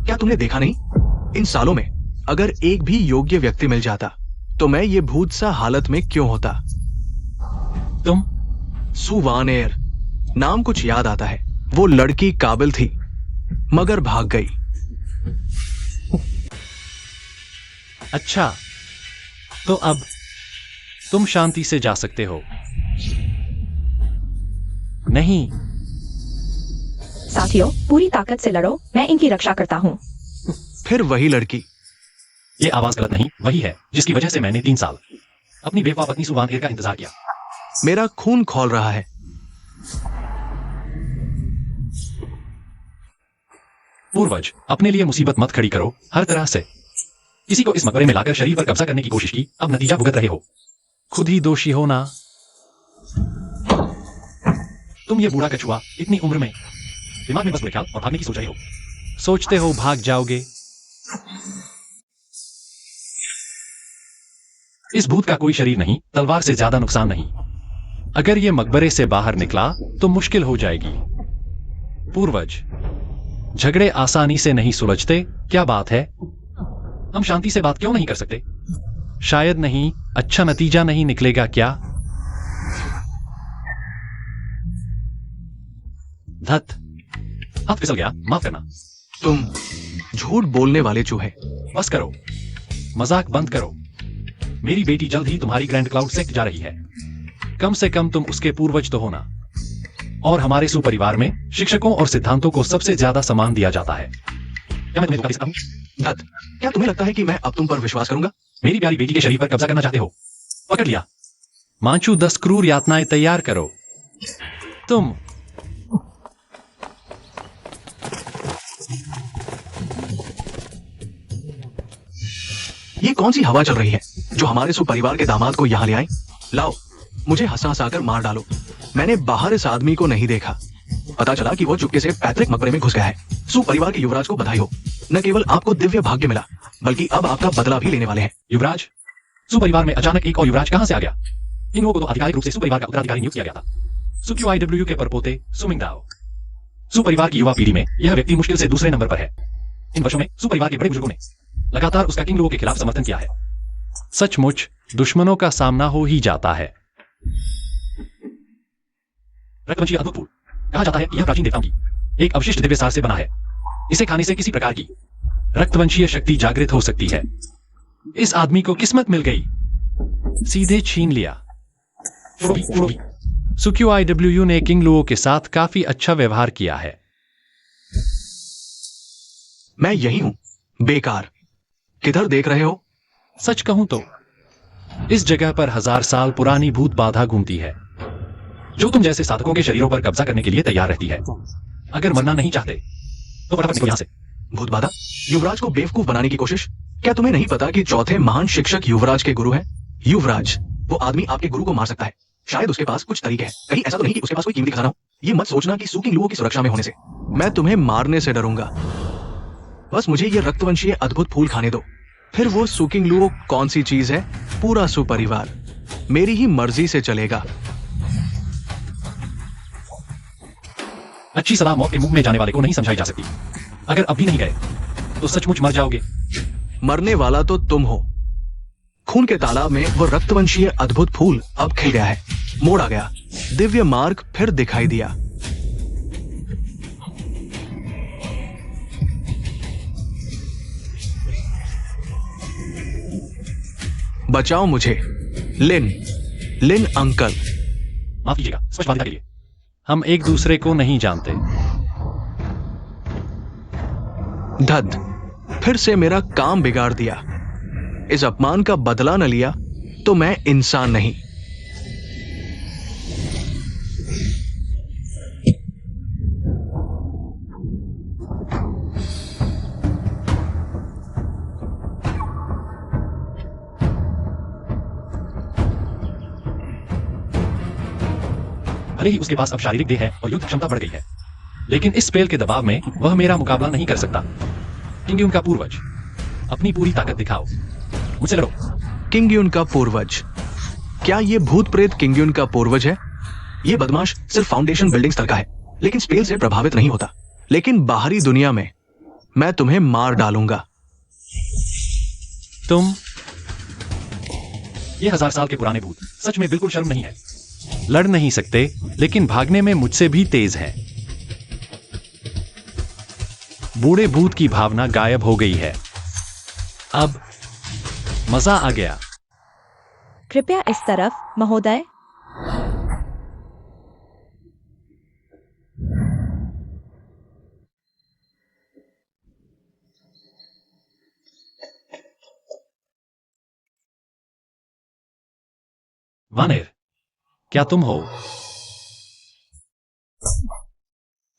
क्या तुमने देखा नहीं? इन सालों में अगर एक भी योग्य व्यक्ति मिल जाता तो मैं ये भूत सा हालत में क्यों होता? तुम? सुवान एर नाम कुछ याद आता है। वो लड़की काबिल थी मगर भाग गई। अच्छा, तो अब तुम शांति से जा सकते हो। नहीं, साथियों, पूरी ताकत से लड़ो, मैं इनकी रक्षा करता हूँ। फिर वही लड़की। ये आवाज गलत नहीं, वही है जिसकी वजह से मैंने 3 साल अपनी बेवफा पत्नी सुवान एर का इंतजार किया। मेरा खून खौल रहा है। पूर्वज, अपने लिए मुसीबत मत खड़ी करो। हर तरह से किसी को इस मकबरे में लाकर शरीर पर कब्जा करने की कोशिश की, अब नतीजा भुगत रहे हो। खुद ही दोषी हो ना। तुम ये बूढ़ा कछुआ इतनी उम्र में दिमाग में बस बुरे ख्याल और भागने की सोच रहे हो। सोचते हो भाग जाओगे। इस भूत का कोई शरीर नहीं, तलवार से ज्यादा नुकसान नहीं। अगर ये मकबरे से बाहर निकला तो मुश्किल हो जाएगी। पूर्वज, झगड़े आसानी से नहीं सुलझते। क्या बात है? हम शांति से बात क्यों नहीं कर सकते? शायद नहीं, अच्छा नतीजा नहीं निकलेगा क्या? धत, हाथ फिसल गया, माफ करना। तुम झूठ बोलने वाले चूहे। बस करो, मजाक बंद करो। मेरी बेटी जल्द ही तुम्हारी ग्रैंड क्लाउड सेक्ट जा रही है। कम से कम तुम उसके पूर्वज तो होना। और हमारे सुपरिवार में शिक्षकों और सिद्धांतों को सबसे ज्यादा सम्मान दिया जाता है। क्या मैं तुम्हें धोखा दे सकता हूं? दत्त, क्या तुम्हें लगता है कि मैं अब तुम पर विश्वास करूंगा? मेरी प्यारी बेटी के शरीर पर कब्जा करना चाहते हो? पकड़ लिया। मांचू 10 क्रूर यातनाएं तैयार करो। तुम ये कौन सी हवा चल रही है जो हमारे सुपरिवार के दामाद को यहाँ ले आई? लाओ, मुझे हंसा हंसाकर मार डालो। मैंने बाहर इस आदमी को नहीं देखा। पता चला कि वो चुपके से पैतृक मकबरे में घुस गया है। सुपरिवार के युवराज को बधाई हो। न केवल आपको दिव्य भाग्य मिला, बल्कि अब आपका बदला भी लेने वाले हैं। युवराज? सुपरिवार में अचानक एक और युवराज कहां से आ गया? इन लोगों को तो आधिकारिक रूप से सुपरिवार का उत्तराधिकारी नियुक्त किया गया था। सुक्यूआईडब्ल्यू के परपोते सुमिंगदाओ। सुपरिवार की युवा पीढ़ी में यह व्यक्ति मुश्किल से दूसरे नंबर पर है। इन वर्षों में सुपरिवार के बड़े बुजुर्गों ने लगातार उसका किंग लोगों के खिलाफ समर्थन किया है। सचमुच दुश्मनों का सामना हो ही जाता है। रक्तवंशीय अद्भुत फूल कहा जाता है कि यह प्राचीन देवताओं की एक अवशिष्ट दिव्य सार से बना है। इसे खाने से किसी प्रकार की रक्तवंशीय शक्ति जागृत हो सकती है। इस आदमी को किस्मत मिल गई, सीधे छीन लिया। सुक्यू IWU ने किंग लुओ के साथ काफी अच्छा व्यवहार किया है। मैं यही हूं, बेकार। किधर देख रहे हो? सच कहूं तो इस जगह पर 1000 साल पुरानी भूत बाधा घूमती है, जो तुम जैसे साधकों के शरीरों पर कब्जा करने के लिए तैयार रहती है। अगर मरना नहीं चाहते तो फटाफट निकलो यहां से। भूत बाधा? युवराज को बेवकूफ बनाने की कोशिश? क्या तुम्हें नहीं पता कि चौथे महान शिक्षक युवराज के गुरु हैं? युवराज, वो आदमी आपके गुरु को मार सकता है। शायद उसके पास कुछ तरीके हैं। कहीं ऐसा तो नहीं कि उसके पास कोई कीमती खजाना हो? ये मत सोचना कि सू किंग लुओ की सुरक्षा में होने से मैं तुम्हें मारने से डरूंगा। बस मुझे ये रक्तवंशीय अद्भुत फूल खाने दो। फिर वो सू किंग लुओ कौन सी चीज है? पूरा सुपरिवार मेरी ही मर्जी से चलेगा। अच्छी सलाह मौत के मुंह में जाने वाले को नहीं समझाई जा सकती। अगर अब भी नहीं गए तो सचमुच मर जाओगे। मरने वाला तो तुम हो। खून के तालाब में वो रक्तवंशीय अद्भुत फूल अब खिल गया है, मोड़ आ गया, दिव्य मार्ग फिर दिखाई दिया। बचाओ मुझे, लिन अंकल। माफ कीजिएगा, स्पष्टवादिता के लिए। हम एक दूसरे को नहीं जानते। धद, फिर से मेरा काम बिगाड़ दिया। इस अपमान का बदला न लिया तो मैं इंसान नहीं। भले ही उसके पास अब शारीरिक देह है और युद्ध क्षमता बढ़ गई है, लेकिन इस स्पेल के दबाव में वह मेरा मुकाबला नहीं कर सकता। किंग का पूर्वज, अपनी पूरी ताकत दिखाओ, मुझसे लड़ो। किंग का पूर्वज? क्या ये भूत प्रेत किंग का पूर्वज है? ये बदमाश सिर्फ फाउंडेशन बिल्डिंग स्तर का है, लेकिन स्पेल से प्रभावित नहीं होता। लेकिन बाहरी दुनिया में मैं तुम्हें मार डालूंगा। तुम? ये 1000 साल के पुराने भूत सच में बिल्कुल शर्म नहीं है। लड़ नहीं सकते, लेकिन भागने में मुझसे भी तेज है। बूढ़े भूत की भावना गायब हो गई है। अब मजा आ गया। कृपया इस तरफ, महोदय। वानेर, क्या तुम हो?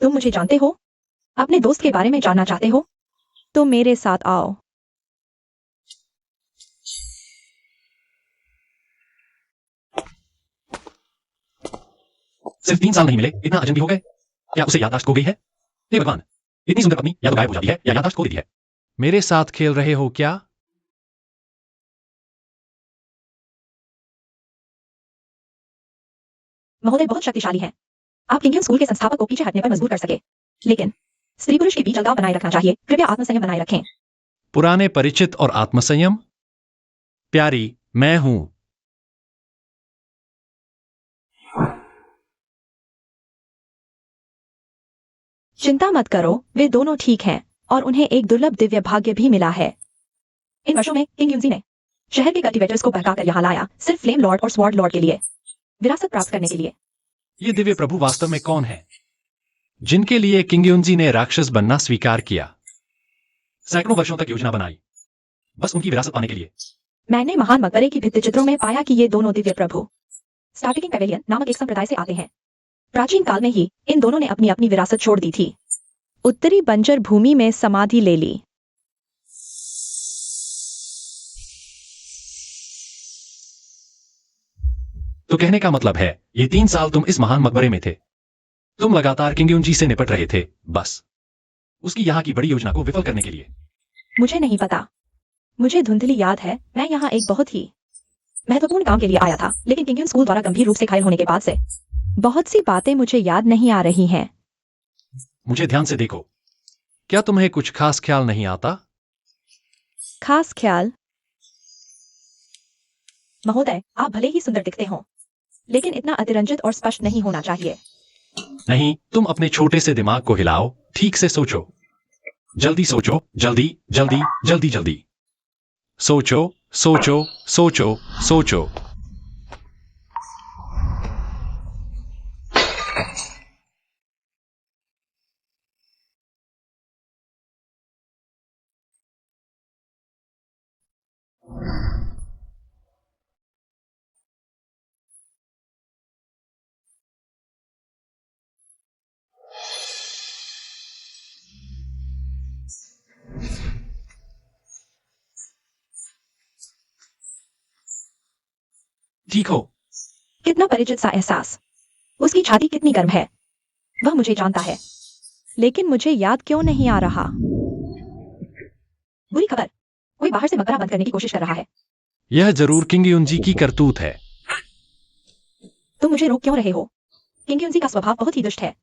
तुम मुझे जानते हो? अपने दोस्त के बारे में जानना चाहते हो? तो मेरे साथ आओ। सिर्फ 3 साल नहीं मिले, इतना अजनबी हो गए? क्या उसे याददाश्त खो गई है? हे भगवान, इतनी सुंदर पत्नी या तो गायब हो जाती है या याददाश्त खो देती है। मेरे साथ खेल रहे हो क्या? महोदय बहुत शक्तिशाली है। आप किंगियम स्कूल के संस्थापक को पीछे हटने पर मजबूर कर सके, लेकिन स्त्री पुरुष के बीच अलगाव बनाए रखना चाहिए। कृपया आत्मसंयम बनाए रखें। पुराने परिचित और आत्मसंयम? प्यारी, मैं हूं। चिंता मत करो, वे दोनों ठीक हैं और उन्हें एक दुर्लभ दिव्य भाग्य भी मिला है। इन वर्षों में किंग युनजी ने शहर के कल्टीवेटर्स को बहकाकर यहाँ लाया, सिर्फ फ्लेम लॉर्ड और स्वॉर्ड लॉर्ड के लिए, विरासत प्राप्त करने के लिए। ये दिव्य प्रभु वास्तव में कौन है, जिनके लिए किंग युनजी ने राक्षस बनना स्वीकार किया? सैकड़ों वर्षों तक योजना बनाई, बस उनकी विरासत पाने के लिए। मैंने महान मकबरे की भित्ति चित्रों में पाया कि ये दोनों दिव्य प्रभु स्टार्टिंग पेवेलियन नामक एक संप्रदाय से आते हैं। प्राचीन काल में ही इन दोनों ने अपनी अपनी विरासत छोड़ दी थी। उत्तरी बंजर भूमि में समाधि ले ली। तो कहने का मतलब है, ये 3 साल तुम इस महान मकबरे में थे। तुम लगातार किंग युनजी से निपट रहे थे, बस उसकी यहाँ की बड़ी योजना को विफल करने के लिए। मुझे नहीं पता, मुझे धुंधली याद है मैं यहाँ एक बहुत ही महत्वपूर्ण काम के लिए आया था, लेकिन किंग युन स्कूल द्वारा गंभीर रूप से घायल होने के बाद से बहुत सी बातें मुझे याद नहीं आ रही हैं। मुझे ध्यान से देखो। क्या तुम्हें कुछ खास ख्याल नहीं आता? खास ख्याल? महोदय, आप भले ही सुंदर दिखते हो, लेकिन इतना अतिरंजित और स्पष्ट नहीं होना चाहिए। नहीं, तुम अपने छोटे से दिमाग को हिलाओ, ठीक से सोचो। जल्दी सोचो, जल्दी जल्दी जल्दी जल्दी सोचो सोचो सोचो सोचो। ठीक हो? कितना परिचित सा एहसास। उसकी छाती कितनी गर्म है। वह मुझे जानता है। लेकिन मुझे याद क्यों नहीं आ रहा? बुरी खबर, कोई बाहर से मकबरा बंद करने की कोशिश कर रहा है। यह जरूर किंग युनजी की करतूत है। तुम मुझे रोक क्यों रहे हो? किंग युनजी का स्वभाव बहुत ही दुष्ट है।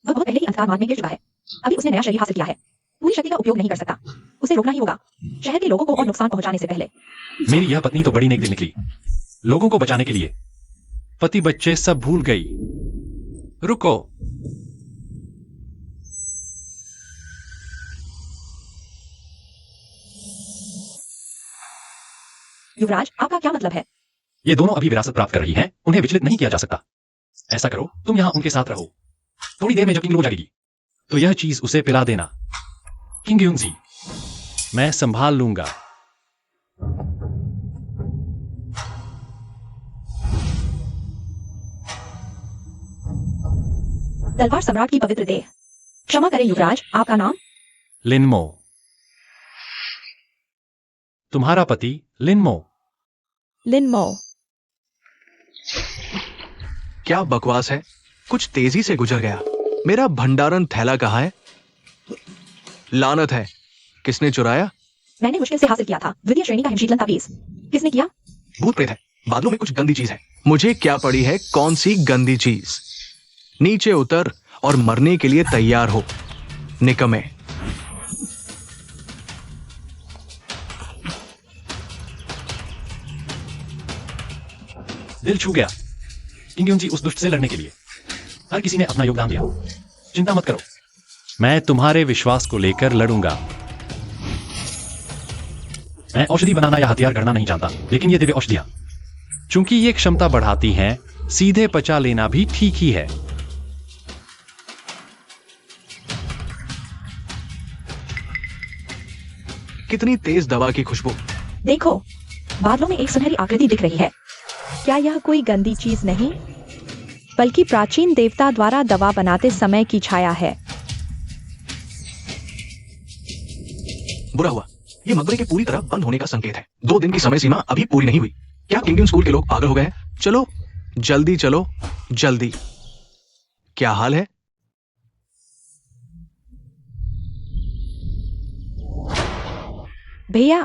वह बहुत पहले ही अंधकार मार्ग में गिर चुका है। अभी उसने नया शरीर हासिल किया है। पूरी शक्ति का उपयोग नहीं कर सकता। उसे रोकना ही होगा, शहर के लोगों को और नुकसान पहुंचाने से पहले। मेरी यह पत्नी तो बड़ी नेक दिल निकली, लोगों को बचाने के लिए। पति बच्चे सब भूल गई। रुको, युवराज, आपका क्या मतलब है? ये दोनों अभी विरासत प्राप्त कर रही हैं, उन्हें विचलित नहीं किया जा सकता। ऐसा करो, तुम यहां उनके साथ रहो। थोड़ी देर में जब किंग लो जाएगी तो यह चीज उसे पिला देना। किंग युनजी, मैं संभाल लूंगा। तलवार सम्राट की पवित्र देह। क्षमा करें युवराज, आपका नाम? लिनमो। तुम्हारा पति लिनमो। लिनमो। क्या बकवास है, कुछ तेजी से गुजर गया। मेरा भंडारण थैला कहाँ है? लानत है, किसने चुराया? मैंने मुश्किल से हासिल किया था। द्वितीय श्रेणी का हिमशीतलन ताबीज। किसने किया? भूत प्रेत है, बादलों में कुछ गंदी चीज है। मुझे क्या पड़ी है कौन सी गंदी चीज? नीचे उतर और मरने के लिए तैयार हो, निकम्मे। दिल छू गया किंग युनजी उस दुष्ट से लड़ने के लिए। हर किसी ने अपना योगदान दिया। चिंता मत करो, मैं तुम्हारे विश्वास को लेकर लड़ूंगा। मैं औषधि बनाना या हथियार गढ़ना नहीं जानता, लेकिन ये दिव्य औषधियां, चूंकि ये क्षमता बढ़ाती हैं, सीधे पचा लेना भी ठीक ही है। कितनी तेज दवा की खुशबू। देखो, बादलों में एक सुनहरी आकृति दिख रही है। क्या यह कोई गंदी चीज नहीं, बल्कि प्राचीन देवता द्वारा दवा बनाते समय की छाया है? बुरा हुआ, ये मकबरे के पूरी तरह बंद होने का संकेत है। 2 दिन की समय सीमा अभी पूरी नहीं हुई। क्या किंगडम स्कूल के लोग पागल हो गए हैं? चलो जल्दी चलो, जल्दी। क्या हाल है? भैया,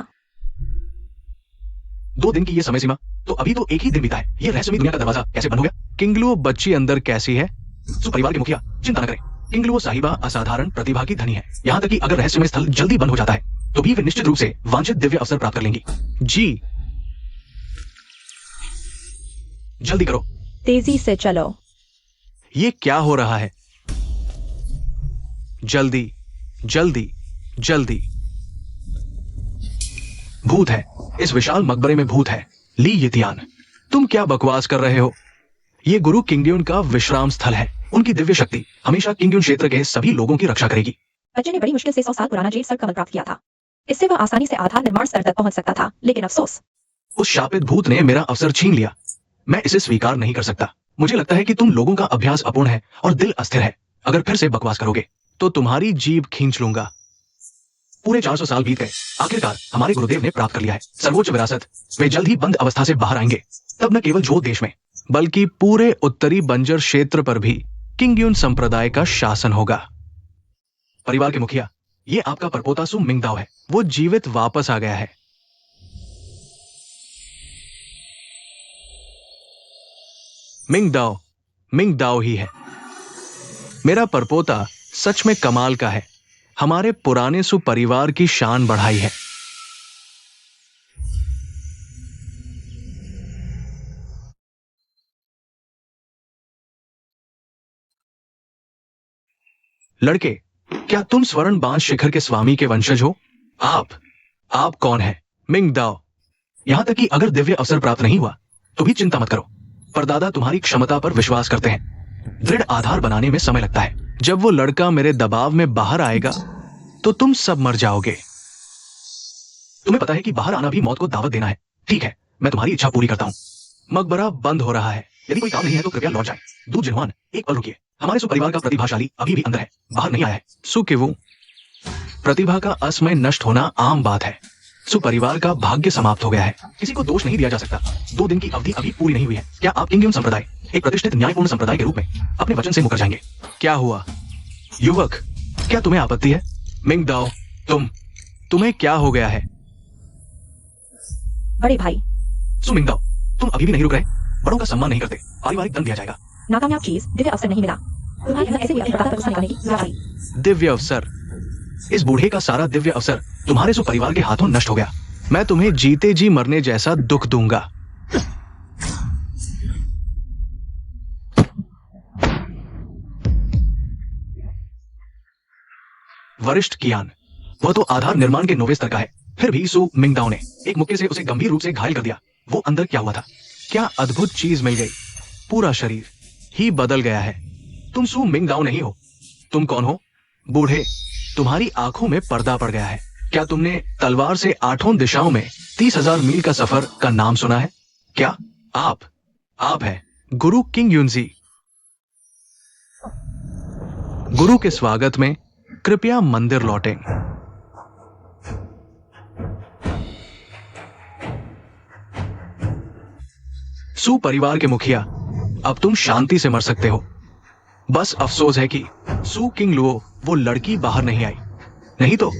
2 दिन की ये समय सीमा, तो अभी तो एक ही दिन बीता है। ये रहस्यमयी दुनिया का दरवाजा कैसे बंद हो गया? किंगलुओ बच्ची अंदर कैसी है? परिवार के मुखिया, चिंता न करें। किंगलुओ साहिबा असाधारण प्रतिभा की धनी है। यहाँ तक कि अगर रहस्यमय स्थल जल्दी बंद हो जाता है तो भी वे निश्चित रूप से वांछित दिव्य अवसर प्राप्त कर लेंगी। जी जल्दी करो, तेजी से चलो। ये क्या हो रहा है? जल्दी जल्दी जल्दी। भूत है, इस विशाल मकबरे में भूत है। ली यितियान, तुम क्या बकवास कर रहे हो? ये गुरु किंगड्यून का विश्राम स्थल है। उनकी दिव्य शक्ति हमेशा किंगड्यून क्षेत्र के सभी लोगों की रक्षा करेगी। बच्चे ने बड़ी मुश्किल से 100 साल पुराना जेड सर कमल प्राप्त किया था। इससे वह आसानी से आधार निर्माण स्तर तक पहुंच सकता था, लेकिन अफसोस, उस शापित भूत ने मेरा अवसर छीन लिया। मैं इसे स्वीकार नहीं कर सकता। मुझे लगता है कि तुम लोगों का अभ्यास अपूर्ण है और दिल अस्थिर है। अगर फिर से बकवास करोगे तो तुम्हारी जीभ खींच लूंगा। पूरे 400 साल बीत गए, आखिरकार हमारे गुरुदेव ने प्राप्त कर लिया है सर्वोच्च विरासत। वे जल्द ही बंद अवस्था से बाहर आएंगे। तब न केवल जो देश में, बल्कि पूरे उत्तरी बंजर क्षेत्र पर भी किंगड्यून संप्रदाय का शासन होगा। परिवार के मुखिया, ये आपका परपोता सु मिंगदाओ है। वो जीवित वापस आ गया है। मिंगदाओ ही है। मेरा परपोता सच में कमाल का है। हमारे पुराने सु परिवार की शान बढ़ाई है। लड़के, क्या तुम स्वर्ण बांध शिखर के स्वामी के वंशज हो? आप कौन है? मिंग दाओ। यहां तक कि अगर दिव्य अवसर प्राप्त नहीं हुआ तो भी चिंता मत करो। परदादा तुम्हारी क्षमता पर विश्वास करते हैं। दृढ़ आधार बनाने में समय लगता है। जब वो लड़का मेरे दबाव में बाहर आएगा तो तुम सब मर जाओगे। तुम्हें पता है कि बाहर आना भी मौत को दावत देना है। ठीक है, मैं तुम्हारी इच्छा पूरी करता हूं। मकबरा बंद हो रहा है। यदि कोई काम नहीं है तो कृपया लौट जाए। दूध जिन्वान, एक पल रुकिए। हमारे सुपरिवार का प्रतिभाशाली अभी भी अंदर है, बाहर नहीं आया है। सुकिवू, प्रतिभा का असमय नष्ट होना आम बात है। सुपरिवार का भाग्य समाप्त हो गया है। किसी को दोष नहीं दिया जा सकता। 2 दिन की अवधि अभी पूरी नहीं हुई है। क्या आप किंगयून संप्रदाय, एक प्रतिष्ठित न्यायपूर्ण संप्रदाय के रूप में अपने वचन से मुकर जाएंगे? क्या हुआ युवक, क्या तुम्हें आपत्ति है? मिंग दाओ, तुम्हें क्या हो गया है? बड़े भाई, मिंग दाओ, तुम अभी भी नहीं रुक रहे? बड़ों का सम्मान नहीं करते, पारिवारिक दंड दिया जाएगा। नाकामयाब चीज, दिव्य अवसर नहीं मिला। तुम्हारी हिम्मत ऐसे हुई अपने प्रताप पर गुस्सा निकालने की? क्या भाई? दिव्य अवसर? इस बूढ़े का सारा दिव्य अवसर तुम्हारे सुपरिवार के हाथों नष्ट हो गया। मैं तुम्हें जीते जी मरने जैसा दुख दूंगा। वरिष्ठ कियान, वह तो आधार निर्माण के 9वें स्तर का है। फिर भी सु मिंगदाओ ने एक मुक्के से उसे गंभीर रूप से घायल कर दिया। वो अंदर क्या हुआ था? क्या अद्भुत चीज मिल गई। पूरा शरीर ही बदल गया है। तुम सु मिंगदाओ नहीं हो। तुम कौन हो? बूढ़े, तुम्हारी आंखों में पर्दा पड़ गया है। क्या तुमने तलवार से 8 दिशाओं में 30,000 मील का सफर का नाम सुना है? क्या आप है गुरु किंग युनजी। गुरु के स्वागत में कृपया मंदिर लौटें। सु परिवार के मुखिया, अब तुम शांति से मर सकते हो। बस अफसोस है कि सु किंग लुओ वो लड़की बाहर नहीं आई, नहीं तो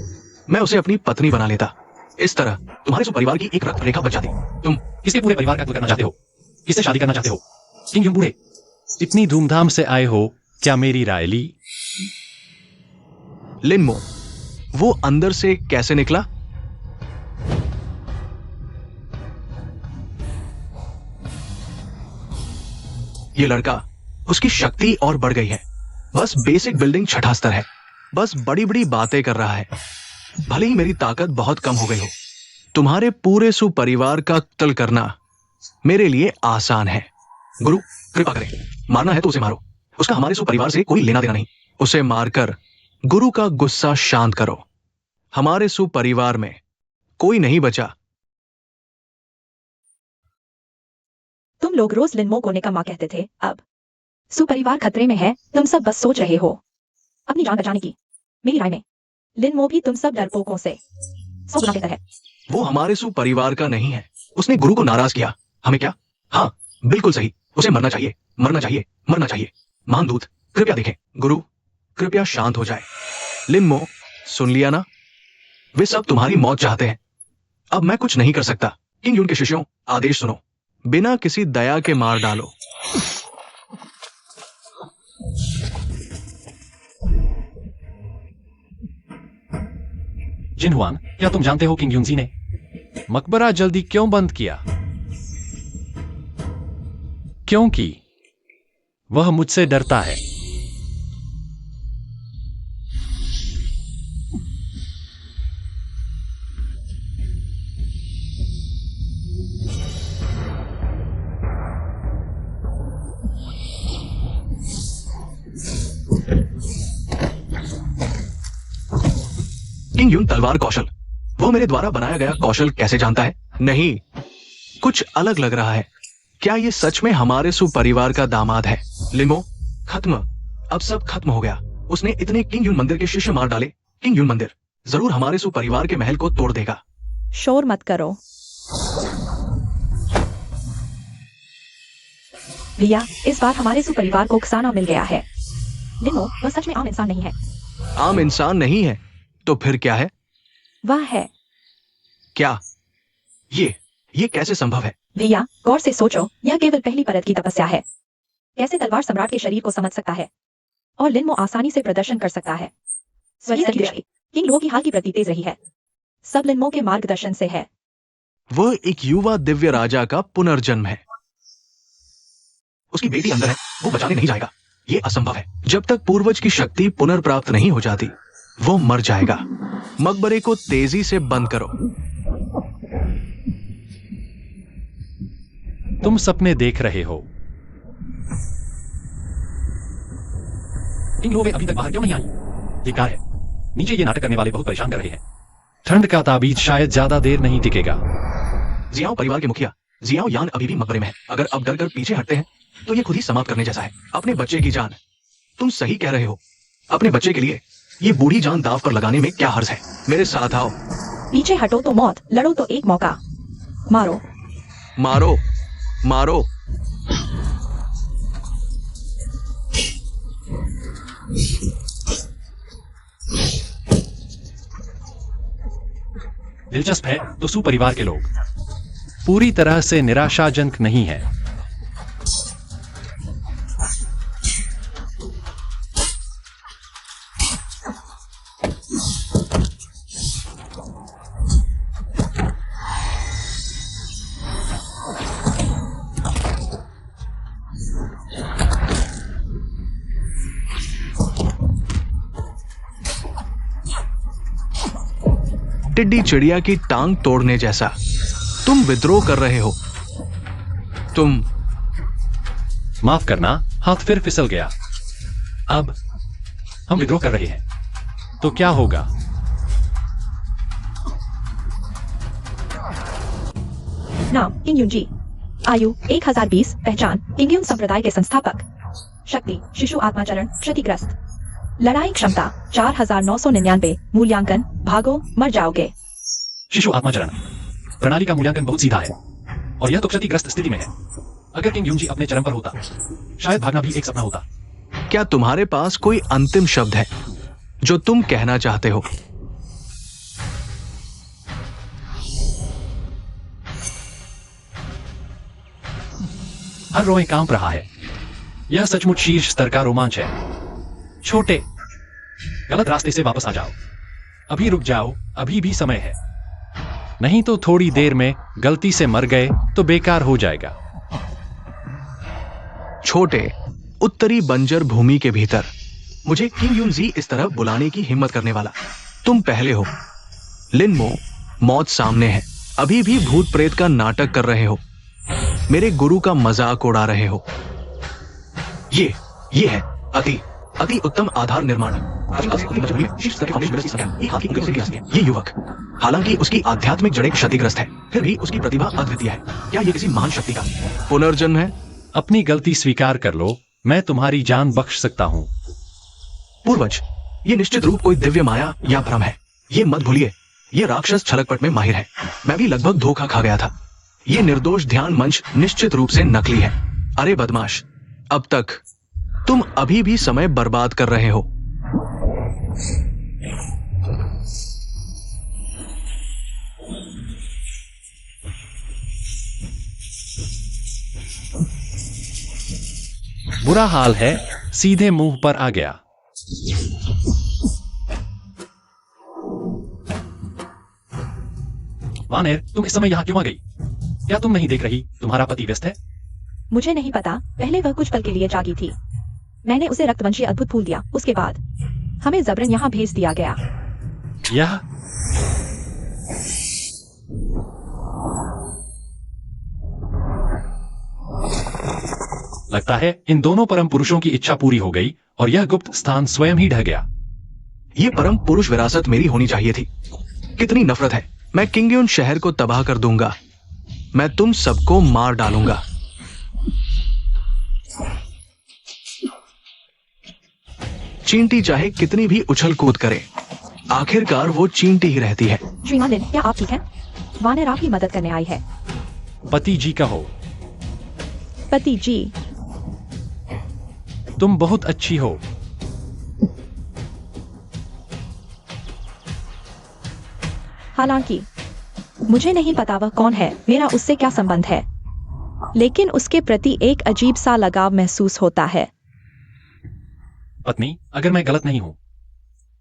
मैं उसे अपनी पत्नी बना लेता। इस तरह तुम्हारे सु परिवार की एक रक्त रेखा बच जाती। तुम किसके पूरे परिवार का कत्ल करना चाहते हो? किससे शादी करना चाहते हो? किंग बूढ़े, इतनी धूमधाम से आए हो, क्या मेरी राय ली? लिनमो, वो अंदर से कैसे निकला? ये लड़का, उसकी शक्ति और बढ़ गई है। बस बेसिक बिल्डिंग 6ठा स्तर है। बस बड़ी बड़ी बातें कर रहा है। भले ही मेरी ताकत बहुत कम हो गई हो, तुम्हारे पूरे सुपरिवार का कत्ल करना मेरे लिए आसान है। गुरु कृपा करें, मारना है तो उसे मारो। उसका हमारे सुपरिवार से कोई लेना देना नहीं। उसे मारकर गुरु का गुस्सा शांत करो। हमारे सुपरिवार में कोई नहीं बचा। तुम लोग रोज लिनमो को निकम्मा कहते थे, अब सुपरिवार खतरे में है। तुम सब बस सोच रहे हो अपनी जान बचाने की। मेरी राय में लिनमो भी तुम सब डरपोकों से 100 गुना बेहतर है। वो हमारे सुपरिवार का नहीं है। उसने गुरु को नाराज किया। हमें क्या? हाँ, बिल्कुल सही। उसे मरना चाहिए, मरना चाहिए, मरना चाहिए। महान दूत, कृपया देखें। गुरु कृपया शांत हो जाए। लिनमो, सुन लिया ना? वे सब तुम्हारी मौत चाहते हैं। अब मैं कुछ नहीं कर सकता। किंग यून के शिष्यों, आदेश सुनो। बिना किसी दया के मार डालो। जिनहुआन, क्या तुम जानते हो किंग युनजी ने मकबरा जल्दी क्यों बंद किया? क्योंकि वह मुझसे डरता है। किंग यून तलवार कौशल, वो मेरे द्वारा बनाया गया कौशल कैसे जानता है? नहीं, कुछ अलग लग रहा है। क्या ये सच में हमारे सुपरिवार का दामाद है? लिमो, खत्म। अब सब खत्म हो गया। उसने इतने किंग यून मंदिर के शिष्य मार डाले। किंग यून मंदिर जरूर हमारे सुपरिवार के महल को तोड़ देगा। शोर मत करो। भैया, इस बार हमारे सुपरिवार को खजाना मिल गया है। लिनमो, वह सच में आम इंसान नहीं है। आम इंसान नहीं है तो फिर क्या है? वह है। क्या? ये कैसे संभव है? भैया, गौर से सोचो, यह केवल पहली परत की तपस्या है। कैसे तलवार सम्राट के शरीर को समझ सकता है और लिनमो आसानी से प्रदर्शन कर सकता है। स्वयं दृष्टि किंग लो की हाल की प्रगति तेज रही है। सब लिनमो के मार्गदर्शन से है। वह एक युवा दिव्य राजा का पुनर्जन्म है। उसकी बेटी अंदर है, वो बचाने नहीं जाएगा। ये असंभव है। जब तक पूर्वज की शक्ति पुनर्प्राप्त नहीं हो जाती, वो मर जाएगा। मकबरे को तेजी से बंद करो। तुम सपने देख रहे हो। किंग लो वे अभी तक बाहर क्यों नहीं आई? धिक्कार है। नीचे ये नाटक करने वाले बहुत परेशान कर रहे हैं। ठंड का ताबीज शायद ज्यादा देर नहीं टिकेगा। जियाओ परिवार के मुखिया जियाओ यान अभी भी मकबरे में है। अगर अब डर कर पीछे हटते हैं तो ये खुद ही समाप्त करने जैसा है। अपने बच्चे की जान। तुम सही कह रहे हो। अपने बच्चे के लिए ये बूढ़ी जान दाव पर लगाने में क्या हर्ज है? मेरे साथ आओ। पीछे हटो तो मौत, लड़ो तो एक मौका। मारो। मारो मारो। दिलचस्प है तो सू परिवार के लोग। पूरी तरह से निराशाजनक नहीं है। टिड्डी चिड़िया की टांग तोड़ने जैसा। तुम विद्रोह कर रहे हो। तुम माफ करना, हाथ फिर फिसल गया। अब हम विद्रोह कर रहे हैं। तो क्या होगा? नाम किंग जी। आयु 1020। पहचान किंग संप्रदाय के संस्थापक। शक्ति शिशु आत्माचरण क्षतिग्रस्त। लड़ाई क्षमता 4999। मूल्यांकन भागो मर जाओगे। शिशु आत्माचरण प्रणाली का मूल्यांकन बहुत सीधा है और यह तो क्षतिग्रस्त स्थिति में है। अगर किंग यूंजी अपने चरम पर होता, शायद भागना भी एक सपना होता। क्या तुम्हारे पास कोई अंतिम शब्द है जो तुम कहना चाहते हो? हर रोए कांप रहा है। यह सचमुच शीर्ष स्तर का रोमांच है। छोटे गलत रास्ते से वापस आ जाओ। अभी रुक जाओ, अभी भी समय है। नहीं तो थोड़ी देर में गलती से मर गए तो बेकार हो जाएगा। छोटे उत्तरी बंजर भूमि के भीतर मुझे किंग यूनजी इस तरह बुलाने की हिम्मत करने वाला। तुम पहले हो। लिनमो, मौत सामने है। अभी भी भूत प्रेत का नाटक कर रहे हो। मेरे गुरु का मजाक उड़ा रहे हो। ये है अति उत्तम आधार निर्माण। ये युवक, हालांकि उसकी आध्यात्मिक जड़ें क्षतिग्रस्त है, फिर भी उसकी प्रतिभा अद्वितीय है। क्या ये किसी महान शक्ति का पुनर्जन्म है? अपनी गलती स्वीकार कर लो। मैं तुम्हारी जान बख्श सकता हूं। पूर्वज, ये निश्चित रूप कोई दिव्य माया या भ्रम है। ये मत भूलिए, ये राक्षस छलकपट में माहिर है। मैं भी लगभग धोखा खा गया था। ये निर्दोष ध्यान मंच निश्चित रूप से नकली है। अरे बदमाश, अब तक तुम अभी भी समय बर्बाद कर रहे हो। बुरा हाल है, सीधे मुंह पर आ गया। वानेर, तुम इस समय यहां क्यों आ गई? क्या तुम नहीं देख रही तुम्हारा पति व्यस्त है? मुझे नहीं पता। पहले वह कुछ पल के लिए जागी थी। मैंने उसे रक्तवंशी अद्भुत फूल दिया। उसके बाद हमें जबरन यहाँ भेज दिया गया। यह लगता है इन दोनों परम पुरुषों की इच्छा पूरी हो गई और यह गुप्त स्थान स्वयं ही ढह गया। ये परम पुरुष विरासत मेरी होनी चाहिए थी। कितनी नफरत है। मैं किंगयून शहर को तबाह कर दूंगा। मैं तुम सबको मार डालूंगा। चींटी चाहे कितनी भी उछल कूद करे, आखिरकार वो चींटी ही रहती है। श्रीमान लिन, क्या आप ठीक हैं? वानेर आपकी मदद करने आई है। पति जी कहो। पति जी, तुम बहुत अच्छी हो। हालांकि मुझे नहीं पता वह कौन है। मेरा उससे क्या संबंध है? लेकिन उसके प्रति एक अजीब सा लगाव महसूस होता है। पत्नी, अगर मैं गलत नहीं हूं,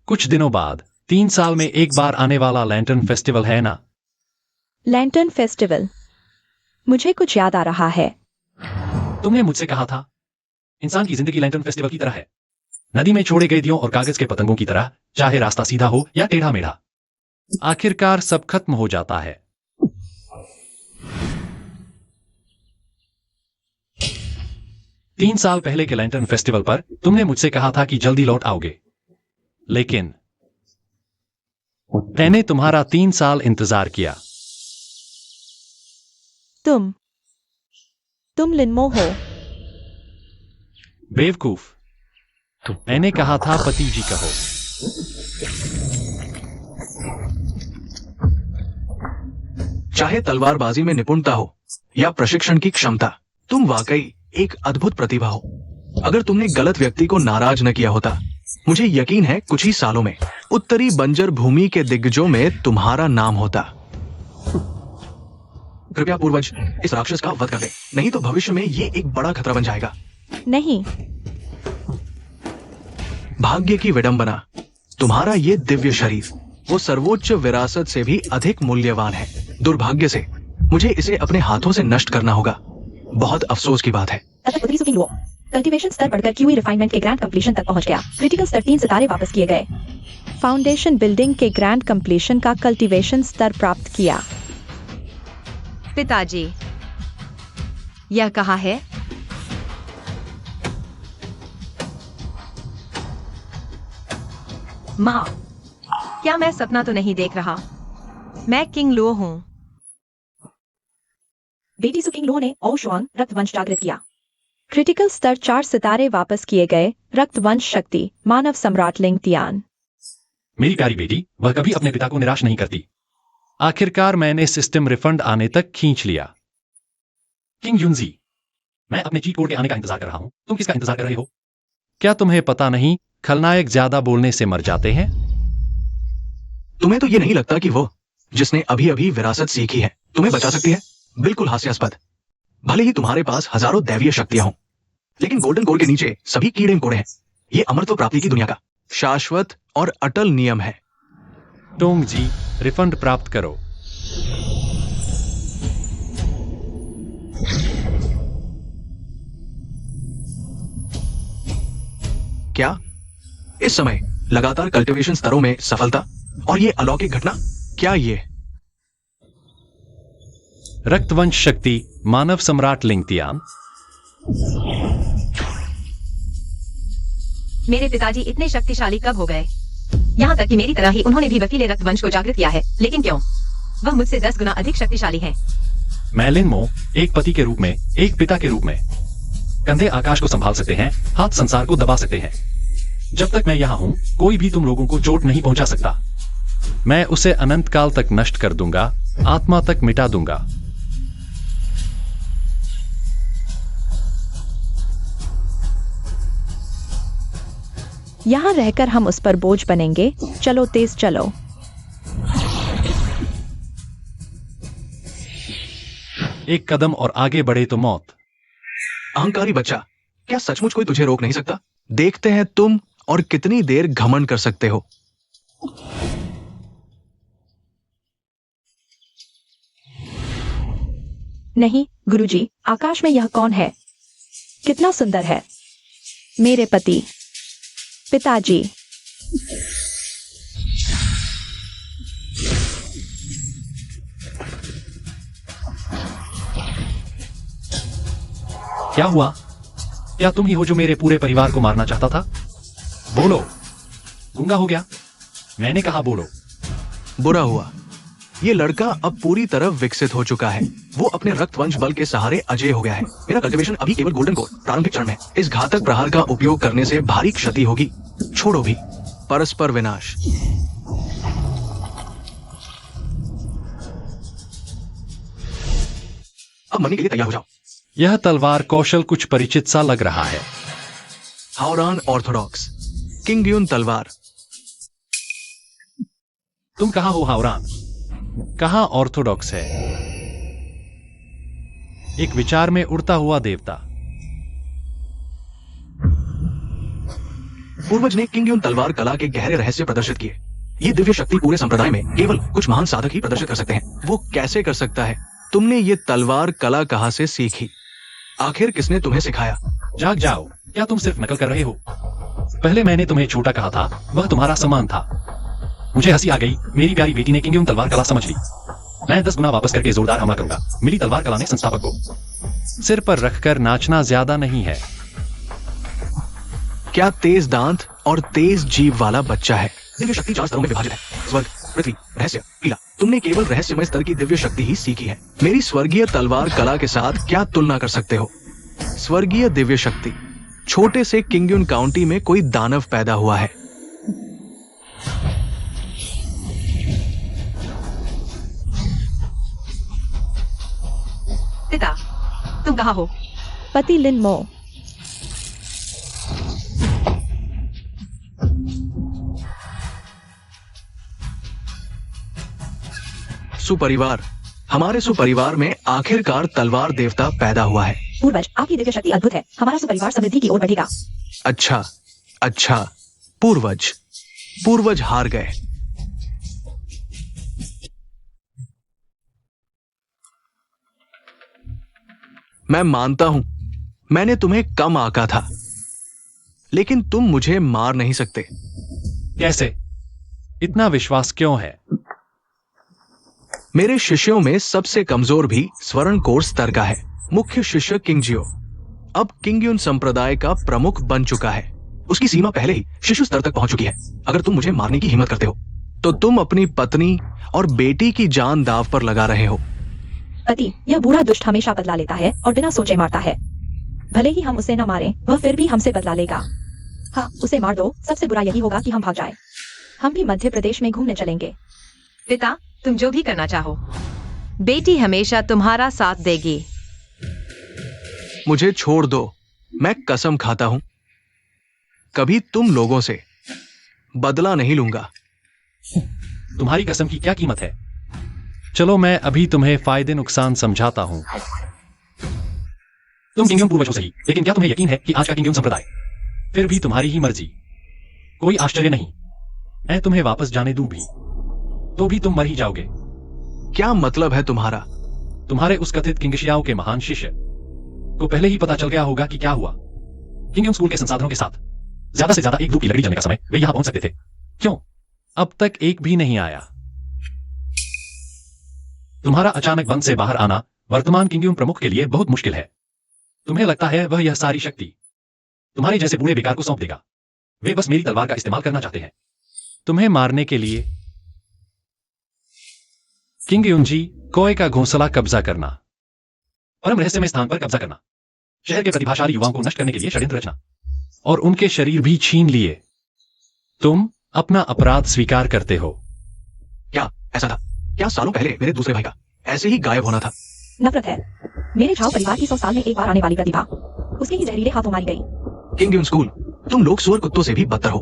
कुछ दिनों बाद 3 साल में एक बार आने वाला लैंटर्न फेस्टिवल है ना? लैंटर्न फेस्टिवल, मुझे कुछ याद आ रहा है। तुमने मुझसे कहा था इंसान की जिंदगी लैंटर्न फेस्टिवल की तरह है, नदी में छोड़े गए दियों और कागज के पतंगों की तरह, चाहे रास्ता सीधा हो या टेढ़ा मेढ़ा, आखिरकार सब खत्म हो जाता है। तीन साल पहले के लैंटर्न फेस्टिवल पर तुमने मुझसे कहा था कि जल्दी लौट आओगे, लेकिन मैंने तुम्हारा 3 साल इंतजार किया। तुम लिनमो हो। बेवकूफ, मैंने कहा था पति जी कहो। चाहे तलवारबाजी में निपुणता हो या प्रशिक्षण की क्षमता, तुम वाकई एक अद्भुत प्रतिभा हो। अगर तुमने गलत व्यक्ति को नाराज न किया होता, मुझे यकीन है कुछ ही सालों में उत्तरी बंजर भूमि के दिग्गजों में तुम्हारा नाम होता। कृपया पूर्वज इस राक्षस का वध कर दे, नहीं तो भविष्य में ये एक बड़ा खतरा बन जाएगा। नहीं, भाग्य की विडंबना, तुम्हारा ये दिव्य शरीर वो सर्वोच्च विरासत से भी अधिक मूल्यवान है। दुर्भाग्य से मुझे इसे अपने हाथों से नष्ट करना होगा। बहुत अफसोस की बात है। उत्तरी सुकिंग लो कल्टीवेशन स्तर बढ़कर क्यूई रिफाइनमेंट के ग्रैंड कंप्लीशन तक पहुंच गया। क्रिटिकल स्तर 3 सितारे वापस किए गए। फाउंडेशन बिल्डिंग के ग्रैंड कंप्लीशन का कल्टीवेशन स्तर प्राप्त किया। पिताजी, यह कहाँ है? माँ, क्या मैं सपना तो नहीं देख रहा? मैं किंग लो हूँ। बेटी सुकिंग लो ने ओशुआंग रक्तवंश जागृत किया। क्रिटिकल स्तर 4 सितारे वापस किए गए। रक्तवंश शक्ति, मानव सम्राट लिंग तियान। मेरी प्यारी बेटी, वह कभी अपने पिता को निराश नहीं करती। आखिरकार मैंने सिस्टम रिफंड आने तक खींच लिया। किंग युनजी, मैं अपने चीट कोड के आने का इंतजार कर रहा हूं। तुम किसका इंतजार कर रहे हो? क्या तुम्हें पता नहीं, खलनायक ज्यादा बोलने से मर जाते हैं? तुम्हें तो ये नहीं लगता कि वो जिसने अभी अभी विरासत सीखी है तुम्हें बचा सकती है? बिल्कुल हास्यास्पद। भले ही तुम्हारे पास हजारों दैवीय शक्तियां हों, लेकिन गोल्डन कोड के नीचे सभी कीड़े कोड़े हैं। ये अमरत्व प्राप्ति की दुनिया का शाश्वत और अटल नियम है। टोंग जी, रिफंड प्राप्त करो। क्या इस समय लगातार कल्टीवेशन स्तरों में सफलता और ये अलौकिक घटना, क्या ये रक्तवंश शक्ति, मानव सम्राट लिंग तियान? मेरे पिताजी इतने शक्तिशाली कब हो गए? यहाँ तक कि मेरी तरह ही उन्होंने भी बर्फीले रक्तवंश को जागृत किया है, लेकिन क्यों? वह मुझसे 10 गुना अधिक शक्तिशाली है। मैं लिनमो, एक पति के रूप में, एक पिता के रूप में, कंधे आकाश को संभाल सकते हैं, हाथ संसार को दबा सकते हैं। जब तक मैं यहाँ हूं, कोई भी तुम लोगों को चोट नहीं पहुंचा सकता। मैं उसे अनंत काल तक नष्ट कर दूंगा, आत्मा तक मिटा दूंगा। यहाँ रहकर हम उस पर बोझ बनेंगे। चलो तेज चलो। एक कदम और आगे बढ़े तो मौत। अहंकारी बच्चा, क्या सचमुच कोई तुझे रोक नहीं सकता? देखते हैं तुम और कितनी देर घमंड कर सकते हो। नहीं गुरुजी, आकाश में यह कौन है? कितना सुंदर है। मेरे पति, पिताजी। क्या हुआ? क्या तुम ही हो जो मेरे पूरे परिवार को मारना चाहता था? बोलो। गूंगा हो गया? मैंने कहा बोलो। बुरा हुआ। ये लड़का अब पूरी तरह विकसित हो चुका है। वो अपने रक्तवंश बल के सहारे अजय हो गया है। मेरा कल्टीवेशन अभी केवल गोल्डन कोड प्रारंभिक चरण में। इस घातक प्रहार का उपयोग करने से भारी क्षति होगी। छोड़ो भी, परस्पर विनाश। अब मरने के लिए तैयार हो जाओ। यह तलवार कौशल कुछ परिचित सा लग रहा है। हावरान ऑर्थोडॉक्स, किंग यून तलवार। तुम कहाँ हो हावरान? कहाँ ऑर्थोडॉक्स है? एक विचार में उड़ता हुआ देवता। पूर्वज ने किंग यून तलवार कला के गहरे रहस्य प्रदर्शित किए। ये दिव्य शक्ति पूरे संप्रदाय में केवल कुछ महान साधक ही प्रदर्शित कर सकते हैं। वो कैसे कर सकता है? तुमने ये तलवार कला कहाँ से सीखी? आखिर किसने तुम्हें सिखाया? जाग जाओ, क्या तुम सिर्फ नकल कर रहे हो? पहले मैंने तुम्हें छोटा कहा था, वह तुम्हारा सम्मान था। मुझे हंसी आ गई। मेरी प्यारी बेटी ने किंग तलवार कला समझ ली। मैं 10 गुना वापस करके जोरदार हमला करूंगा। मिली तलवार कला ने संस्थापक को सिर पर रखकर नाचना ज्यादा नहीं है। क्या तेज दांत और तेज जीव वाला बच्चा है। दिव्य शक्ति 4 स्तरों में विभाजित है। स्वर्ग, पृथ्वी, रहस्य, लीला। तुमने केवल रहस्यमय स्तर की दिव्य शक्ति ही सीखी है। मेरी स्वर्गीय तलवार कला के साथ क्या तुलना कर सकते हो। स्वर्गीय दिव्य शक्ति। छोटे से किंगयुन काउंटी में कोई दानव पैदा हुआ है। पिता, तुम कहाँ हो? पति लिनमो, सुपरिवार। हमारे सुपरिवार में आखिरकार तलवार देवता पैदा हुआ है। पूर्वज, आपकी दिव्य शक्ति अद्भुत है। हमारा सुपरिवार समृद्धि की ओर बढ़ेगा। अच्छा अच्छा। पूर्वज हार गए। मैं मानता हूं मैंने तुम्हें कम आंका था, लेकिन तुम मुझे मार नहीं सकते। कैसे? इतना विश्वास क्यों है? मेरे शिष्यों में सबसे कमजोर भी स्वर्ण कोर्स स्तर का है। मुख्य शिष्य किंगजियो अब किंगयुन संप्रदाय का प्रमुख बन चुका है। उसकी सीमा पहले ही शिशु स्तर तक पहुंच चुकी है। अगर तुम मुझे मारने की हिम्मत करते हो तो तुम अपनी पत्नी और बेटी की जान दांव पर लगा रहे हो। पति, यह बूढ़ा दुष्ट हमेशा बदला लेता है और बिना सोचे मारता है। भले ही हम उसे न मारें, वह फिर भी हमसे बदला लेगा। हाँ, उसे मार दो। सबसे बुरा यही होगा कि हम भाग जाएं। हम भी मध्य प्रदेश में घूमने चलेंगे। पिता, तुम जो भी करना चाहो। बेटी हमेशा तुम्हारा साथ देगी। मुझे छोड़ दो। मैं कसम खाता हूं कभी तुम लोगों से बदला नहीं लूंगा। तुम्हारी कसम की क्या कीमत है? चलो मैं अभी तुम्हें फायदे नुकसान समझाता हूं। तुम किंगयुन पूर्वज हो सही, लेकिन क्या तुम्हें यकीन है कि आज का किंगयुन संप्रदाय फिर भी तुम्हारी ही मर्जी? कोई आश्चर्य नहीं, मैं तुम्हें वापस जाने दूं भी तो भी तुम मर ही जाओगे। क्या मतलब है तुम्हारा? तुम्हारे उस कथित किंगशियाओं के महान शिष्य को पहले ही पता चल गया होगा कि क्या हुआ। किंगयुन स्कूल के संसाधनों के साथ ज्यादा से ज्यादा एक धूप की लकड़ी जलने का समय वे यहां पहुंच सकते थे। क्यों? अब तक एक भी नहीं आया। तुम्हारा अचानक बंद से बाहर आना वर्तमान किंगयुन प्रमुख के लिए बहुत मुश्किल है। तुम्हें लगता है वह यह सारी शक्ति तुम्हारे जैसे बूढ़े बेकार को सौंप देगा। वे बस मेरी तलवार का इस्तेमाल करना चाहते हैं। तुम्हें मारने के लिए किंगयुनजी कोय का घोंसला कब्जा करना, परम रहस्यमय स्थान पर कब्जा करना, शहर के प्रतिभाशाली युवाओं को नष्ट करने के लिए षड्यंत्र रचना और उनके शरीर भी छीन लिए। तुम अपना अपराध स्वीकार करते हो। क्या ऐसा था? क्या सालों पहले मेरे दूसरे भाई का ऐसे ही गायब होना था? नफरत है। मेरे झाओ परिवार की 100 साल में एक बार आने वाली प्रतिभा उसके ही जहरीले हाथों मारी गई। किंगयुन स्कूल, तुम लोग सुअर कुत्तों से भी बदतर हो।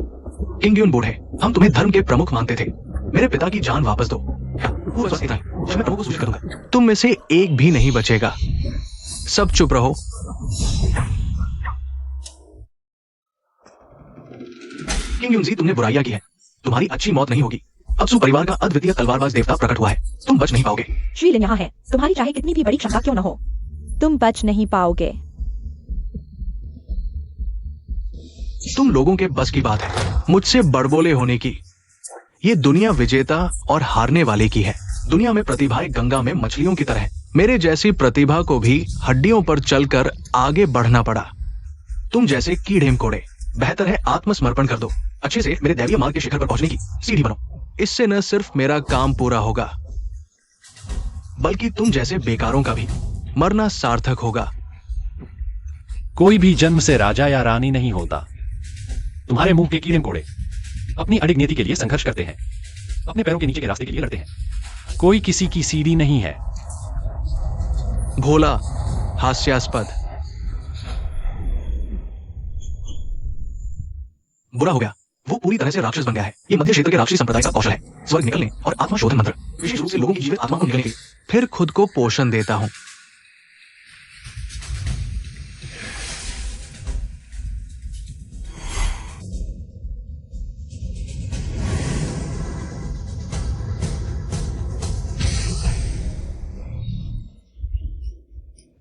किंगयुन बूढ़े, हम तुम्हें धर्म के प्रमुख मानते थे। मेरे पिता की जान वापस दो। वो बस इतना ही, जब मैं प्रभु को सूचित करूंगा तुम में से एक भी नहीं बचेगा। सब चुप रहो। किंगयुन जी, तुमने बुराइयां की है। तुम्हारी अच्छी मौत नहीं होगी। अब सुपरिवार का अद्वितीय तलवारबाज देवता प्रकट हुआ है। तुम बच नहीं पाओगे। श्री लिन यहाँ है। तुम्हारी चाहे कितनी भी बड़ी क्षमता क्यों न हो, तुम बच नहीं पाओगे। तुम लोगों के बस की बात है मुझसे बड़बोले होने की। ये दुनिया विजेता और हारने वाले की है। दुनिया में प्रतिभाएं गंगा में मछलियों की तरह है। मेरे जैसी प्रतिभा को भी हड्डियों पर चलकर आगे बढ़ना पड़ा। तुम जैसे कीड़े मकोड़े, बेहतर है आत्मसमर्पण कर दो। अच्छे से मेरे दैवीय मार्ग के शिखर पर पहुंचने की सीढ़ी बनो। इससे न सिर्फ मेरा काम पूरा होगा, बल्कि तुम जैसे बेकारों का भी मरना सार्थक होगा। कोई भी जन्म से राजा या रानी नहीं होता। तुम्हारे मुंह के कीड़े मकोड़े अपनी अडिग नीति के लिए संघर्ष करते हैं, अपने पैरों के नीचे के रास्ते के लिए लड़ते हैं। कोई किसी की सीढ़ी नहीं है। भोला, हास्यास्पद। बुरा हो गया, वो पूरी तरह से राक्षस बन गया है। ये मध्य क्षेत्र के राक्षसी संप्रदाय का कौशल है। स्वर्ग निकलने और आत्मा शोधन मंत्र, विशेष रूप से लोगों की जीवित आत्मा को निकलने के लिए। फिर खुद को पोषण देता हूं।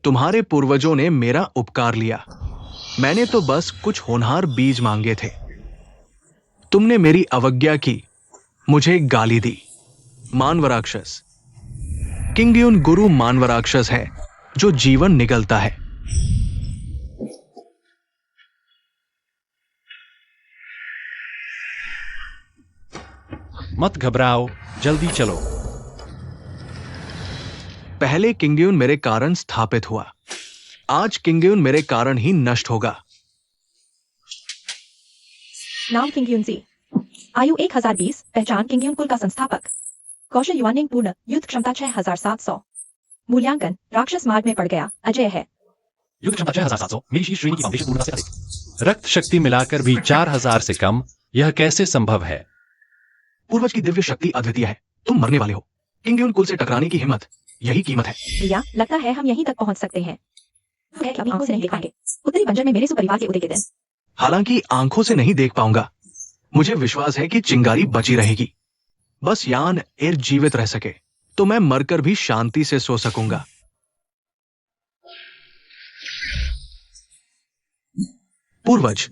तुम्हारे पूर्वजों ने मेरा उपकार लिया। मैंने तो बस कुछ होनहार बीज मांगे थे। तुमने मेरी अवज्ञा की, मुझे गाली दी। मानवराक्षस। किंगड्यून गुरु मानवराक्षस है जो जीवन निगलता है। मत घबराओ, जल्दी चलो। पहले किंगड्यून मेरे कारण स्थापित हुआ, आज किंगड्यून मेरे कारण ही नष्ट होगा। नाम किंगयून जी, आयु 1020, पहचान किंगयून कुल का संस्थापक, कौशल युवानिंग पूर्ण, युद्ध क्षमता 6700, मूल्यांकन राक्षस मार्ग में पड़ गया, अजय है। युद्ध क्षमता 6700, मेरी शीर्ष श्रेणी की फाउंडेशन पूर्णता से अधिक। रक्त शक्ति मिलाकर भी 4000 से कम, यह कैसे संभव है? पूर्वज की दिव्य शक्ति अद्वितीय है। तुम मरने वाले हो। किंगड्यून कुल से टकराने की हिम्मत, यही कीमत है। प्रिया, लगता है हम यहीं तक पहुंच सकते हैं। है कि अपनी आंखों से नहीं देख पाएंगे उत्तरी बंजर में मेरे सुपरिवार के उदय के दिन। हालांकि आंखों से नहीं देख पाऊंगा, मुझे विश्वास है कि चिंगारी बची रहेगी। बस यान एर जीवित रह सके तो मैं मरकर भी शांति से सो सकूंगा। पूर्वज,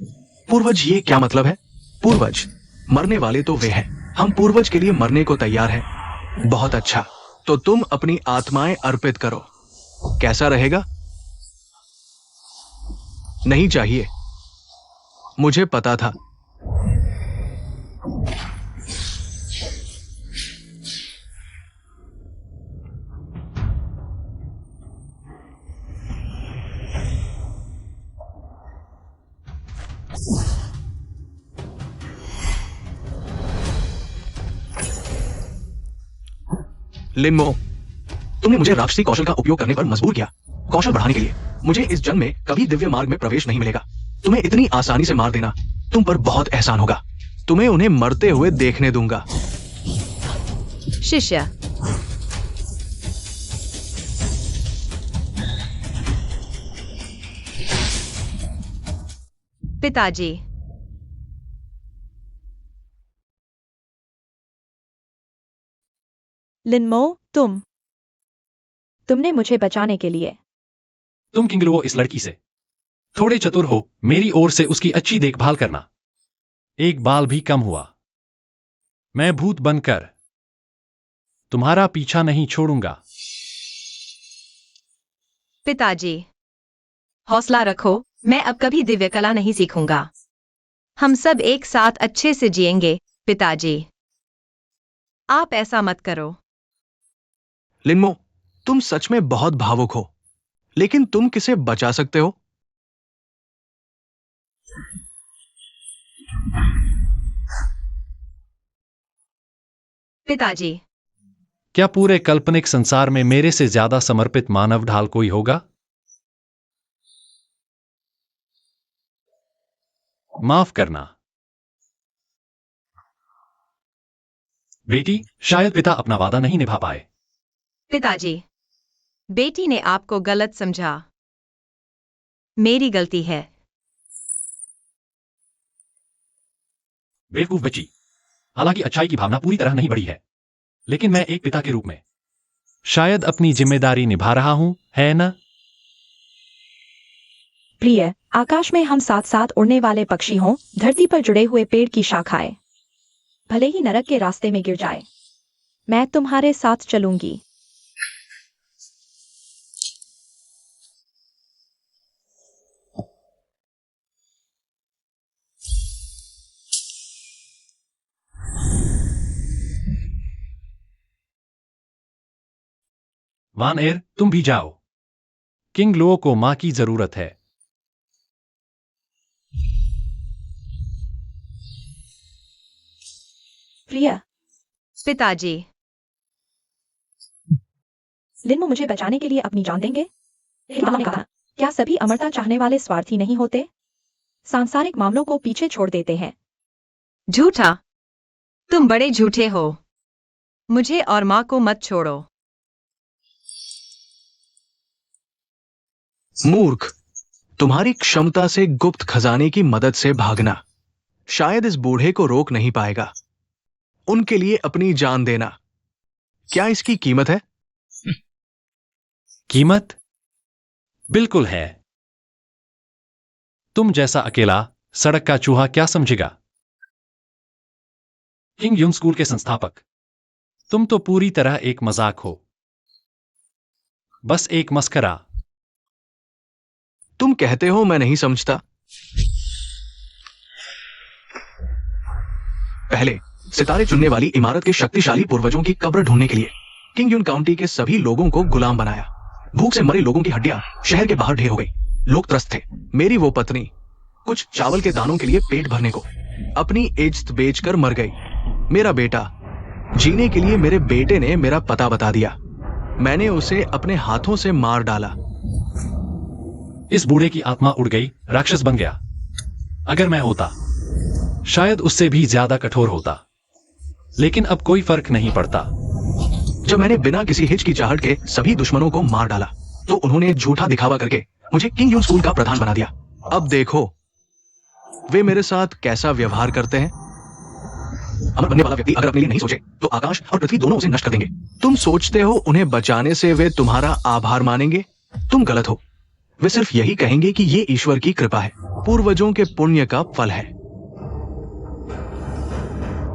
पूर्वज ये क्या मतलब है? पूर्वज, मरने वाले तो वे हैं। हम पूर्वज के लिए मरने को तैयार हैं। बहुत अच्छा, तो तुम अपनी आत्माएं अर्पित करो। कैसा रहेगा? नहीं चाहिए, मुझे पता था। लिन्मो, तुमने मुझे राक्षसी कौशल का उपयोग करने पर मजबूर किया। कौशल बढ़ाने के लिए मुझे इस जन्म में कभी दिव्य मार्ग में प्रवेश नहीं मिलेगा। तुम्हें इतनी आसानी से मार देना तुम पर बहुत एहसान होगा। तुम्हें उन्हें मरते हुए देखने दूंगा। शिष्य, पिताजी, लिनमो, तुमने मुझे बचाने के लिए। तुम किंगलो इस लड़की से थोड़े चतुर हो, मेरी ओर से उसकी अच्छी देखभाल करना। एक बाल भी कम हुआ। मैं भूत बनकर तुम्हारा पीछा नहीं छोड़ूंगा। पिताजी, हौसला रखो, मैं अब कभी दिव्य कला नहीं सीखूंगा। हम सब एक साथ अच्छे से जिएंगे। पिताजी, आप ऐसा मत करो। लिन्मो, तुम सच में बहुत भावुक हो, लेकिन तुम किसे बचा सकते हो? पिताजी, क्या पूरे काल्पनिक संसार में मेरे से ज्यादा समर्पित मानव ढाल कोई होगा? माफ करना बेटी, शायद पिता अपना वादा नहीं निभा पाए। पिताजी, बेटी ने आपको गलत समझा। मेरी गलती है। बेवकूफ बच्ची। हालांकि अच्छाई की भावना पूरी तरह नहीं बढ़ी है, लेकिन मैं एक पिता के रूप में शायद अपनी जिम्मेदारी निभा रहा हूं, है ना? प्रिय, आकाश में हम साथ साथ उड़ने वाले पक्षी हों, धरती पर जुड़े हुए पेड़ की शाखाएं भले ही नरक के रास्ते में गिर जाए, मैं तुम्हारे साथ चलूंगी। वान एर, तुम भी जाओ। किंग लो को मां की जरूरत है। प्रिय, पिताजी, लिन्मो मुझे बचाने के लिए अपनी जान देंगे? हिमा ने कहा, क्या सभी अमरता चाहने वाले स्वार्थी नहीं होते? सांसारिक मामलों को पीछे छोड़ देते हैं। झूठा, तुम बड़े झूठे हो। मुझे और मां को मत छोड़ो। मूर्ख, तुम्हारी क्षमता से गुप्त खजाने की मदद से भागना शायद इस बूढ़े को रोक नहीं पाएगा। उनके लिए अपनी जान देना, क्या इसकी कीमत है? कीमत? बिल्कुल है। तुम जैसा अकेला सड़क का चूहा क्या समझेगा? किंग युंग स्कूल के संस्थापक, तुम तो पूरी तरह एक मजाक हो, बस एक मस्करा। तुम कहते हो मैं नहीं समझता। पहले सितारे चुनने वाली इमारत के शक्तिशाली पूर्वजों की कब्र ढूंढने के लिए किंग युन काउंटी के सभी लोगों को गुलाम बनाया। भूख से मरे लोगों की हड्डियां शहर के बाहर ढेर हो गई। लोग त्रस्त थे। मेरी वो पत्नी कुछ चावल के दानों के लिए पेट भरने को अपनी इज्जत बेचकर मर गई। मेरा बेटा, जीने के लिए मेरे बेटे ने मेरा पता बता दिया। मैंने उसे अपने हाथों से मार डाला। इस बूढ़े की आत्मा उड़ गई, राक्षस बन गया। अगर मैं होता शायद उससे भी ज्यादा कठोर होता, लेकिन अब कोई फर्क नहीं पड़ता। जब मैंने बिना किसी हिचकिचाहट के सभी दुश्मनों को मार डाला तो उन्होंने झूठा दिखावा करके मुझे किंग युन स्कूल का प्रधान बना दिया। अब देखो वे मेरे साथ कैसा व्यवहार करते हैं। अमर बनने वाला व्यक्ति अगर अपने लिए नहीं सोचे तो आकाश और पृथ्वी दोनों उसे नष्ट कर देंगे। तुम सोचते हो उन्हें बचाने से वे तुम्हारा आभार मानेंगे? तुम गलत हो। वे सिर्फ यही कहेंगे कि ये ईश्वर की कृपा है, पूर्वजों के पुण्य का फल है।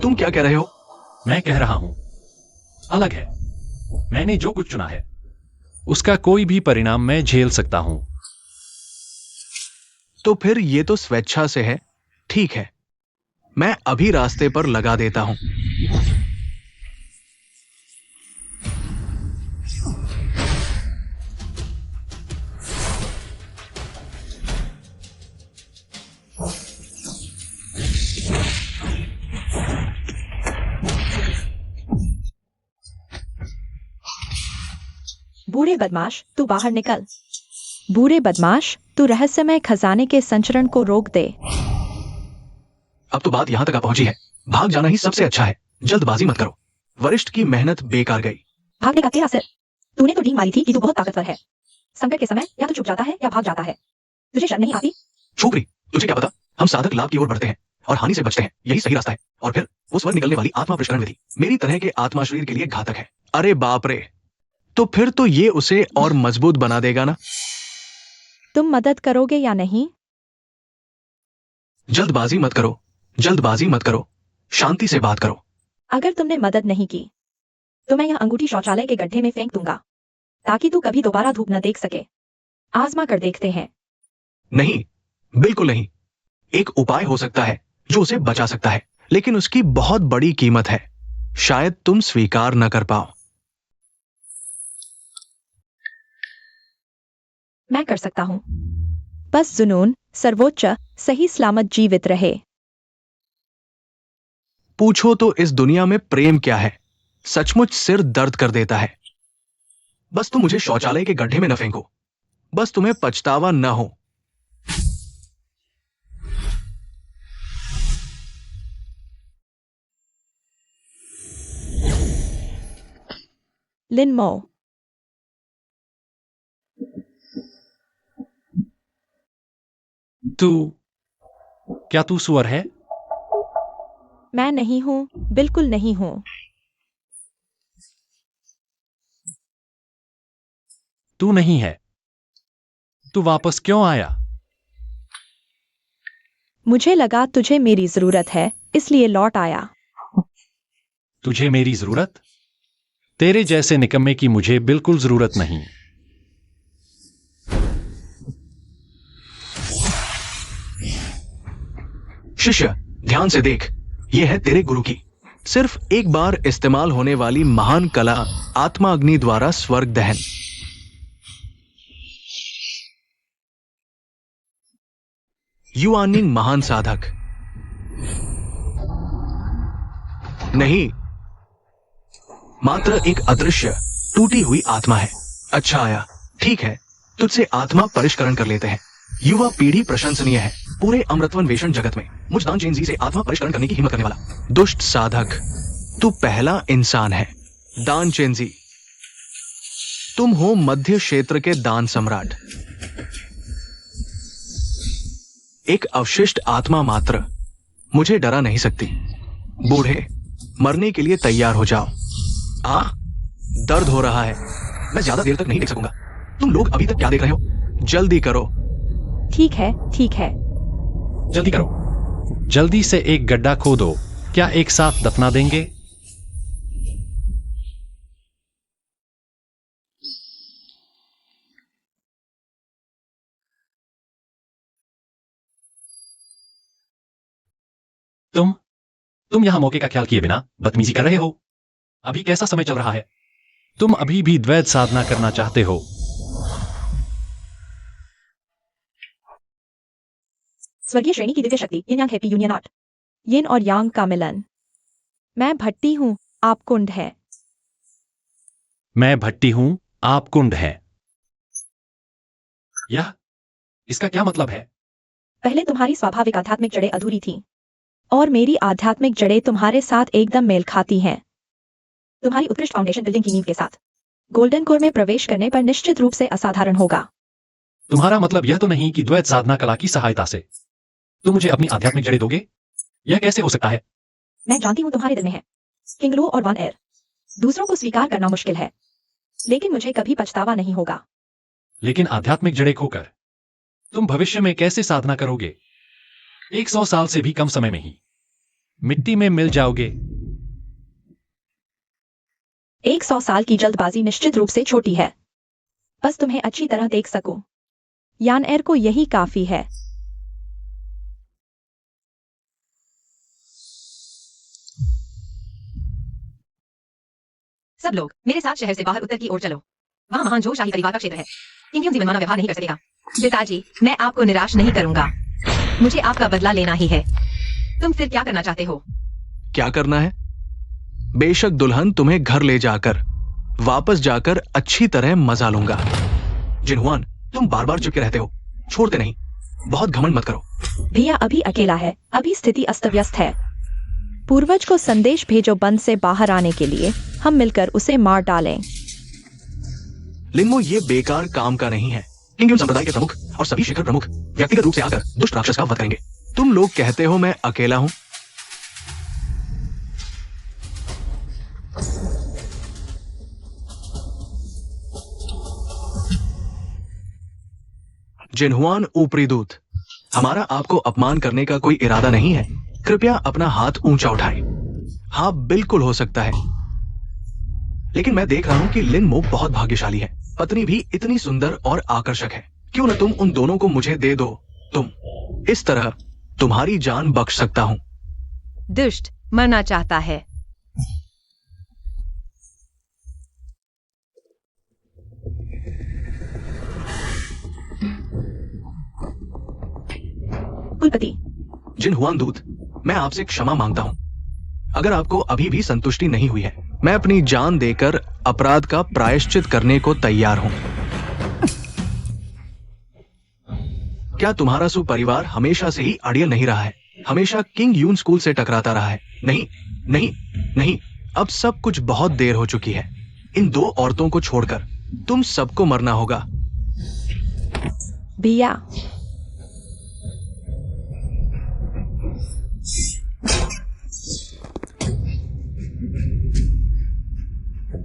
तुम क्या कह रहे हो? मैं कह रहा हूं अलग है। मैंने जो कुछ चुना है उसका कोई भी परिणाम मैं झेल सकता हूं। तो फिर ये तो स्वेच्छा से है। ठीक है, मैं अभी रास्ते पर लगा देता हूं। बूढ़े बदमाश, तू बाहर निकल। बूढ़े बदमाश, तू रहस्यमय खजाने के संचरण को रोक दे। अब तो बात यहां तक आ पहुंची है। भाग जाना ही सबसे अच्छा है। जल्दबाजी मत करो। वरिष्ठ की मेहनत बेकार गई। भागने का तेरा सिर। तूने तो डींग मारी थी कि तू बहुत ताकतवर है। संकट के समय या तो चुप जाता है या भाग जाता है। तुझे शर्म नहीं आती? छोकरी, तुझे क्या पता? हम साधक लाभ की ओर बढ़ते हैं और हानि से बचते हैं। यही सही रास्ता है। और फिर वो स्वर निकलने वाली आत्मा प्रष्करण विधि मेरी तरह के आत्मा शरीर के लिए घातक है। अरे बाप रे, तो फिर तो ये उसे और मजबूत बना देगा ना। तुम मदद करोगे या नहीं? जल्दबाजी मत करो। जल्दबाजी मत करो। शांति से बात करो। अगर तुमने मदद नहीं की तो मैं यह अंगूठी शौचालय के गड्ढे में फेंक दूंगा ताकि तू कभी दोबारा धूप न देख सके। आजमा कर देखते हैं। नहीं, बिल्कुल नहीं। एक उपाय हो सकता है जो उसे बचा सकता है, लेकिन उसकी बहुत बड़ी कीमत है। शायद तुम स्वीकार न कर पाओ। मैं कर सकता हूं। बस जुनून सर्वोच्च सही सलामत जीवित रहे। पूछो तो इस दुनिया में प्रेम क्या है? सचमुच सिर दर्द कर देता है। बस तुम मुझे शौचालय के गड्ढे में न फेंको। बस तुम्हें पछतावा न हो। लिनमो, क्या तू सुअर है? मैं नहीं हूं, बिल्कुल नहीं हूं। तू नहीं है। तू वापस क्यों आया? मुझे लगा तुझे मेरी जरूरत है, इसलिए लौट आया। तुझे मेरी जरूरत? तेरे जैसे निकम्मे की मुझे बिल्कुल जरूरत नहीं। शिष्य, ध्यान से देख। यह है तेरे गुरु की सिर्फ एक बार इस्तेमाल होने वाली महान कला, आत्मा अग्नि द्वारा स्वर्ग दहन। युआनिंग महान साधक नहीं, मात्र एक अदृश्य टूटी हुई आत्मा है। अच्छा आया। ठीक है, तुझसे आत्मा परिष्करण कर लेते हैं। युवा पीढ़ी प्रशंसनीय है पूरे अमृतवन वेषण जगत में। मुझ दान चेंजी से आत्मा परिष्करण करने की हिम्मत करने वाला दुष्ट साधक, तू पहला इंसान है। दान चेंजी, तुम हो मध्य क्षेत्र के दान सम्राट। एक अवशिष्ट आत्मा मात्र मुझे डरा नहीं सकती। बूढ़े, मरने के लिए तैयार हो जाओ। दर्द हो रहा है। मैं ज्यादा देर तक नहीं देख सकूंगा। तुम लोग अभी तक क्या देख रहे हो? जल्दी करो। ठीक है, ठीक है। जल्दी करो। जल्दी से एक गड्ढा खोदो। क्या एक साथ दफना देंगे? तुम यहां मौके का ख्याल किए बिना बदतमीजी कर रहे हो। अभी कैसा समय चल रहा है? तुम अभी भी द्वैत साधना करना चाहते हो? स्वर्गीय श्रेणी की दिव्य शक्ति यिन यांग हैप्पी यूनियन आर्ट। यिन और यांग का मिलन। मैं भट्टी हूँ, आप कुंड है। मैं भट्टी हूं, आप कुंड है। यह इसका क्या मतलब है? पहले तुम्हारी स्वाभाविक आध्यात्मिक जड़ें अधूरी थीं। और मेरी आध्यात्मिक जड़ें तुम्हारे साथ एकदम मेल खाती हैं। तुम्हारी उत्कृष्ट फाउंडेशन बिल्डिंग की नींव के साथ गोल्डन कोर में प्रवेश करने पर निश्चित रूप से असाधारण होगा। तुम्हारा मतलब यह तो नहीं कि द्वैत साधना कला की सहायता से तुम मुझे अपनी आध्यात्मिक जड़ें दोगे? यह कैसे हो सकता है? मैं जानती हूँ तुम्हारे दिल में है किंगलो और वान एयर। दूसरों को स्वीकार करना मुश्किल है, लेकिन मुझे कभी पछतावा नहीं होगा। लेकिन आध्यात्मिक जड़ें खोकर तुम भविष्य में कैसे साधना करोगे? 100 साल से भी कम समय में ही मिट्टी में मिल जाओगे। 100 साल की जल्दबाजी निश्चित रूप से छोटी है। बस तुम्हें अच्छी तरह देख सकूं। यान एयर को यही काफी है। सब लोग मेरे साथ शहर से बाहर उत्तर की ओर चलो। वहां महान जो शाही परिवार का क्षेत्र है। किंग यून मनमाना व्यवहार नहीं कर सकेगा। पिताजी, मैं आपको निराश नहीं करूंगा। मुझे आपका बदला लेना ही है। तुम फिर क्या करना चाहते हो? क्या करना है? बेशक दुल्हन, तुम्हें घर ले जाकर वापस जाकर अच्छी तरह मजा लूंगा। जिनहुआन, तुम बार बार चिपके रहते हो, छोड़ते नहीं। बहुत घमंड मत करो। भैया अभी अकेला है, अभी स्थिति अस्त व्यस्त है। पूर्वज को संदेश भेजो बंद से बाहर आने के लिए। हम मिलकर उसे मार डालें। लिंगमो, ये बेकार काम का नहीं है। किंग यून संप्रदाय के प्रमुख और सभी शिखर प्रमुख व्यक्तिगत रूप से आकर दुष्ट राक्षस का वध करेंगे। तुम लोग कहते हो मैं अकेला हूं। जिनहुआन ऊपरी दूत, हमारा आपको अपमान करने का कोई इरादा नहीं है। कृपया अपना हाथ ऊंचा उठाएं। हाँ, बिल्कुल हो सकता है, लेकिन मैं देख रहा हूं कि लिनमो बहुत भाग्यशाली है। पत्नी भी इतनी सुंदर और आकर्षक है। क्यों न तुम उन दोनों को मुझे दे दो। तुम इस तरह तुम्हारी जान बख्श सकता हूं। दुष्ट मरना चाहता है। कुलपति, जिनहुआन दूत, मैं आपसे क्षमा मांगता हूं। अगर आपको अभी भी संतुष्टि नहीं हुई है, मैं अपनी जान देकर अपराध का प्रायश्चित करने को तैयार हूं। क्या तुम्हारा सुपरिवार हमेशा से ही अड़ियल नहीं रहा है? हमेशा किंग यून स्कूल से टकराता रहा है? नहीं नहीं नहीं, अब सब कुछ बहुत देर हो चुकी है। इन दो औरतों को छोड़कर तुम सबको मरना होगा। भैया,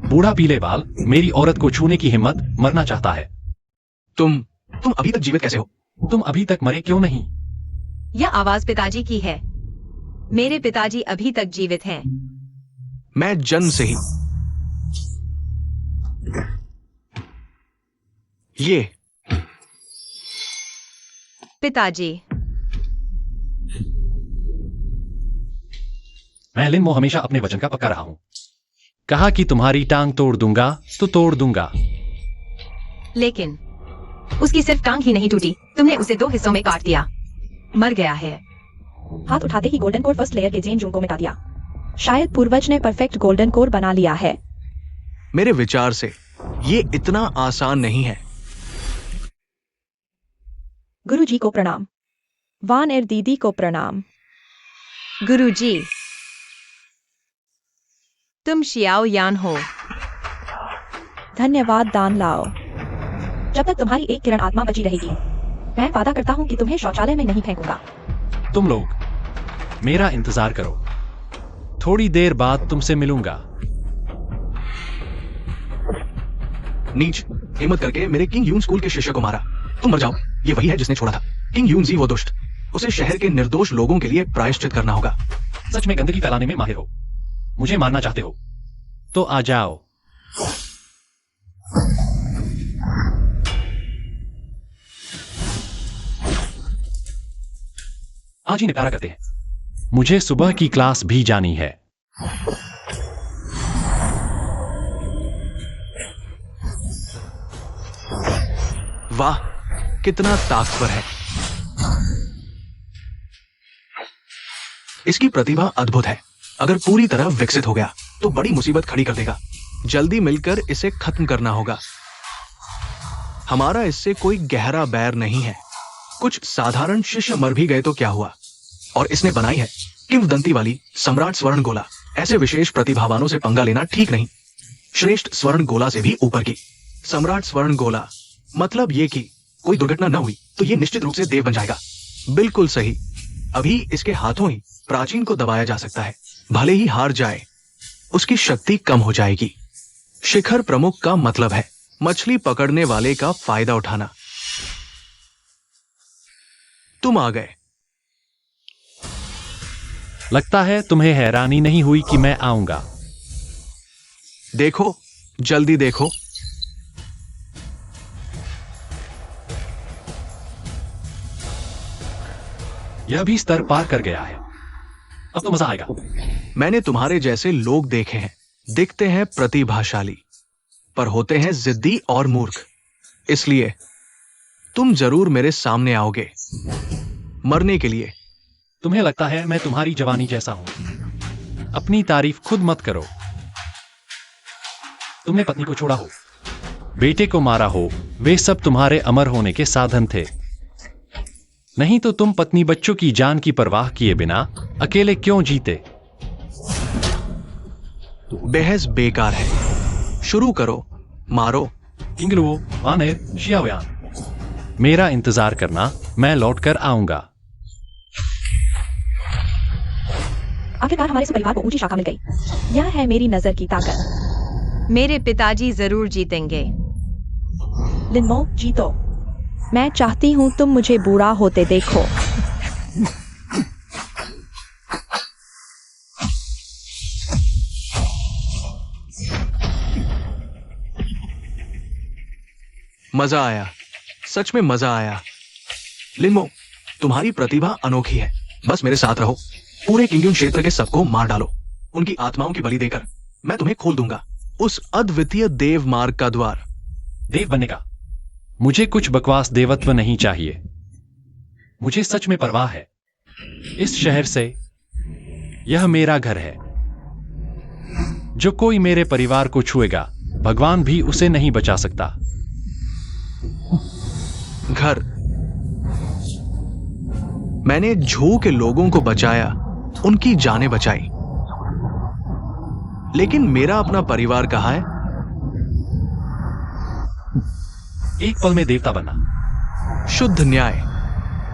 बूढ़ा पीले बाल मेरी औरत को छूने की हिम्मत मरना चाहता है। तुम अभी तक जीवित कैसे हो? तुम अभी तक मरे क्यों नहीं? यह आवाज पिताजी की है। मेरे पिताजी अभी तक जीवित हैं। मैं जन्म से ही। ये पिताजी, मैं लिनमो हमेशा अपने वचन का पक्का रहा हूं। कहा कि तुम्हारी टांग तोड़ दूंगा तो तोड़ दूंगा। लेकिन उसकी सिर्फ टांग ही नहीं टूटी, तुमने उसे 2 हिस्सों में काट दिया। मर गया है। हाथ उठाते ही गोल्डन कोर फर्स्ट लेयर के जेन जून को मिटा दिया। शायद पूर्वज ने परफेक्ट गोल्डन कोर बना लिया है। मेरे विचार से ये इतना आसान नहीं है। गुरुजी को प्रणाम। वान एर दीदी को प्रणाम। गुरुजी, तुम शियाओ यान हो। धन्यवाद दान लाओ। जब तक तुम्हारी एक किरण आत्मा बची रहेगी, मैं वादा करता हूँ कि तुम्हें शौचालय में नहीं फेंकूंगा। तुम लोग मेरा इंतजार करो, थोड़ी देर बाद तुमसे मिलूंगा। नीच, हिम्मत करके मेरे किंग यून स्कूल के शिष्य को मारा। तुम मर जाओ। ये वही है जिसने छोड़ा था। किंग यून जी वो दुष्ट। उसे शहर के निर्दोष लोगों के लिए प्रायश्चित करना होगा। सच में गंदगी फैलाने में माहिर हो। मुझे मारना चाहते हो तो आ जाओ। आज ही निपटारा करते हैं। मुझे सुबह की क्लास भी जानी है। वाह, कितना ताकतवर है। इसकी प्रतिभा अद्भुत है। अगर पूरी तरह विकसित हो गया तो बड़ी मुसीबत खड़ी कर देगा। जल्दी मिलकर इसे खत्म करना होगा। हमारा इससे कोई गहरा बैर नहीं है। कुछ साधारण शिष्य मर भी गए तो क्या हुआ? और इसने बनाई है किंवदंती वाली सम्राट स्वर्ण गोला। ऐसे विशेष प्रतिभावानों से पंगा लेना ठीक नहीं। श्रेष्ठ स्वर्ण गोला से भी ऊपर की सम्राट स्वर्ण गोला, मतलब ये कि कोई दुर्घटना न हुई तो ये निश्चित रूप से देव बन जाएगा। बिल्कुल सही। अभी इसके हाथों ही प्राचीन को दबाया जा सकता है। भले ही हार जाए, उसकी शक्ति कम हो जाएगी। शिखर प्रमुख का मतलब है मछली पकड़ने वाले का फायदा उठाना। तुम आ गए। लगता है तुम्हें हैरानी नहीं हुई कि मैं आऊंगा। देखो, जल्दी देखो। यह भी स्तर पार कर गया है। अब तो मजा आएगा। मैंने तुम्हारे जैसे लोग देखे हैं। दिखते हैं प्रतिभाशाली, पर होते हैं जिद्दी और मूर्ख। इसलिए तुम जरूर मेरे सामने आओगे, मरने के लिए। तुम्हें लगता है मैं तुम्हारी जवानी जैसा हूं? अपनी तारीफ खुद मत करो। तुमने पत्नी को छोड़ा हो, बेटे को मारा हो, वे सब तुम्हारे अमर होने के साधन थे। नहीं तो तुम पत्नी बच्चों की जान की परवाह किए बिना अकेले क्यों जीते? बहस बेकार है। शुरू करो, मारो। किंग लुओ, वानेर, शियाओयान, मेरा इंतजार करना, मैं लौटकर आऊंगा। आखिरकार हमारे इस परिवार को ऊंची शाखा मिल गई। यह है मेरी नजर की ताकत। मेरे पिताजी जरूर जीतेंगे। लिनमो, जीतो। मैं चाहती हूँ तुम मुझे बूढ़ा होते देखो। मजा आया, सच में मजा आया। लिनमो, तुम्हारी प्रतिभा अनोखी है। बस मेरे साथ रहो। पूरे किंगयुन क्षेत्र के सबको मार डालो। उनकी आत्माओं की बलि देकर मैं तुम्हें खोल दूंगा उस अद्वितीय देव मार्ग का द्वार। देव बनने का? मुझे कुछ बकवास देवत्व नहीं चाहिए। मुझे सच में परवाह है। इस शहर से यह मेरा घर है। जो कोई मेरे परिवार को छुएगा, भगवान भी उसे नहीं बचा सकता। घर। मैंने झू के लोगों को बचाया, उनकी जानें बचाई, लेकिन मेरा अपना परिवार कहां है? एक पल में देवता बनना। शुद्ध न्याय।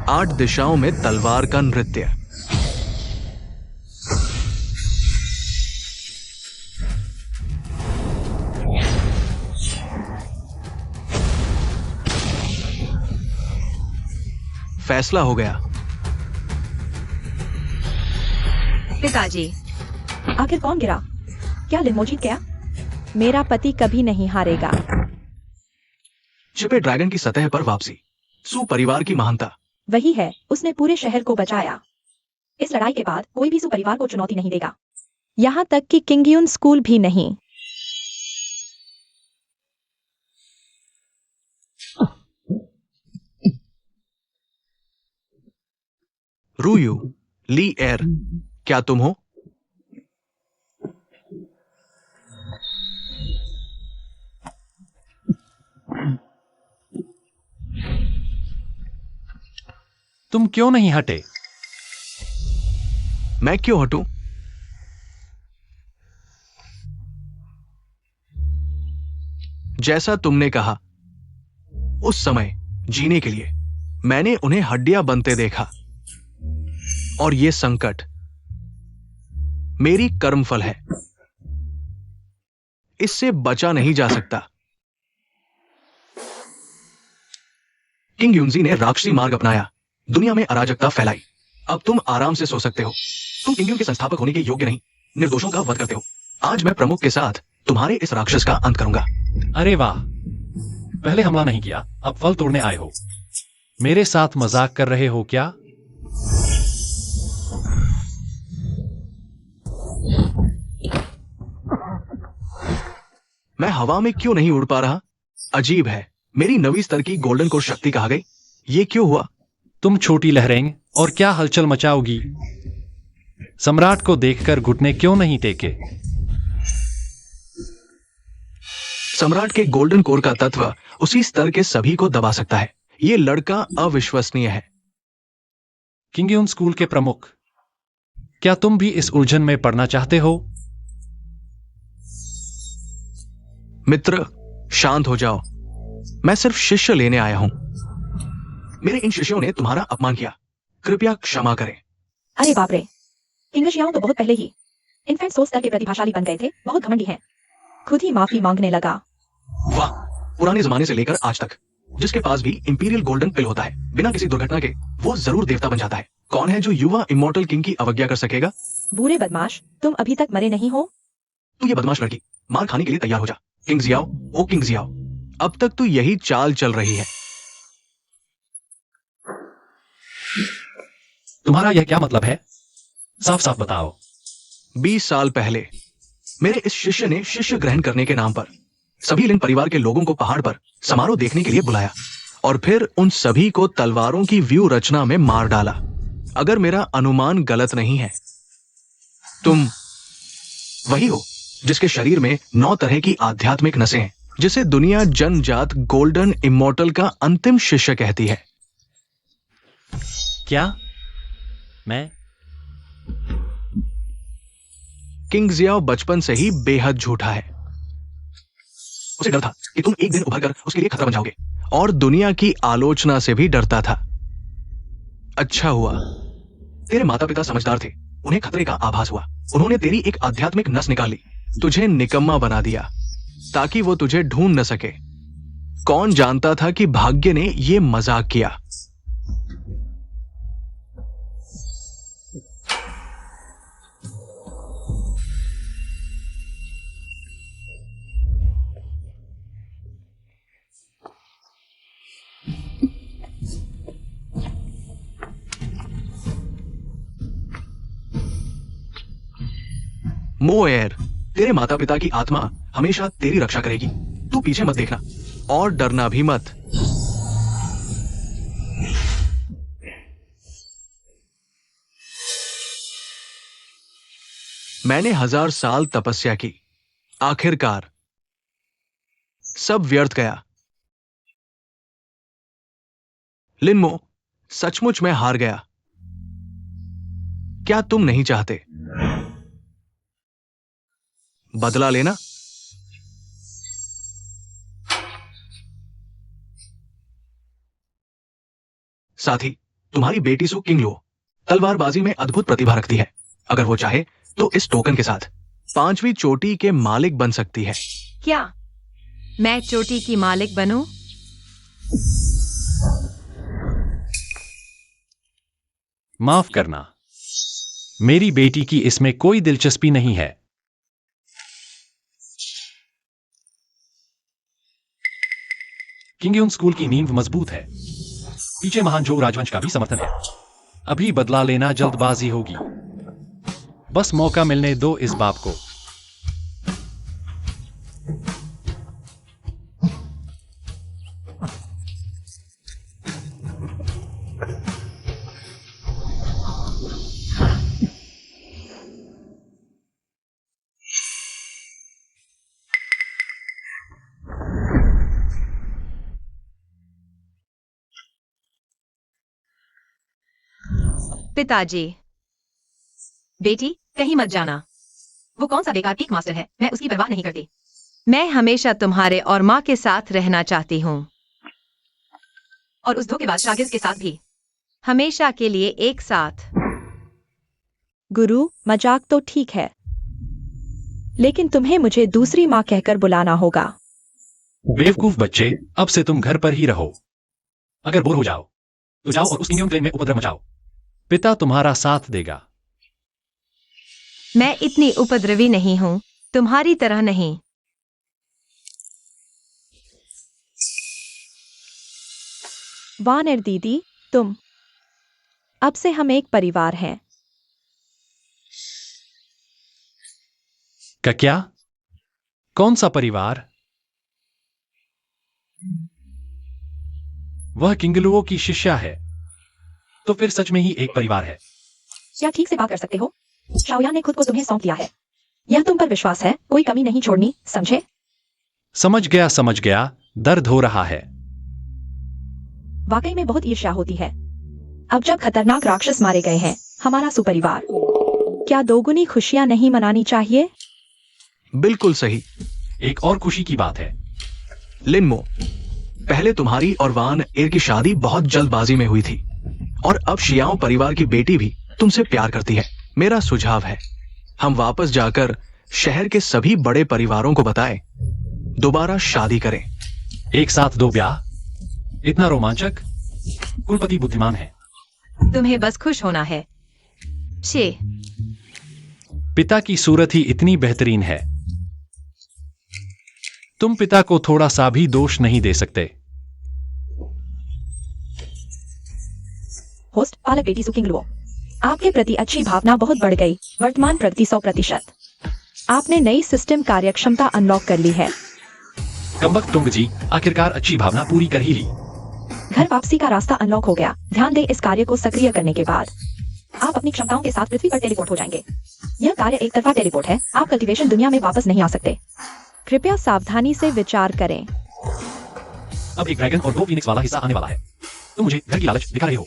8 दिशाओं में तलवार का नृत्य। फैसला हो गया। पिताजी, आखिर कौन गिरा? क्या लिनमो जीत गया? मेरा पति कभी नहीं हारेगा। छिपे ड्रैगन की सतह पर वापसी। सु परिवार की महानता। वही है, उसने पूरे शहर को बचाया। इस लड़ाई के बाद कोई भी सु परिवार को चुनौती नहीं देगा। यहाँ तक कि किंगयुन स्कूल भी नहीं। रूयू, ली एर, क्या तुम हो? तुम क्यों नहीं हटे? मैं क्यों हटूं? जैसा तुमने कहा, उस समय जीने के लिए मैंने उन्हें हड्डियां बनते देखा, और यह संकट मेरी कर्मफल है। इससे बचा नहीं जा सकता। किंग युनजी ने राक्षसी मार्ग अपनाया, दुनिया में अराजकता फैलाई। अब तुम आराम से सो सकते हो। तुम किंगडम के संस्थापक होने के योग्य नहीं, निर्दोषों का वध करते हो। आज मैं प्रमुख के साथ तुम्हारे इस राक्षस का अंत करूंगा। अरे वाह, पहले हमला नहीं किया, अब फल तोड़ने आए हो। मेरे साथ मजाक कर रहे हो क्या? मैं हवा में क्यों नहीं उड़ पा रहा? अजीब है, मेरी नवी स्तर की गोल्डन कोर शक्ति कहाँ गई? ये क्यों हुआ? तुम छोटी लहरें और क्या हलचल मचाओगी? सम्राट को देखकर घुटने क्यों नहीं टेके? सम्राट के गोल्डन कोर का तत्व उसी स्तर के सभी को दबा सकता है। ये लड़का अविश्वसनीय है। किंगयून स्कूल के प्रमुख, क्या तुम भी इस उलझन में पड़ना चाहते हो? मित्र, शांत हो जाओ। मैं सिर्फ शिष्य लेने आया हूं। मेरे इन शिष्यों ने तुम्हारा अपमान किया, कृपया क्षमा करें। अरे बाप रे, इंग्लिशियाओं तो बहुत पहले ही इन्फेंट सोल स्तर के प्रतिभाशाली बन गए थे, बहुत घमंडी हैं। खुद ही माफी मांगने लगा। वाह, पुराने जमाने से लेकर आज तक जिसके पास भी इंपीरियल गोल्डन पिल होता है, बिना किसी दुर्घटना के वो जरूर देवता बन जाता है। कौन है जो युवा इमोर्टल किंग की अवज्ञा कर सकेगा? बुरे बदमाश, तुम अभी तक मरे नहीं हो। तू ये बदमाश लड़की, मार खाने के लिए तैयार हो जा। किंग जियाओ, ओ किंग जियाओ, अब तक तो यही चाल चल रही है। तुम्हारा यह क्या मतलब है? साफ साफ बताओ। 20 साल पहले मेरे इस शिष्य ने शिष्य ग्रहण करने के नाम पर सभी लिन परिवार के लोगों को पहाड़ पर समारोह देखने के लिए बुलाया और फिर उन सभी को तलवारों की व्यू रचना में मार डाला। अगर मेरा अनुमान गलत नहीं है, तुम वही हो जिसके शरीर में 9 तरह की आध्यात्मिक नसें हैं, जिसे दुनिया जनजात गोल्डन इमोर्टल का अंतिम शिष्य कहती है। क्या मैं? किंग जियाओ बचपन से ही बेहद झूठा है। उसे डर था कि तुम एक दिन उभर कर उसके लिए खतरा बन जाओगे, और दुनिया की आलोचना से भी डरता था। अच्छा हुआ तेरे माता पिता समझदार थे, उन्हें खतरे का आभास हुआ। उन्होंने तेरी एक आध्यात्मिक नस निकाली, तुझे निकम्मा बना दिया ताकि वो तुझे ढूंढ न सके। कौन जानता था कि भाग्य ने ये मजाक किया। मोएर, तेरे माता पिता की आत्मा हमेशा तेरी रक्षा करेगी। तू पीछे मत देखना और डरना भी मत। मैंने 1000 साल तपस्या की, आखिरकार सब व्यर्थ गया। लिनमो, सचमुच मैं हार गया। क्या तुम नहीं चाहते बदला लेना? साथ ही तुम्हारी बेटी सु किंगलो तलवारबाजी में अद्भुत प्रतिभा रखती है। अगर वो चाहे तो इस टोकन के साथ 5वीं चोटी के मालिक बन सकती है। क्या मैं चोटी की मालिक बनूं? माफ करना, मेरी बेटी की इसमें कोई दिलचस्पी नहीं है। किंगयून स्कूल की नींव मजबूत है, पीछे महान जो राजवंश का भी समर्थन है। अभी बदला लेना जल्दबाजी होगी, बस मौका मिलने दो इस बाप को। पिताजी, बेटी, कहीं मत जाना। वो कौन सा बेकार पीक मास्टर है, मैं उसकी परवाह नहीं करती। मैं हमेशा तुम्हारे और माँ के साथ रहना चाहती हूँ, और उस धोखेबाज शागिर्द के साथ भी। हमेशा के लिए एक साथ। गुरु, मजाक तो ठीक है, लेकिन तुम्हें मुझे दूसरी माँ कहकर बुलाना होगा। बेवकूफ बच्चे, अब से तुम घर पर ही रहो। अगर बोर हो जाओ तो जाओ और उस किंगडम क्लेन में उपद्रव मचाओ। पिता तुम्हारा साथ देगा। मैं इतनी उपद्रवी नहीं हूँ, तुम्हारी तरह नहीं। वानर दीदी, तुम। अब से हम एक परिवार हैं। क्या? कौन सा परिवार? वह किंगलुओ की शिष्या है। तो फिर सच में ही एक परिवार है। क्या ठीक से बात कर सकते हो? शाओयान ने खुद को तुम्हें सौंप दिया है। यह तुम पर विश्वास है, कोई कमी नहीं छोड़नी, समझे? समझ गया, दर्द हो रहा है। वाकई में बहुत ईर्ष्या होती है। अब जब खतरनाक राक्षस मारे गए हैं, हमारा सुपरिवार। क्या दोगुनी खुशियां नहीं मनानी चाहिए? बिल्कुल सही। एक और खुशी की बात है। लिनमो, पहले तुम्हारी और वान एर की शादी बहुत जल्दबाजी में हुई थी, और अब शियाओ परिवार की बेटी भी तुमसे प्यार करती है। मेरा सुझाव है, हम वापस जाकर शहर के सभी बड़े परिवारों को बताएं, दोबारा शादी करें। एक साथ 2 ब्याह, इतना रोमांचक। कुलपति बुद्धिमान है। तुम्हें बस खुश होना है। छे। पिता की सूरत ही इतनी बेहतरीन है। तुम पिता को थोड़ा सा भी दोष नहीं दे सकते। होस्ट पालक बेटी सुकिंगलुओ, आपके प्रति अच्छी भावना बहुत बढ़ गई। वर्तमान प्रगति 100%। आपने नई सिस्टम कार्यक्षमता अनलॉक कर ली है। कमबख्त टुंग जी, आखिरकार अच्छी भावना पूरी कर ही ली। घर वापसी का रास्ता अनलॉक हो गया। ध्यान दें, इस कार्य को सक्रिय करने के बाद आप अपनी क्षमताओं के साथ पृथ्वी पर टेलीपोर्ट हो जाएंगे। यह कार्य एक तरफा टेलीपोर्ट है। आप कल्टीवेशन दुनिया में वापस नहीं आ सकते। कृपया सावधानी से विचार करें। अब एक ड्रैगन और 2 फीनिक्स वाला हिस्सा आने वाला है। तुम मुझे घर की लालच दिखा रहे हो।